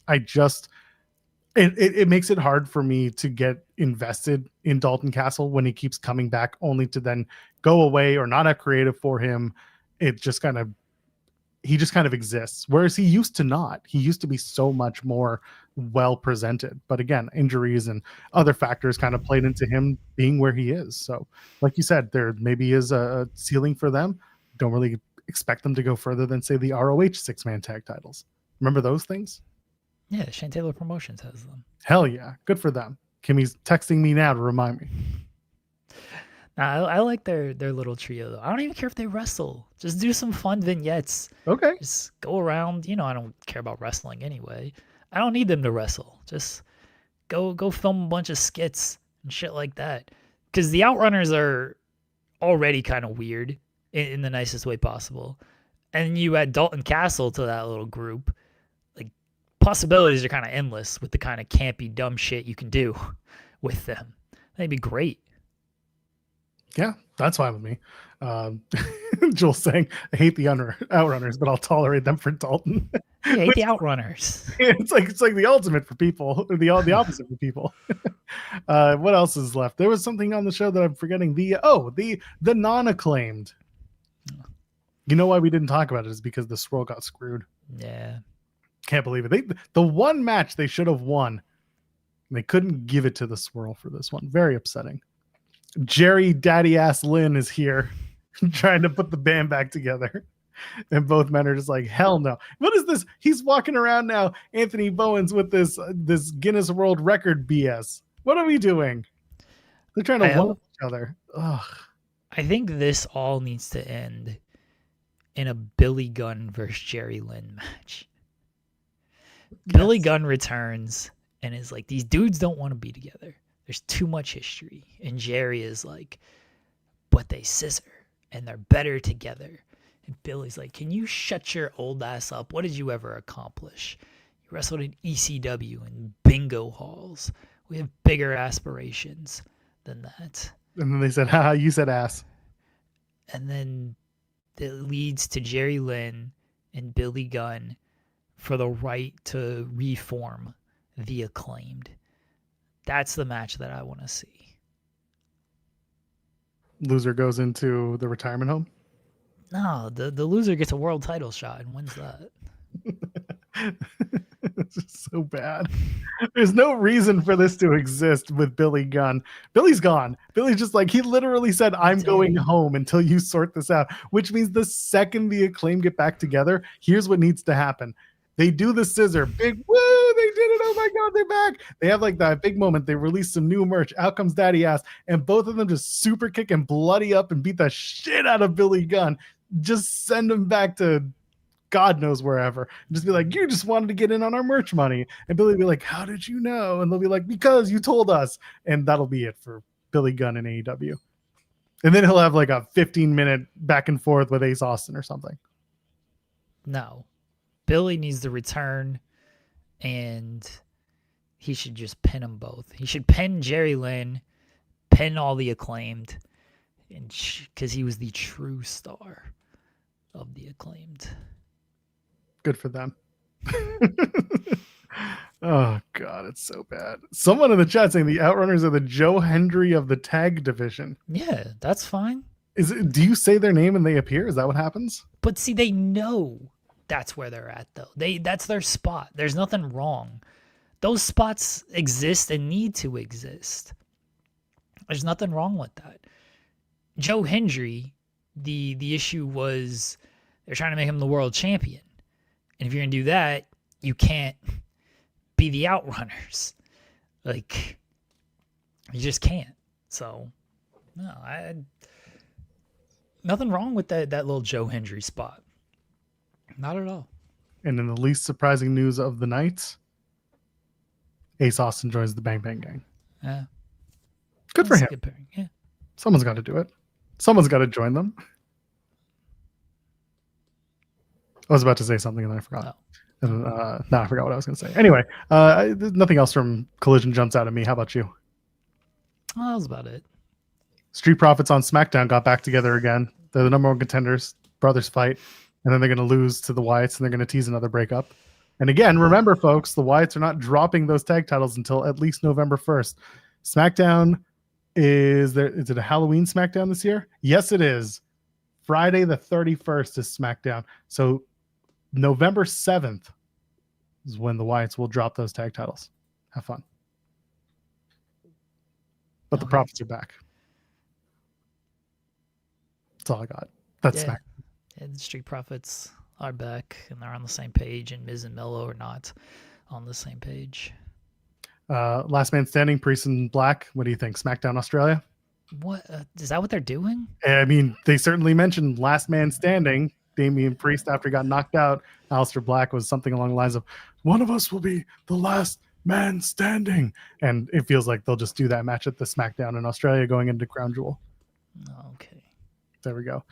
It makes it hard for me to get invested in Dalton Castle when he keeps coming back only to then go away or not have creative for him. He just kind of exists. Whereas he used to not. He used to be so much more well presented. But again, injuries and other factors kind of played into him being where he is. So like you said, there maybe is a ceiling for them. Don't really expect them to go further than say the ROH 6-man tag titles. Remember those things? Yeah, Shane Taylor Promotions has them. Hell yeah. Good for them. Kimmy's texting me now to remind me. I like their little trio, though. I don't even care if they wrestle. Just do some fun vignettes. Okay. Just go around. I don't care about wrestling anyway. I don't need them to wrestle. Just go film a bunch of skits and shit like that. Because the Outrunners are already kind of weird in the nicest way possible. And you add Dalton Castle to that little group. Possibilities are kind of endless with the kind of campy, dumb shit you can do with them. That'd be great. Yeah, that's fine with me. Joel's saying, I hate the Outrunners, but I'll tolerate them for Dalton. I hate the Outrunners. It's like the ultimate for people, or the opposite for people. What else is left? There was something on the show that I'm forgetting. The non-acclaimed. You know why we didn't talk about it is because the swirl got screwed. Yeah. Can't believe it. The one match they should have won, they couldn't give it to the swirl for this one. Very upsetting. Jerry Daddy Ass Lynn is here trying to put the band back together. And both men are just like, hell no. What is this? He's walking around now, Anthony Bowens, with this Guinness World Record BS. What are we doing? They're trying to one each other. Ugh. I think this all needs to end in a Billy Gunn versus Jerry Lynn match. Billy Gunn returns and is like, these dudes don't want to be together. There's too much history. And Jerry is like, but they scissor and they're better together. And Billy's like, can you shut your old ass up? What did you ever accomplish? You wrestled in ECW and bingo halls. We have bigger aspirations than that. And then they said, haha, you said ass. And then it leads to Jerry Lynn and Billy Gunn for the right to reform the Acclaimed. That's the match that I want to see. Loser goes into the retirement home? No, the loser gets a world title shot and wins that. It's just so bad. There's no reason for this to exist with Billy Gunn. Billy's gone. Billy's just like, he literally said, I'm going home until you sort this out, which means the second the Acclaim get back together, here's what needs to happen. They do the scissor. Big woo, they did it. Oh my God, they're back. They have like that big moment. They release some new merch. Out comes Daddy Ass. And both of them just super kick and bloody up and beat the shit out of Billy Gunn. Just send him back to God knows wherever. And just be like, you just wanted to get in on our merch money. And Billy will be like, how did you know? And they'll be like, because you told us. And that'll be it for Billy Gunn and AEW. And then he'll have like a 15-minute back and forth with Ace Austin or something. No. Billy needs to return, and he should just pin them both. He should pin Jerry Lynn, pin all the Acclaimed, and because he was the true star of the Acclaimed. Good for them. Oh God, it's so bad. Someone in the chat saying the Outrunners are the Joe Hendry of the tag division. Yeah, that's fine. Do you say their name and they appear? Is that what happens? But see, they know that's where they're at, though. That's their spot. There's nothing wrong. Those spots exist and need to exist. There's nothing wrong with that. Joe Hendry, the issue was they're trying to make him the world champion. And if you're going to do that, you can't be the Outrunners. Like, you just can't. So, no, nothing wrong with that little Joe Hendry spot. Not at all. And in the least surprising news of the night, Ace Austin joins the Bang Bang Gang. Yeah. Good for him. Good pairing. Yeah. Someone's got to do it. Someone's got to join them. I was about to say something and I forgot. Oh. I forgot what I was going to say. Anyway, nothing else from Collision jumps out at me. How about you? Well, that was about it. Street Profits on SmackDown got back together again. They're the number one contenders. Brothers fight. And then they're going to lose to the Wyatts and they're going to tease another breakup. And again, remember, folks, the Wyatts are not dropping those tag titles until at least November 1st. SmackDown is it a Halloween SmackDown this year? Yes, it is. Friday the 31st is SmackDown. So November 7th is when the Wyatts will drop those tag titles. Have fun. But the Profits are back. That's all I got. That's SmackDown. And the Street Profits are back, and they're on the same page, and Miz and Mello are not on the same page. Last Man Standing, Priest and Black. What do you think? SmackDown Australia? What is that what they're doing? I mean, they certainly mentioned Last Man Standing. Damian Priest, after he got knocked out, Aleister Black was something along the lines of, one of us will be the last man standing. And it feels like they'll just do that match at the SmackDown in Australia going into Crown Jewel. Okay. There we go.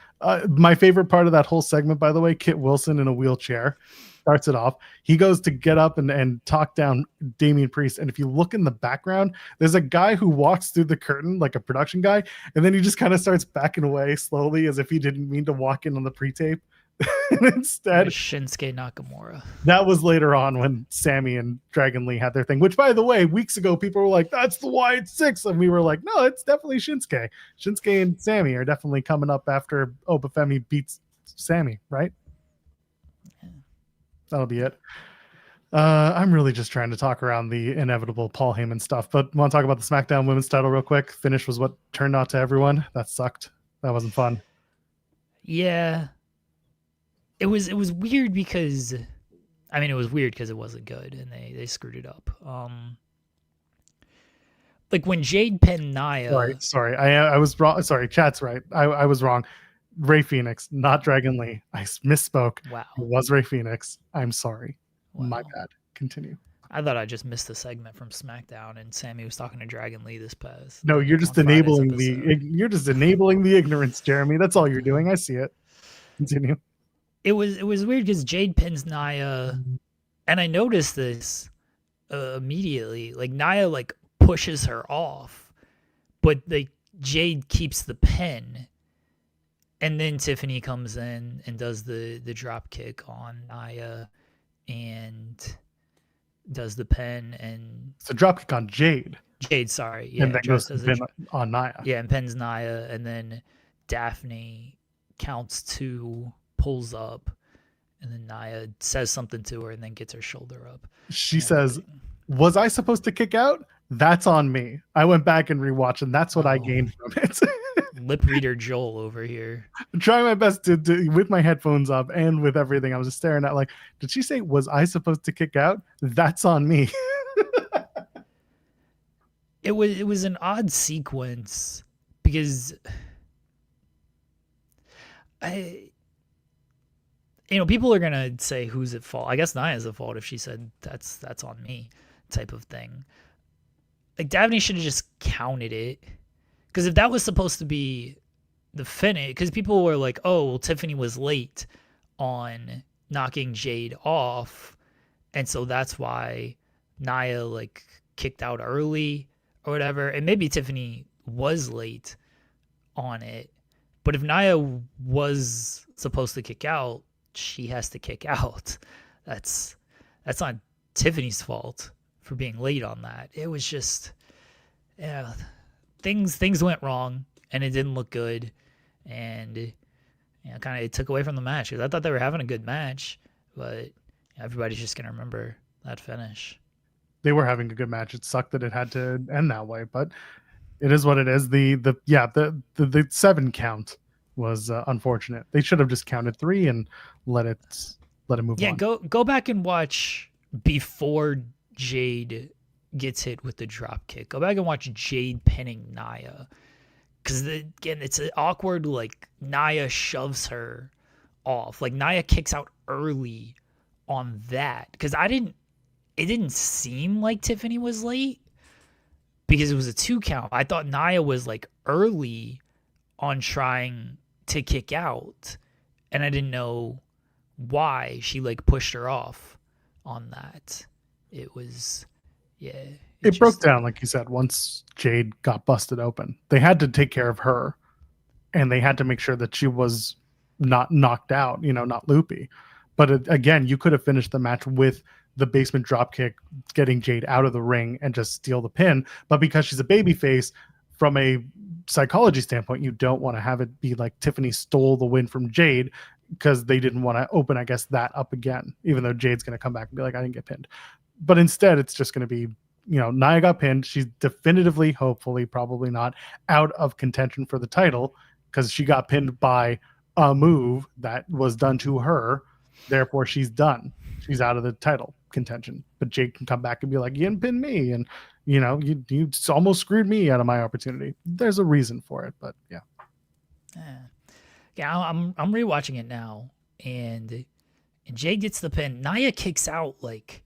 My favorite part of that whole segment, by the way, Kit Wilson in a wheelchair starts it off. He goes to get up and talk down Damian Priest. And if you look in the background, there's a guy who walks through the curtain like a production guy. And then he just kind of starts backing away slowly as if he didn't mean to walk in on the pre-tape. And instead, Shinsuke Nakamura. That was later on when Sammy and Dragon Lee had their thing, which, by the way, weeks ago, people were like, that's the Wyatt Six. And we were like, no, it's definitely Shinsuke. Shinsuke and Sammy are definitely coming up after Oba Femi beats Sammy, right? Yeah. That'll be it. I'm really just trying to talk around the inevitable Paul Heyman stuff, but want to talk about the SmackDown Women's title real quick. Finish was what turned out to everyone. That sucked. That wasn't fun. Yeah. It was weird because, I mean, it was weird because it wasn't good and they screwed it up. like when Jade pinned Nia. Sorry, I was wrong. Sorry, chat's right. I was wrong. Ray Phoenix, not Dragon Lee. I misspoke. Wow. It was Ray Phoenix. I'm sorry. Wow. My bad. Continue. I thought I just missed a segment from SmackDown, and Sammy was talking to Dragon Lee this past. No, you're just enabling the ignorance, Jeremy. That's all you're doing. I see it. Continue. It was weird because Jade pins Nia, and I noticed this immediately. Like Nia like pushes her off, but Jade keeps the pin, and then Tiffany comes in and does the drop kick on Nia, and does the pin and it's a drop kick on Jade. Sorry, yeah, and then goes to pin on Nia. Yeah, and pins Nia, and then Daphne counts 2, pulls up, and then Nia says something to her, and then gets her shoulder up. She says, "Was I supposed to kick out? That's on me." I went back and rewatched, and that's what I gained from it. Lip reader Joel over here. I'm trying my best to with my headphones up and with everything. I was just staring at like, did she say, "Was I supposed to kick out? That's on me." It was an odd sequence because people are gonna say who's at fault. I guess Nia's at fault if she said that's on me type of thing. Like Daphne should have just counted it. Because if that was supposed to be the finish, because people were like, oh, well, Tiffany was late on knocking Jade off, and so that's why Nia like kicked out early or whatever. And maybe Tiffany was late on it, but if Nia was supposed to kick out, she has to kick out. That's not Tiffany's fault for being late on that. It was just, yeah. Things went wrong, and it didn't look good, and kind of it took away from the match. Because I thought they were having a good match, but everybody's just gonna remember that finish. They were having a good match. It sucked that it had to end that way, but it is what it is. The 7 count was unfortunate. They should have just counted 3 and let it move on. Yeah, go back and watch before Jade gets hit with the drop kick. Go back and watch Jade pinning Nia, because again it's an awkward, like Nia shoves her off, like Nia kicks out early on that, because it didn't seem like Tiffany was late because it was a 2 count. I thought Nia was like early on trying to kick out, and I didn't know why she like pushed her off on that. It was it broke down, like you said, once Jade got busted open. They had to take care of her, and they had to make sure that she was not knocked out, not loopy. But again, you could have finished the match with the basement dropkick, getting Jade out of the ring and just steal the pin. But because she's a babyface, from a psychology standpoint, you don't want to have it be like Tiffany stole the win from Jade, because they didn't want to open, I guess, that up again, even though Jade's going to come back and be like, I didn't get pinned. But instead, it's just going to be, Nia got pinned. She's definitively, hopefully, probably not, out of contention for the title, because she got pinned by a move that was done to her. Therefore, she's done. She's out of the title contention. But Jade can come back and be like, you didn't pin me. And, you almost screwed me out of my opportunity. There's a reason for it, but yeah. Yeah, I'm rewatching it now, and Jade gets the pin. Nia kicks out, like,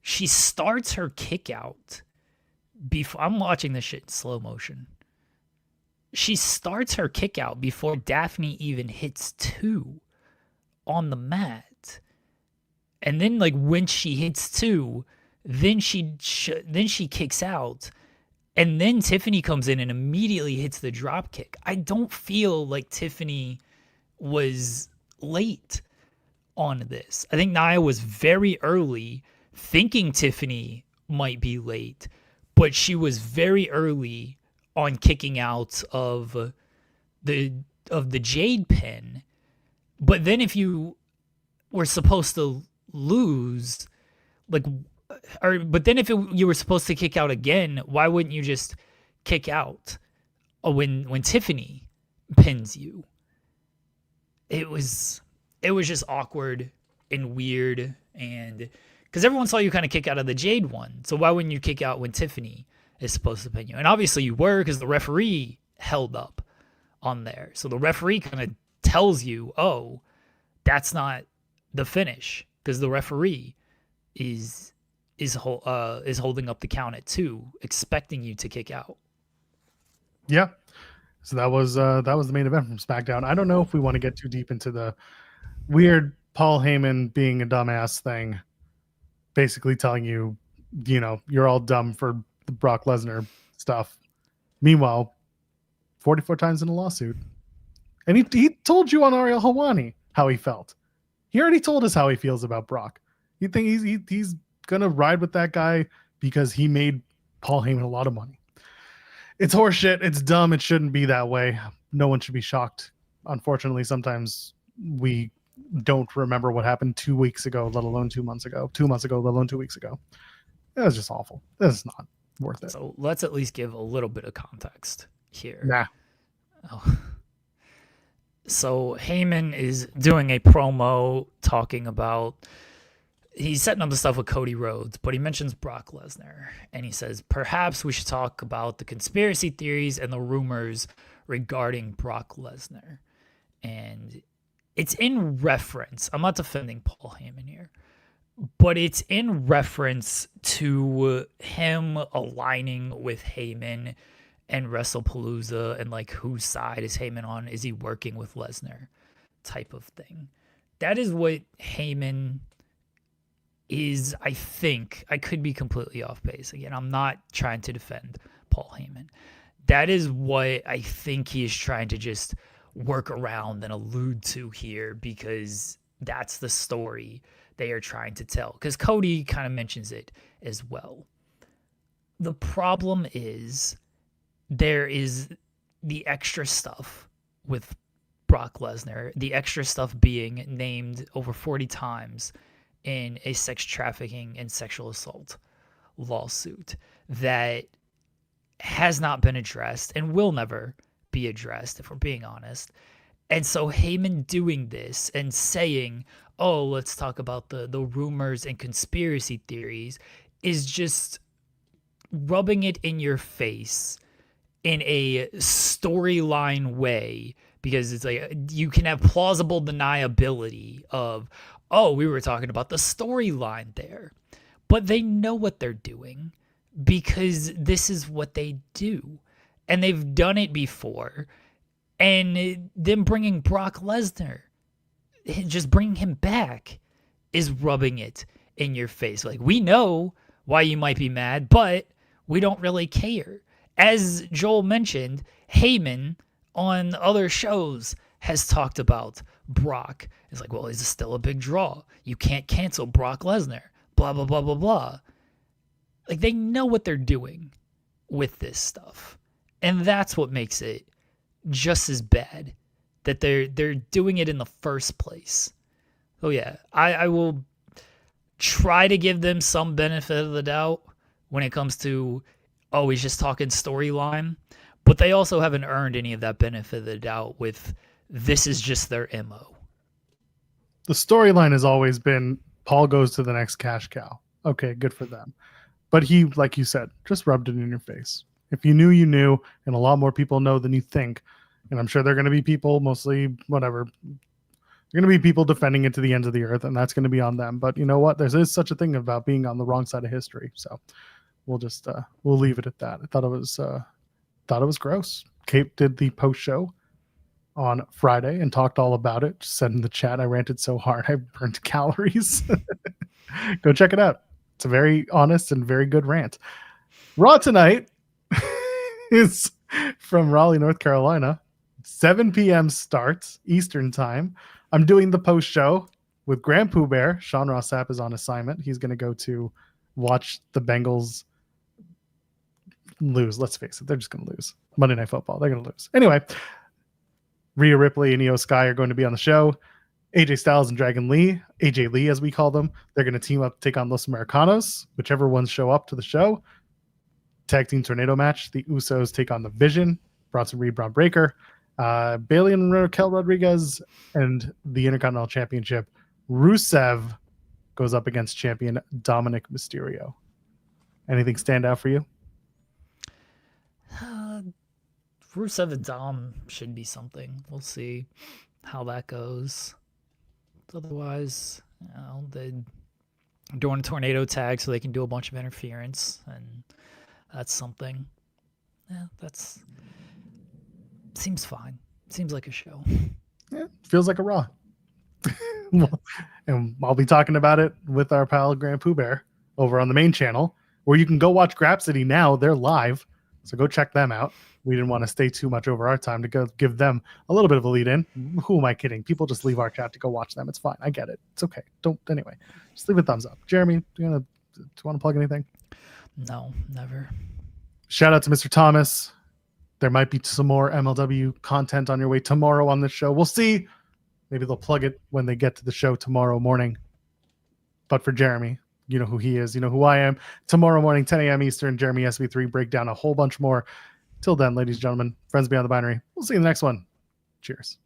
she starts her kick out before. I'm watching this shit in slow motion. She starts her kick out before Daphne even hits 2 on the mat. And then, like, when she hits 2, then she kicks out. And then Tiffany comes in and immediately hits the drop kick. I don't feel like Tiffany was late on this. I think Nia was very early, thinking Tiffany might be late, but she was very early on kicking out of the Jade pin. But then if you were supposed to lose, but then if you were supposed to kick out again, why wouldn't you just kick out when Tiffany pins you? It was just awkward and weird, and because everyone saw you kind of kick out of the Jade one, so why wouldn't you kick out when Tiffany is supposed to pin you. And obviously you were, because the referee held up on there. So the referee kind of tells you, oh, that's not the finish, because the referee is holding up the count at 2, expecting you to kick out. Yeah. So that was the main event from SmackDown. I don't know if we want to get too deep into the weird Paul Heyman being a dumbass thing, basically telling you, you're all dumb for the Brock Lesnar stuff. Meanwhile, 44 times in a lawsuit. And he told you on Ariel Helwani how he felt. He already told us how he feels about Brock. You think he's going to ride with that guy because he made Paul Heyman a lot of money. It's horseshit. It's dumb. It shouldn't be that way. No one should be shocked. Unfortunately, sometimes we don't remember what happened 2 weeks ago, let alone 2 months ago. 2 months ago, let alone 2 weeks ago. It was just awful. This is not worth it. So let's at least give a little bit of context here. Nah. Oh. So Heyman is doing a promo talking about, he's setting up the stuff with Cody Rhodes, but he mentions Brock Lesnar. And he says, perhaps we should talk about the conspiracy theories and the rumors regarding Brock Lesnar. And it's in reference, I'm not defending Paul Heyman here, but it's in reference to him aligning with Heyman and WrestlePalooza and like whose side is Heyman on? Is he working with Lesnar? Type of thing. That is what Heyman is, I think. I could be completely off base. Again, I'm not trying to defend Paul Heyman. That is what I think he is trying to just work around and allude to here, because that's the story they are trying to tell. Because Cody kind of mentions it as well. The problem is there is the extra stuff with Brock Lesnar, the extra stuff being named over 40 times in a sex trafficking and sexual assault lawsuit that has not been addressed and will never be addressed, if we're being honest. And so Heyman doing this and saying, oh, let's talk about the rumors and conspiracy theories, is just rubbing it in your face in a storyline way, because it's like you can have plausible deniability of, oh, we were talking about the storyline there. But they know what they're doing, because this is what they do. And they've done it before. And them bringing Brock Lesnar, just bringing him back, is rubbing it in your face. Like, we know why you might be mad, but we don't really care. As Joel mentioned, Heyman on other shows has talked about Brock. It's like, well, he's still a big draw. You can't cancel Brock Lesnar. Blah, blah, blah, blah, blah. Like, they know what they're doing with this stuff. And that's what makes it just as bad, that they're doing it in the first place. So yeah, I will try to give them some benefit of the doubt when it comes to, oh, he's just talking storyline. But they also haven't earned any of that benefit of the doubt with, this is just their MO. The storyline has always been Paul goes to the next cash cow. Okay, good for them. But he, like you said, just rubbed it in your face. If you knew, you knew, and a lot more people know than you think. And I'm sure there are going to be people, mostly whatever, there are going to be people defending it to the ends of the earth, and that's going to be on them. But you know what? There is such a thing about being on the wrong side of history. So we'll just we'll leave it at that. I thought it was gross. Kate did the post show on Friday and talked all about it. Just said in the chat, I ranted so hard I burned calories. Go check it out. It's a very honest and very good rant. Raw tonight is from Raleigh, North Carolina. 7 p.m. starts Eastern time. I'm doing the post show with Grand Pooh Bear. Sean Ross Sapp is on assignment. He's going to go to watch the Bengals lose. Let's face it, they're just going to lose. Monday Night Football, they're going to lose. Anyway, Rhea Ripley and Io Sky are going to be on the show. AJ Styles and Dragon Lee, AJ Lee as we call them, they're going to team up to take on Los Americanos, whichever ones show up to the show. Tag team tornado match. The Usos take on the Vision, Bronson Reed, Braun Breaker, Bayley and Raquel Rodriguez, and the Intercontinental Championship. Rusev goes up against champion Dominic Mysterio. Anything stand out for you? Rusev and Dom should be something. We'll see how that goes. Otherwise, they're doing a tornado tag so they can do a bunch of interference, and that's something. Yeah, seems fine. Seems like a show. Yeah, feels like a Raw. And I'll be talking about it with our pal Grand Pooh Bear over on the main channel, where you can go watch Grapsity now. They're live, so go check them out. We didn't want to stay too much over our time to go give them a little bit of a lead in. Who am I kidding? People just leave our chat to go watch them. It's fine. I get it. It's okay. Anyway, just leave a thumbs up. Jeremy, do you want to plug anything? No, never. Shout out to Mr. Thomas. There might be some more MLW content on your way tomorrow on this show. We'll see. Maybe they'll plug it when they get to the show tomorrow morning. But for Jeremy, you know who he is. You know who I am. Tomorrow morning, 10 a.m. Eastern, Jeremy SV3 break down a whole bunch more. Till then, ladies and gentlemen, friends beyond the binary, we'll see you in the next one. Cheers.